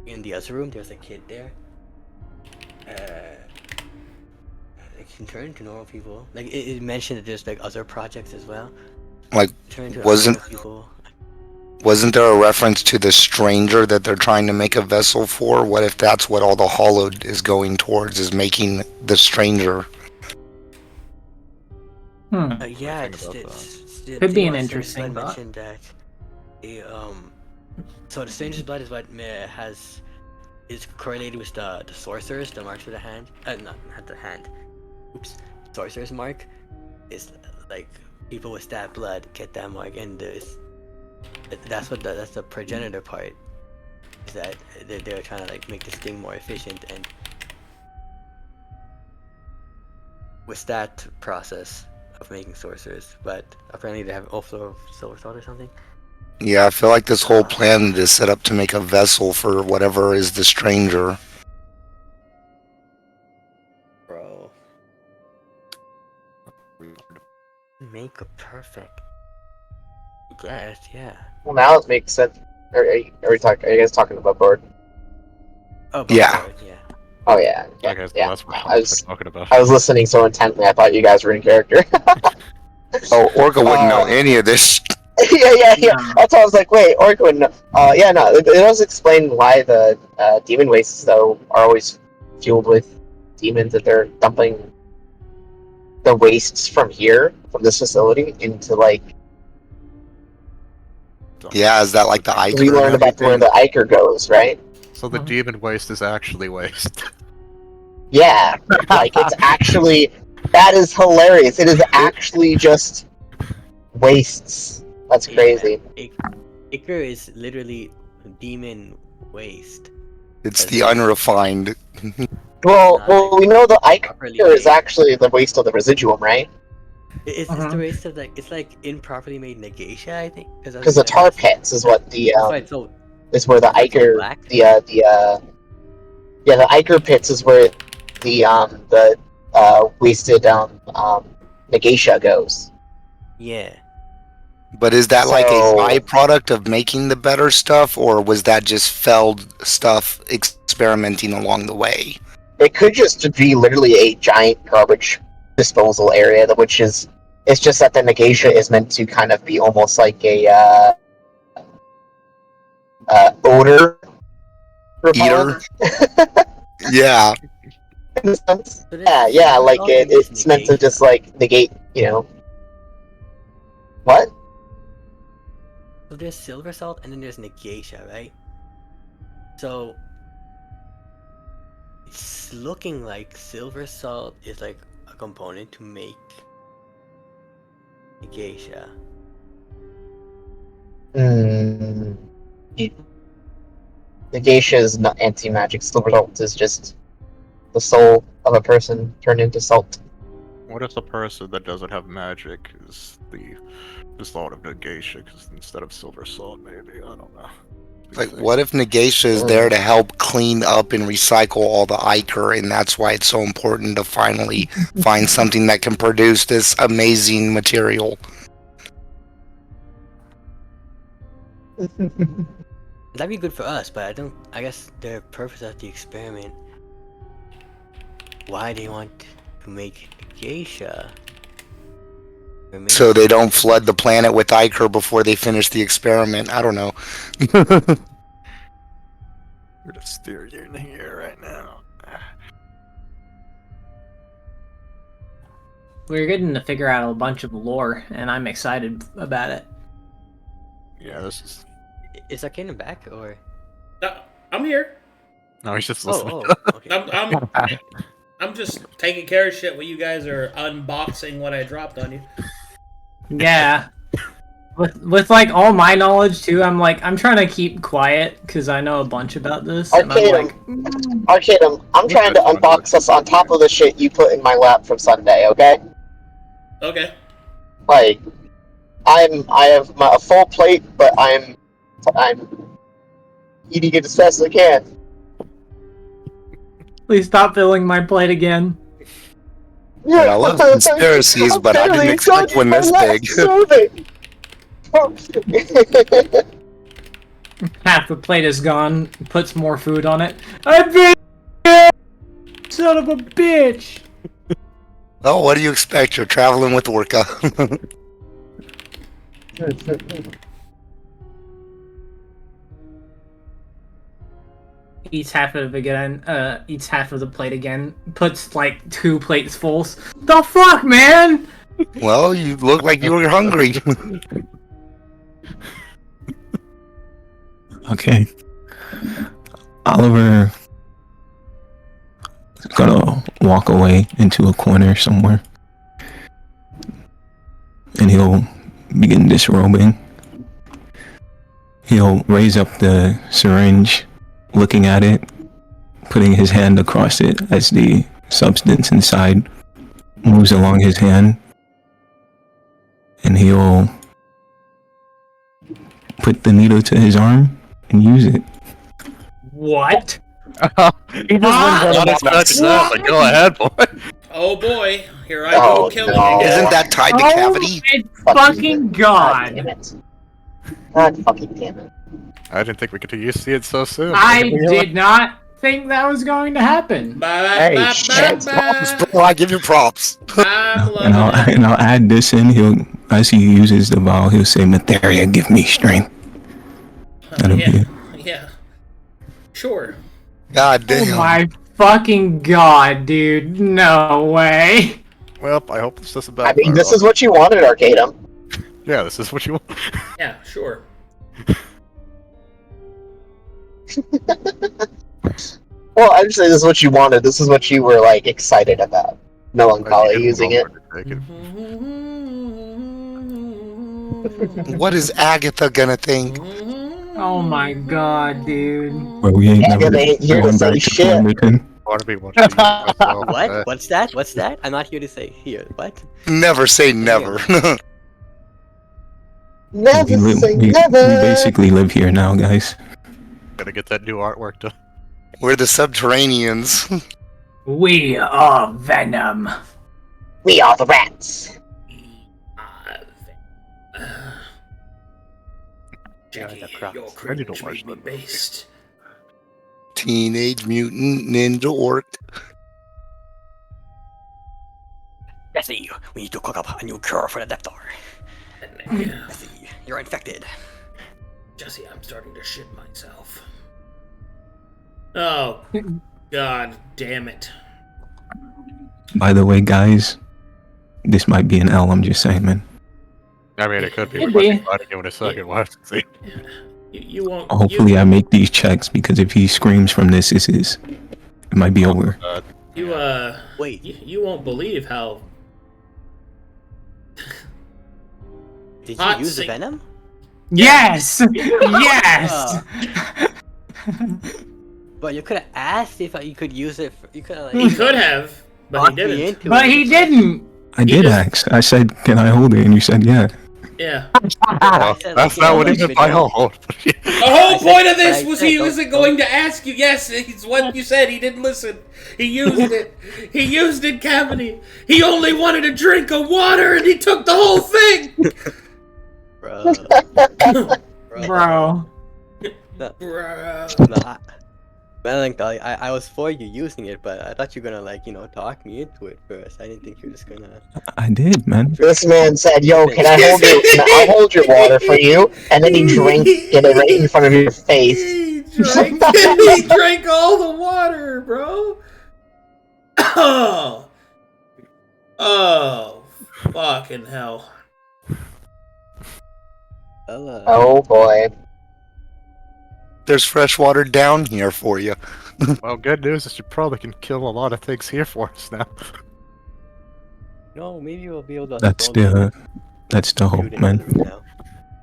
in the other room, there's a kid there. They can turn into normal people. Like it mentioned that there's like other projects as well. Like, Turn into wasn't- other people. Wasn't there a reference to the stranger that they're trying to make a vessel for? What if that's what all the hollowed is going towards, is making the stranger? Yeah, think it's, about the Could thing be an was, interesting Blood thought. mentioned that the so the stranger's blood is what has is correlated with the sorcerers, the marks of the hand. Not the hand. Oops. Sorcerer's mark is like people with that blood get that mark, and that's the progenitor part. Is that they're trying to like make this thing more efficient and with that process of making sorcerers, but apparently they have overflow of silver salt or something. Yeah, I feel like this whole plan is set up to make a vessel for whatever is the stranger. Bro. Make a perfect. Guess, yeah. Well, now it makes sense. Are you guys talking about board? Oh, Yeah. board, yeah. Oh yeah. Okay, so Yeah. that's what I we're was talking about. I was listening so intently. I thought you guys were in character. Oh, Orca wouldn't know any of this. yeah. No. That's why I was like, wait, Orca would know. Yeah, no. It does explain why the demon wastes though are always fueled with demons, that they're dumping the wastes from here, from this facility, into like. Yeah, is that like the Iker We learned and about where everything? the Iker goes, right? So the demon waste is actually waste. Yeah, like it's actually that is hilarious. It is actually just wastes. That's crazy. Iker is literally demon waste. It's the unrefined. Well, we know the properly Iker is made. actually the waste of the residuum, right? It's the waste of it's like improperly made Negatia, I think. Because the tar pits is what the That's why it's so. is where the that's why it's so Iker black. the Iker pits is where the wasted Negatia goes. Yeah. But is that like a So- byproduct of making the better stuff, or was that just failed stuff experimenting along the way? It could just be literally a giant garbage disposal area, which is it's just that the Negatia is meant to kind of be almost like a odor Eater? repellent. Yeah. In a sense. So there's Yeah, like all in this it's meant to Negatia. just like negate, What? So there's silver salt and then there's Negatia, right? So it's looking like silver salt is like a component to make Negatia. Negatia is not anti-magic. Silver salt is just the soul of a person turned into salt. What if the person that doesn't have magic is the salt of Negatia, because instead of silver salt, maybe, I don't know. Like, what if Negatia is there to help clean up and recycle all the Iker, and that's why it's so important to finally find something that can produce this amazing material? That'd be good for us, but I guess the purpose of the experiment, why they want to make Negatia. So they don't flood the planet with Iker before they finish the experiment. I don't know. We're just steer you in here right now. We're getting to figure out a bunch of lore, and I'm excited about it. Yeah, this is. Is Arcadum back or? I'm here. No, he's just listening. Okay. I'm just taking care of shit while you guys are unboxing what I dropped on you. Yeah. With like all my knowledge too, I'm trying to keep quiet because I know a bunch about this. And I'm like, Arcadum, I'm trying to unbox us on top of the shit you put in my lap from Sunday, okay? Okay. Like, I have a full plate, but I'm eating it as fast as I can. please stop filling my plate again. Yeah, I love conspiracies, but I didn't expect one this big. Half the plate is gone. Puts more food on it. Son of a bitch! Oh, what do you expect? You're traveling with Orca. Eats half of it again. Eats half of the plate again. Puts like 2 plates full. The fuck, man! Well, you look like you were hungry. Okay. Oliver is gonna walk away into a corner somewhere, and he'll begin disrobing. He'll raise up the syringe, looking at it, putting his hand across it as the substance inside moves along his hand, and he'll put the needle to his arm and use it. What? He just went Go ahead, boy. Oh boy, here I go killing no. again. Isn't that tied to cavity? My fucking god! damn it. God fucking damn it. I didn't think we could see it so soon. I did not think that was going to happen. Hey, shit. Bro, I give you props. I'm And loving it. I'll add this in. As he uses the vial, he'll say, "Materia, give me strength." That'll be it. Yeah. Sure. God Oh damn. my fucking god, dude. No way. Well, I hope this is about. I mean, this is what you wanted, Arcadum. Yeah, this is what you want. Yeah, sure. Well, I'm saying this is what you wanted. This is what you were, like, excited about. Melancholy using it. What is Agatha gonna think? Oh my god, dude. Where we ain't Yeah, never they ain't here to going say back to shit. Pemberton. What? What's that? What's that? I'm not here to say here. What? Never say never. Never We say we never. basically live here now, guys. Gotta get that new artwork done. We're the subterraneans. We are Venom. We are the rats. Jackie, crap. your I need to cringe watch made me that movie. based. Teenage Mutant Ninja Orc. Jesse, we need to cook up a new cure for the Death Door. Jesse, you're infected. Jesse, I'm starting to shit myself. Oh, god damn it. By the way, guys, this might be an L. I'm just saying, man. I mean, it could be. Could We might be. be fighting you in a second. We'll have to see. You won't. Hopefully, I make these checks because if he screams from this, it might be over. Wait, You won't believe how. did Hot you use the sing- venom? Yes! Yes! But you could have asked if you could use it. You could have. He could have, but he didn't. But he didn't! I did ask. I said, "Can I hold it?" And you said, "Yeah." Yeah. That's not what he meant by hold. The whole point of this I was said he don't- wasn't going to ask you. Yes, it's what you said. He didn't listen. He used it. He used it, cavity. He only wanted a drink of water, and he took the whole thing. Bro. Bruh. Melancholy, I was for you using it, but I thought you were gonna, like, talk me into it first. I didn't think you were just gonna. I did, man. This man said, "Yo, can I hold you? I'll hold your water for you." And then he drank it right in front of your face. He drank all the water, bro. Oh, fucking hell. Oh boy. There's fresh water down here for you. Well, good news is you probably can kill a lot of things here for us now. No, maybe we'll be able to. That's the hope, man.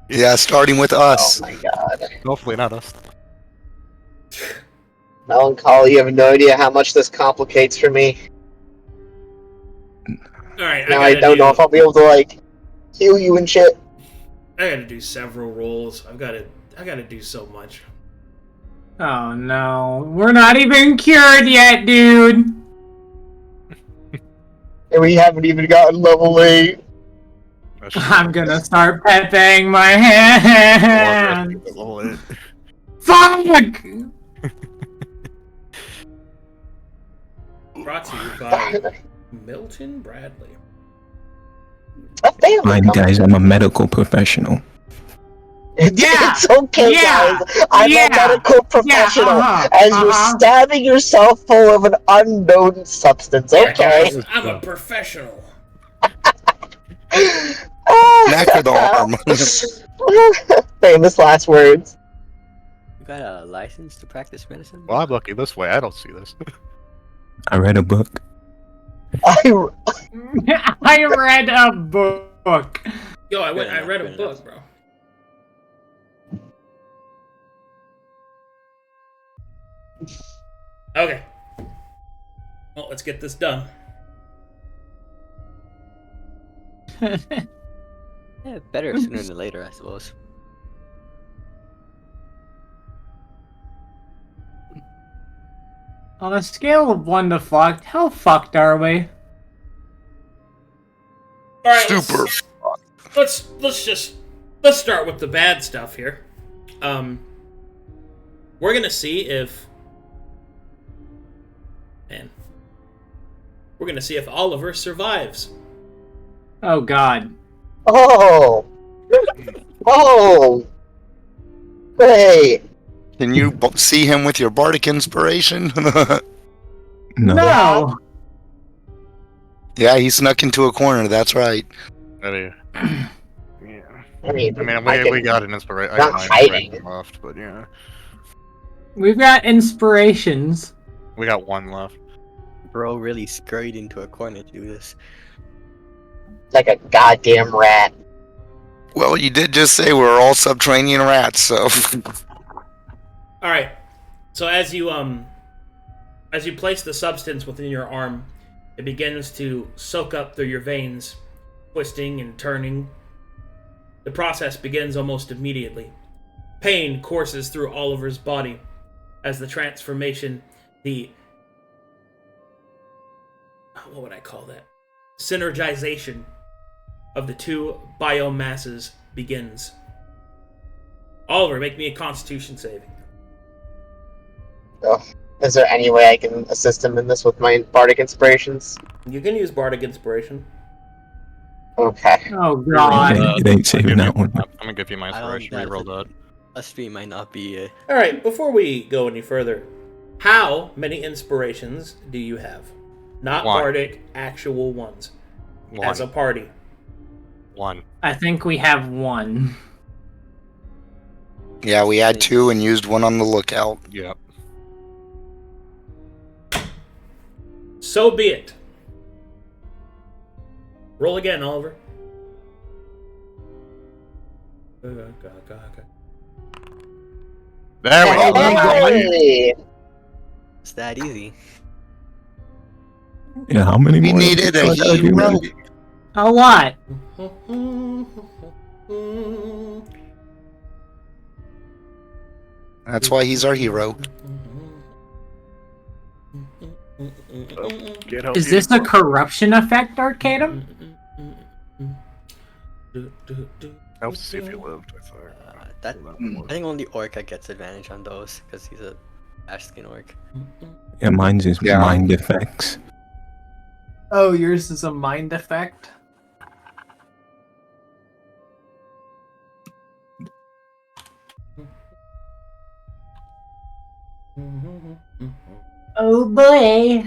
Yeah, starting with us. Oh my god. Hopefully not us. Melancholy, you have no idea how much this complicates for me. Alright, Now I don't know if I'll be able to, like, heal you and shit. I gotta do several rolls. I gotta do so much. Oh no. We're not even cured yet, dude! And we haven't even gotten level 8. I'm gonna start pepping my hand! Fuck! Brought to you by Milton Bradley. A family Fine, company. guys. I'm a medical professional. It's okay, Yeah. guys. I'm Yeah. a medical professional. As you're stabbing yourself full of an unknown substance. Okay. I'm a professional. Neck or the arm. Famous last words. got a license to practice medicine? Well, I'm looking this way. I don't see this. I read a book. I I read a book. Yo, I Good read a enough. book, bro. Okay. Well, let's get this done. Yeah, better sooner than later, I suppose. On a scale of 1 to fucked, how fucked are we? All right, Super. let's start with the bad stuff here. We're gonna see if Oliver survives. Oh god. Oh! Oh! Wait! Can you see him with your bardic inspiration? No! Yeah, he snuck into a corner. That's right. Yeah. I mean, We got an inspiration. not hiding. left, but yeah, We've got inspirations. we got one left. Bro really scurried into a corner to do this. Like a goddamn rat. Well, you did just say we're all subterranean rats, so. All right. So as you place the substance within your arm, it begins to soak up through your veins, twisting and turning. The process begins almost immediately. Pain courses through Oliver's body as the transformation, what would I call that? Synergization of the two biomasses begins. Oliver, make me a Constitution saving. Oh, is there any way I can assist him in this with my bardic inspirations? You can use Bardic Inspiration. Okay. Oh god. It ain't saving that one. I'm gonna give you my I don't inspiration. Reroll that. A stream might not be. All right, before we go any further, how many inspirations do you have? Not One. Bardic, actual ones. One. As a party. One. I think we have one. Yeah, we had 2 and used one on the lookout. Yep. So be it. Roll again, Oliver. There we Oh, go. Hey! It's that easy. Yeah, how many We more? needed a episodes are we hero. ready? A lot. That's why he's our hero. Get out Is here, this a bro. corruption effect, Arcadum? Helps to see if he lived. I thought. I think only Orca gets advantage on those because he's a ash skin orc. Yeah, mine's is Yeah. mind effects. Oh, yours is a mind effect? Oh boy.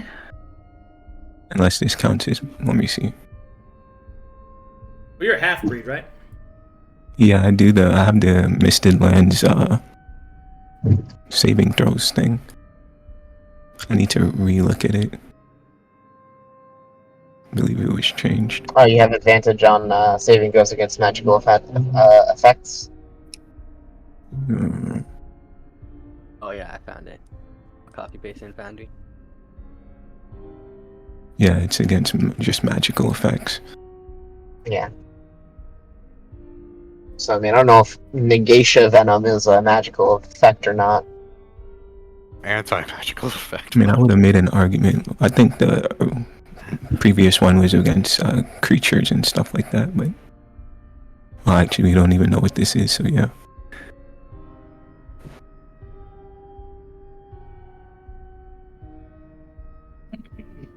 Unless this counts as, let me see. Well, you're a half-breed, right? Yeah, I have the Misted Lands saving throws thing. I need to re-look at it. I believe it was changed. Oh, you have advantage on saving throws against magical effects. Hmm. Oh yeah, I found it. Copy paste in Foundry. Yeah, it's against just magical effects. Yeah. So, I mean, I don't know if Negatia Venom is a magical effect or not. Anti-magical effect. I mean, I would have made an argument. I think the previous one was against creatures and stuff like that, but... Well, actually, we don't even know what this is, so yeah.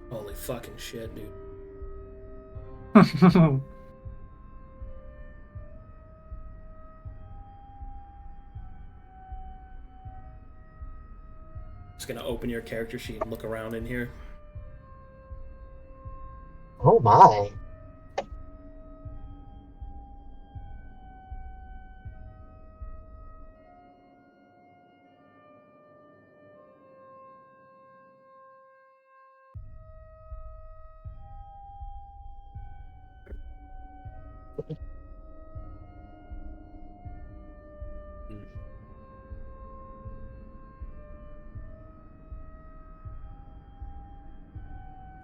Holy fucking shit, dude. Just gonna open your character sheet and look around in here. Oh my.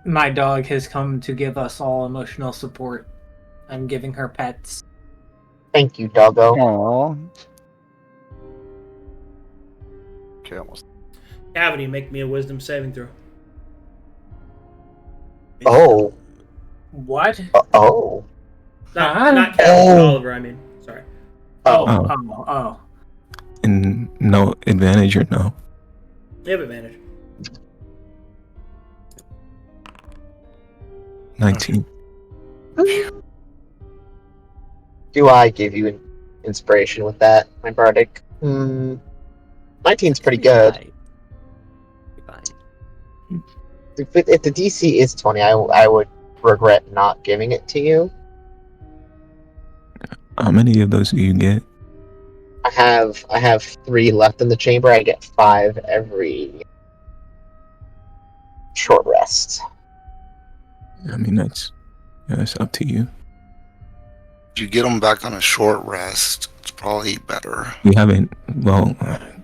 My dog has come to give us all emotional support. I'm giving her pets. Thank you, doggo. Aww. Okay, almost. Cavity, make me a wisdom saving throw. Oh. What? Oh. Not Cavity, Oh. Oliver, I mean. Sorry. Oh. And no advantage or no? You have advantage. 19. Do I give you inspiration with that, my bardic? 19's pretty good. If the DC is 20, I would regret not giving it to you. How many of those do you get? I have 3 left in the chamber. I get 5 every short rest. I mean, that's up to you. If you get them back on a short rest, it's probably better. We haven't. Well,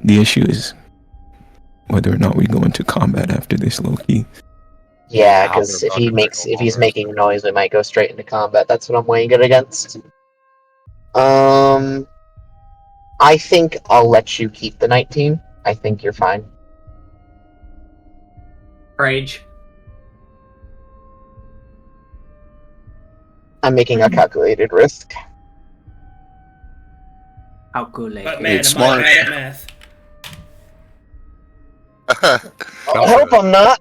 the issue is whether or not we go into combat after this, Loki. Yeah, because if he's making noise, we might go straight into combat. That's what I'm weighing it against. I think I'll let you keep the 19. I think you're fine. Rage. I'm making a calculated risk. Calculated. But man, It's am I smart. bad at math. I hope I'm not.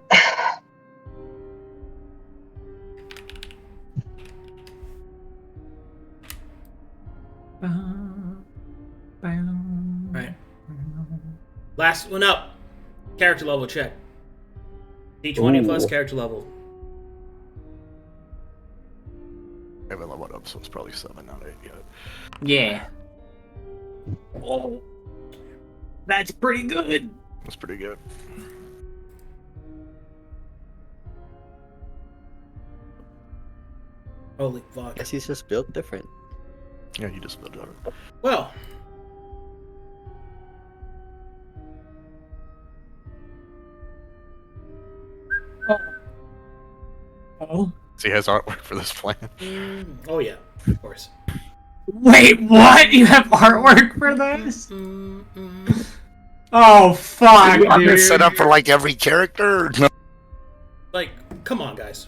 Right. Last one up. Character level check. D20 plus character level. I haven't leveled up, so it's probably 7, not 8 yet. Yeah. Oh. That's pretty good. That's pretty good. Holy fuck. Guess he's just built different. Yeah, you just built it. Well. Oh. So he has artwork for this plan. Oh yeah, of course. Wait, what? You have artwork for this? Oh, fuck, I'm dude. set up for like every character. No. Like, come on, guys.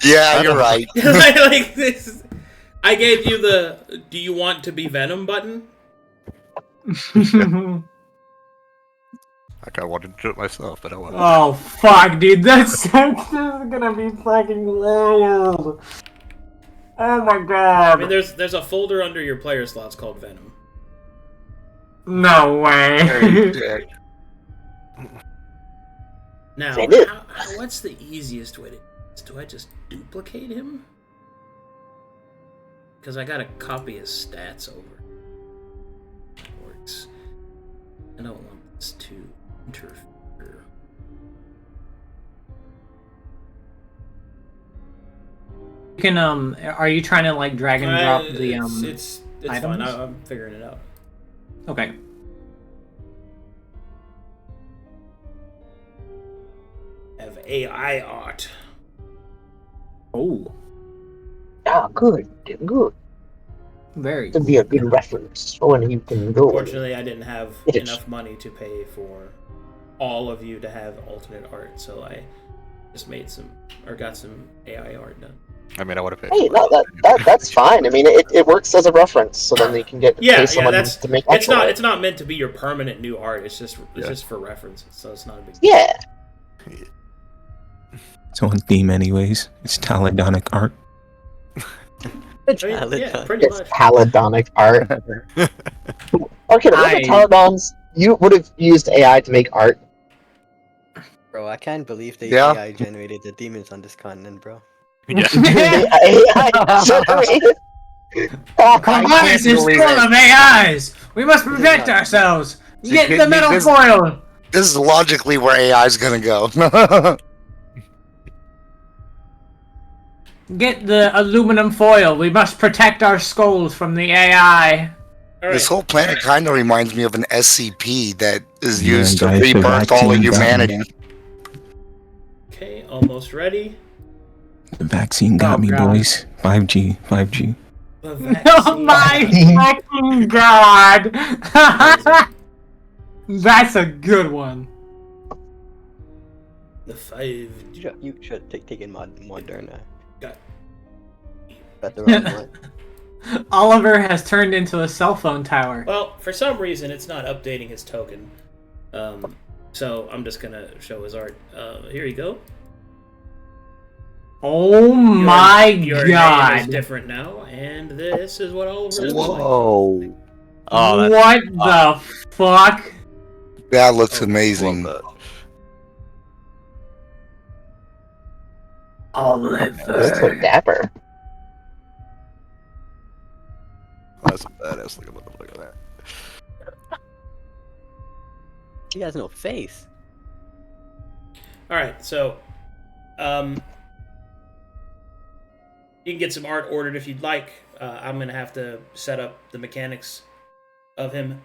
Yeah, you're right. Like this. I gave you the "Do you want to be Venom" button. Like I wanted to do it myself, but I wasn't. Oh, fuck, dude. That's gonna be fucking wild. Oh my god. I mean, there's a folder under your player slots called Venom. No way. Now, what's the easiest way to... Do I just duplicate him? Because I gotta copy his stats over. Works. I don't want this to interfere. You can, are you trying to, like, drag and drop the, It's items? fine. I'm figuring it out. Okay. Have AI art. Oh. Ah, good. Good. Very Could be a good reference for when you can go. Fortunately, I didn't have enough money to pay for all of you to have alternate art, so I just made got some AI art done. I mean, I would have paid. Hey, no, that's fine. I mean, it works as a reference, so then you can pay someone to make. It's not meant to be your permanent new art. It's just for reference, so it's not a big deal. Yeah. It's on theme, anyways. It's Talladonic art. Yeah, pretty It's much. Paladonic art. Okay, remember I- Taladons? You would have used AI to make art. Bro, I can't believe they Yeah. AI generated the demons on this continent, bro. Yeah. AI generated. Colossus is full of AIs! We must protect ourselves! Get the metal foil! This is logically where AI is gonna go. get the aluminum foil. We must protect our skulls from the AI. This whole planet kind of reminds me of an SCP that is used to guys, the rebirth all of vaccine got humanity. me. Okay, almost ready. The vaccine got me, God. boys. 5G, 5G. The Oh vaccine. my fucking god! That's a good one. The 5. You should take in Moderna. Got. That's the wrong one. Oliver has turned into a cell phone tower. Well, for some reason, it's not updating his token. So I'm just gonna show his art. Here you go. Oh my Your god! name is different now, and this is what Oliver looks like. Whoa. Oh, What the fuck? That looks amazing. That's so Oliver. dapper. That's a badass looking motherfucker. That. He has no face. Alright, so you can get some art ordered if you'd like. I'm gonna have to set up the mechanics of him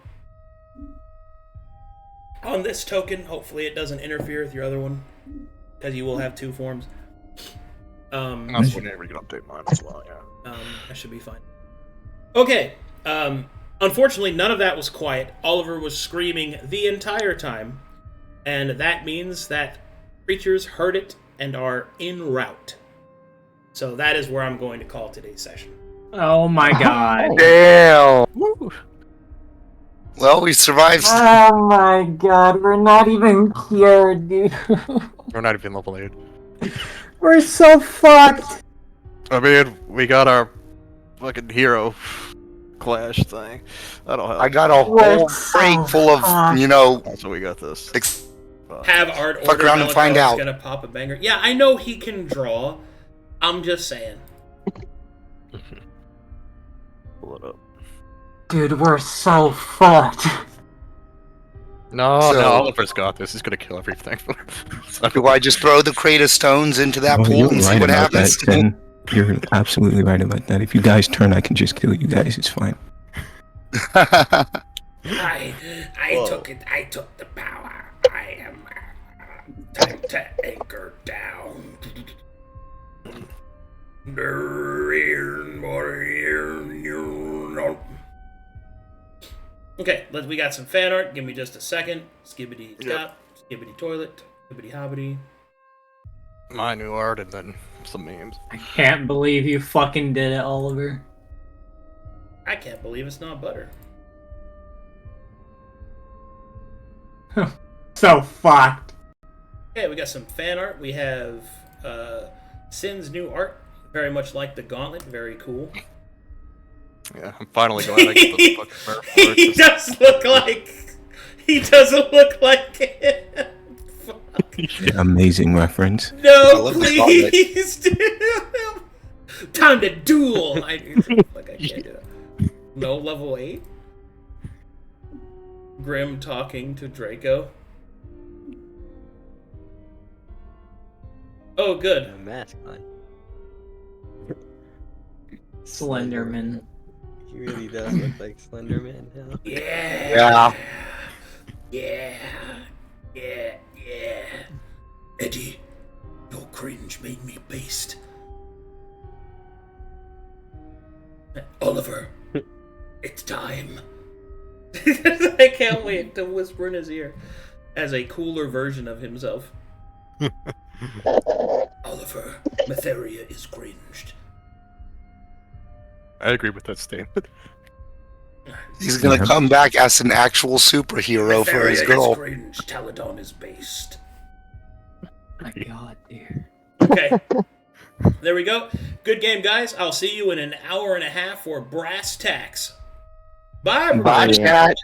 on this token. Hopefully it doesn't interfere with your other one, because you will have two forms. That's whenever you can update mine as well, yeah. That should be fine. Okay. Unfortunately, none of that was quiet. Oliver was screaming the entire time, and that means that creatures heard it and are en route. So that is where I'm going to call today's session. Oh my god. Damn. Well, we survived. Oh my god, we're not even cured, dude. We're not even level 8. We're so fucked. I mean, we got our fucking hero clash thing. That'll help. I got a whole crate full of, So we got this. Have art Fuck ordered. around and find Meloncholy's out. Gonna pop a banger. Yeah, I know he can draw. I'm just saying. Pull it up. Dude, we're so fucked. No, So- no, Oliver's got this. He's gonna kill everything. Do I just throw the crate of stones into that Oh, pool you're and see right what about happens? that, Ken. You're absolutely right about that. If you guys turn, I can just kill you guys. It's fine. I Whoa. took it. I took the power. I am time to anchor down. Okay, we got some fan art. Give me just a second. Skibbity top, skibbity toilet, skibbity hobbity. My new art and then some memes. I can't believe you fucking did it, Oliver. I can't believe it's not butter. So fucked. Okay, we got some fan art. We have Sin's new art. Very much like the gauntlet. Very cool. Yeah, I'm finally glad I get the fucking mirror He does look like. He doesn't look like him. Fuck. Amazing reference. No, love the gauntlet. please. Time to duel. I can't do that. No level 8. Grimm talking to Draco. Oh, good. No mask on. Slenderman. He really does look like Slenderman. Hell. Yeah. Yeah. Eddie, your cringe made me based. Oliver, it's time. I can't wait to whisper in his ear as a cooler version of himself. Oliver, Matheria is cringed. I agree with that statement. He's gonna come back as an actual superhero for his Matheria girl. is cringed. Taladon is based. My god, dear. Okay. There we go. Good game, guys. I'll see you in an hour and a half for brass tacks. Bye, everybody. Bye, chat.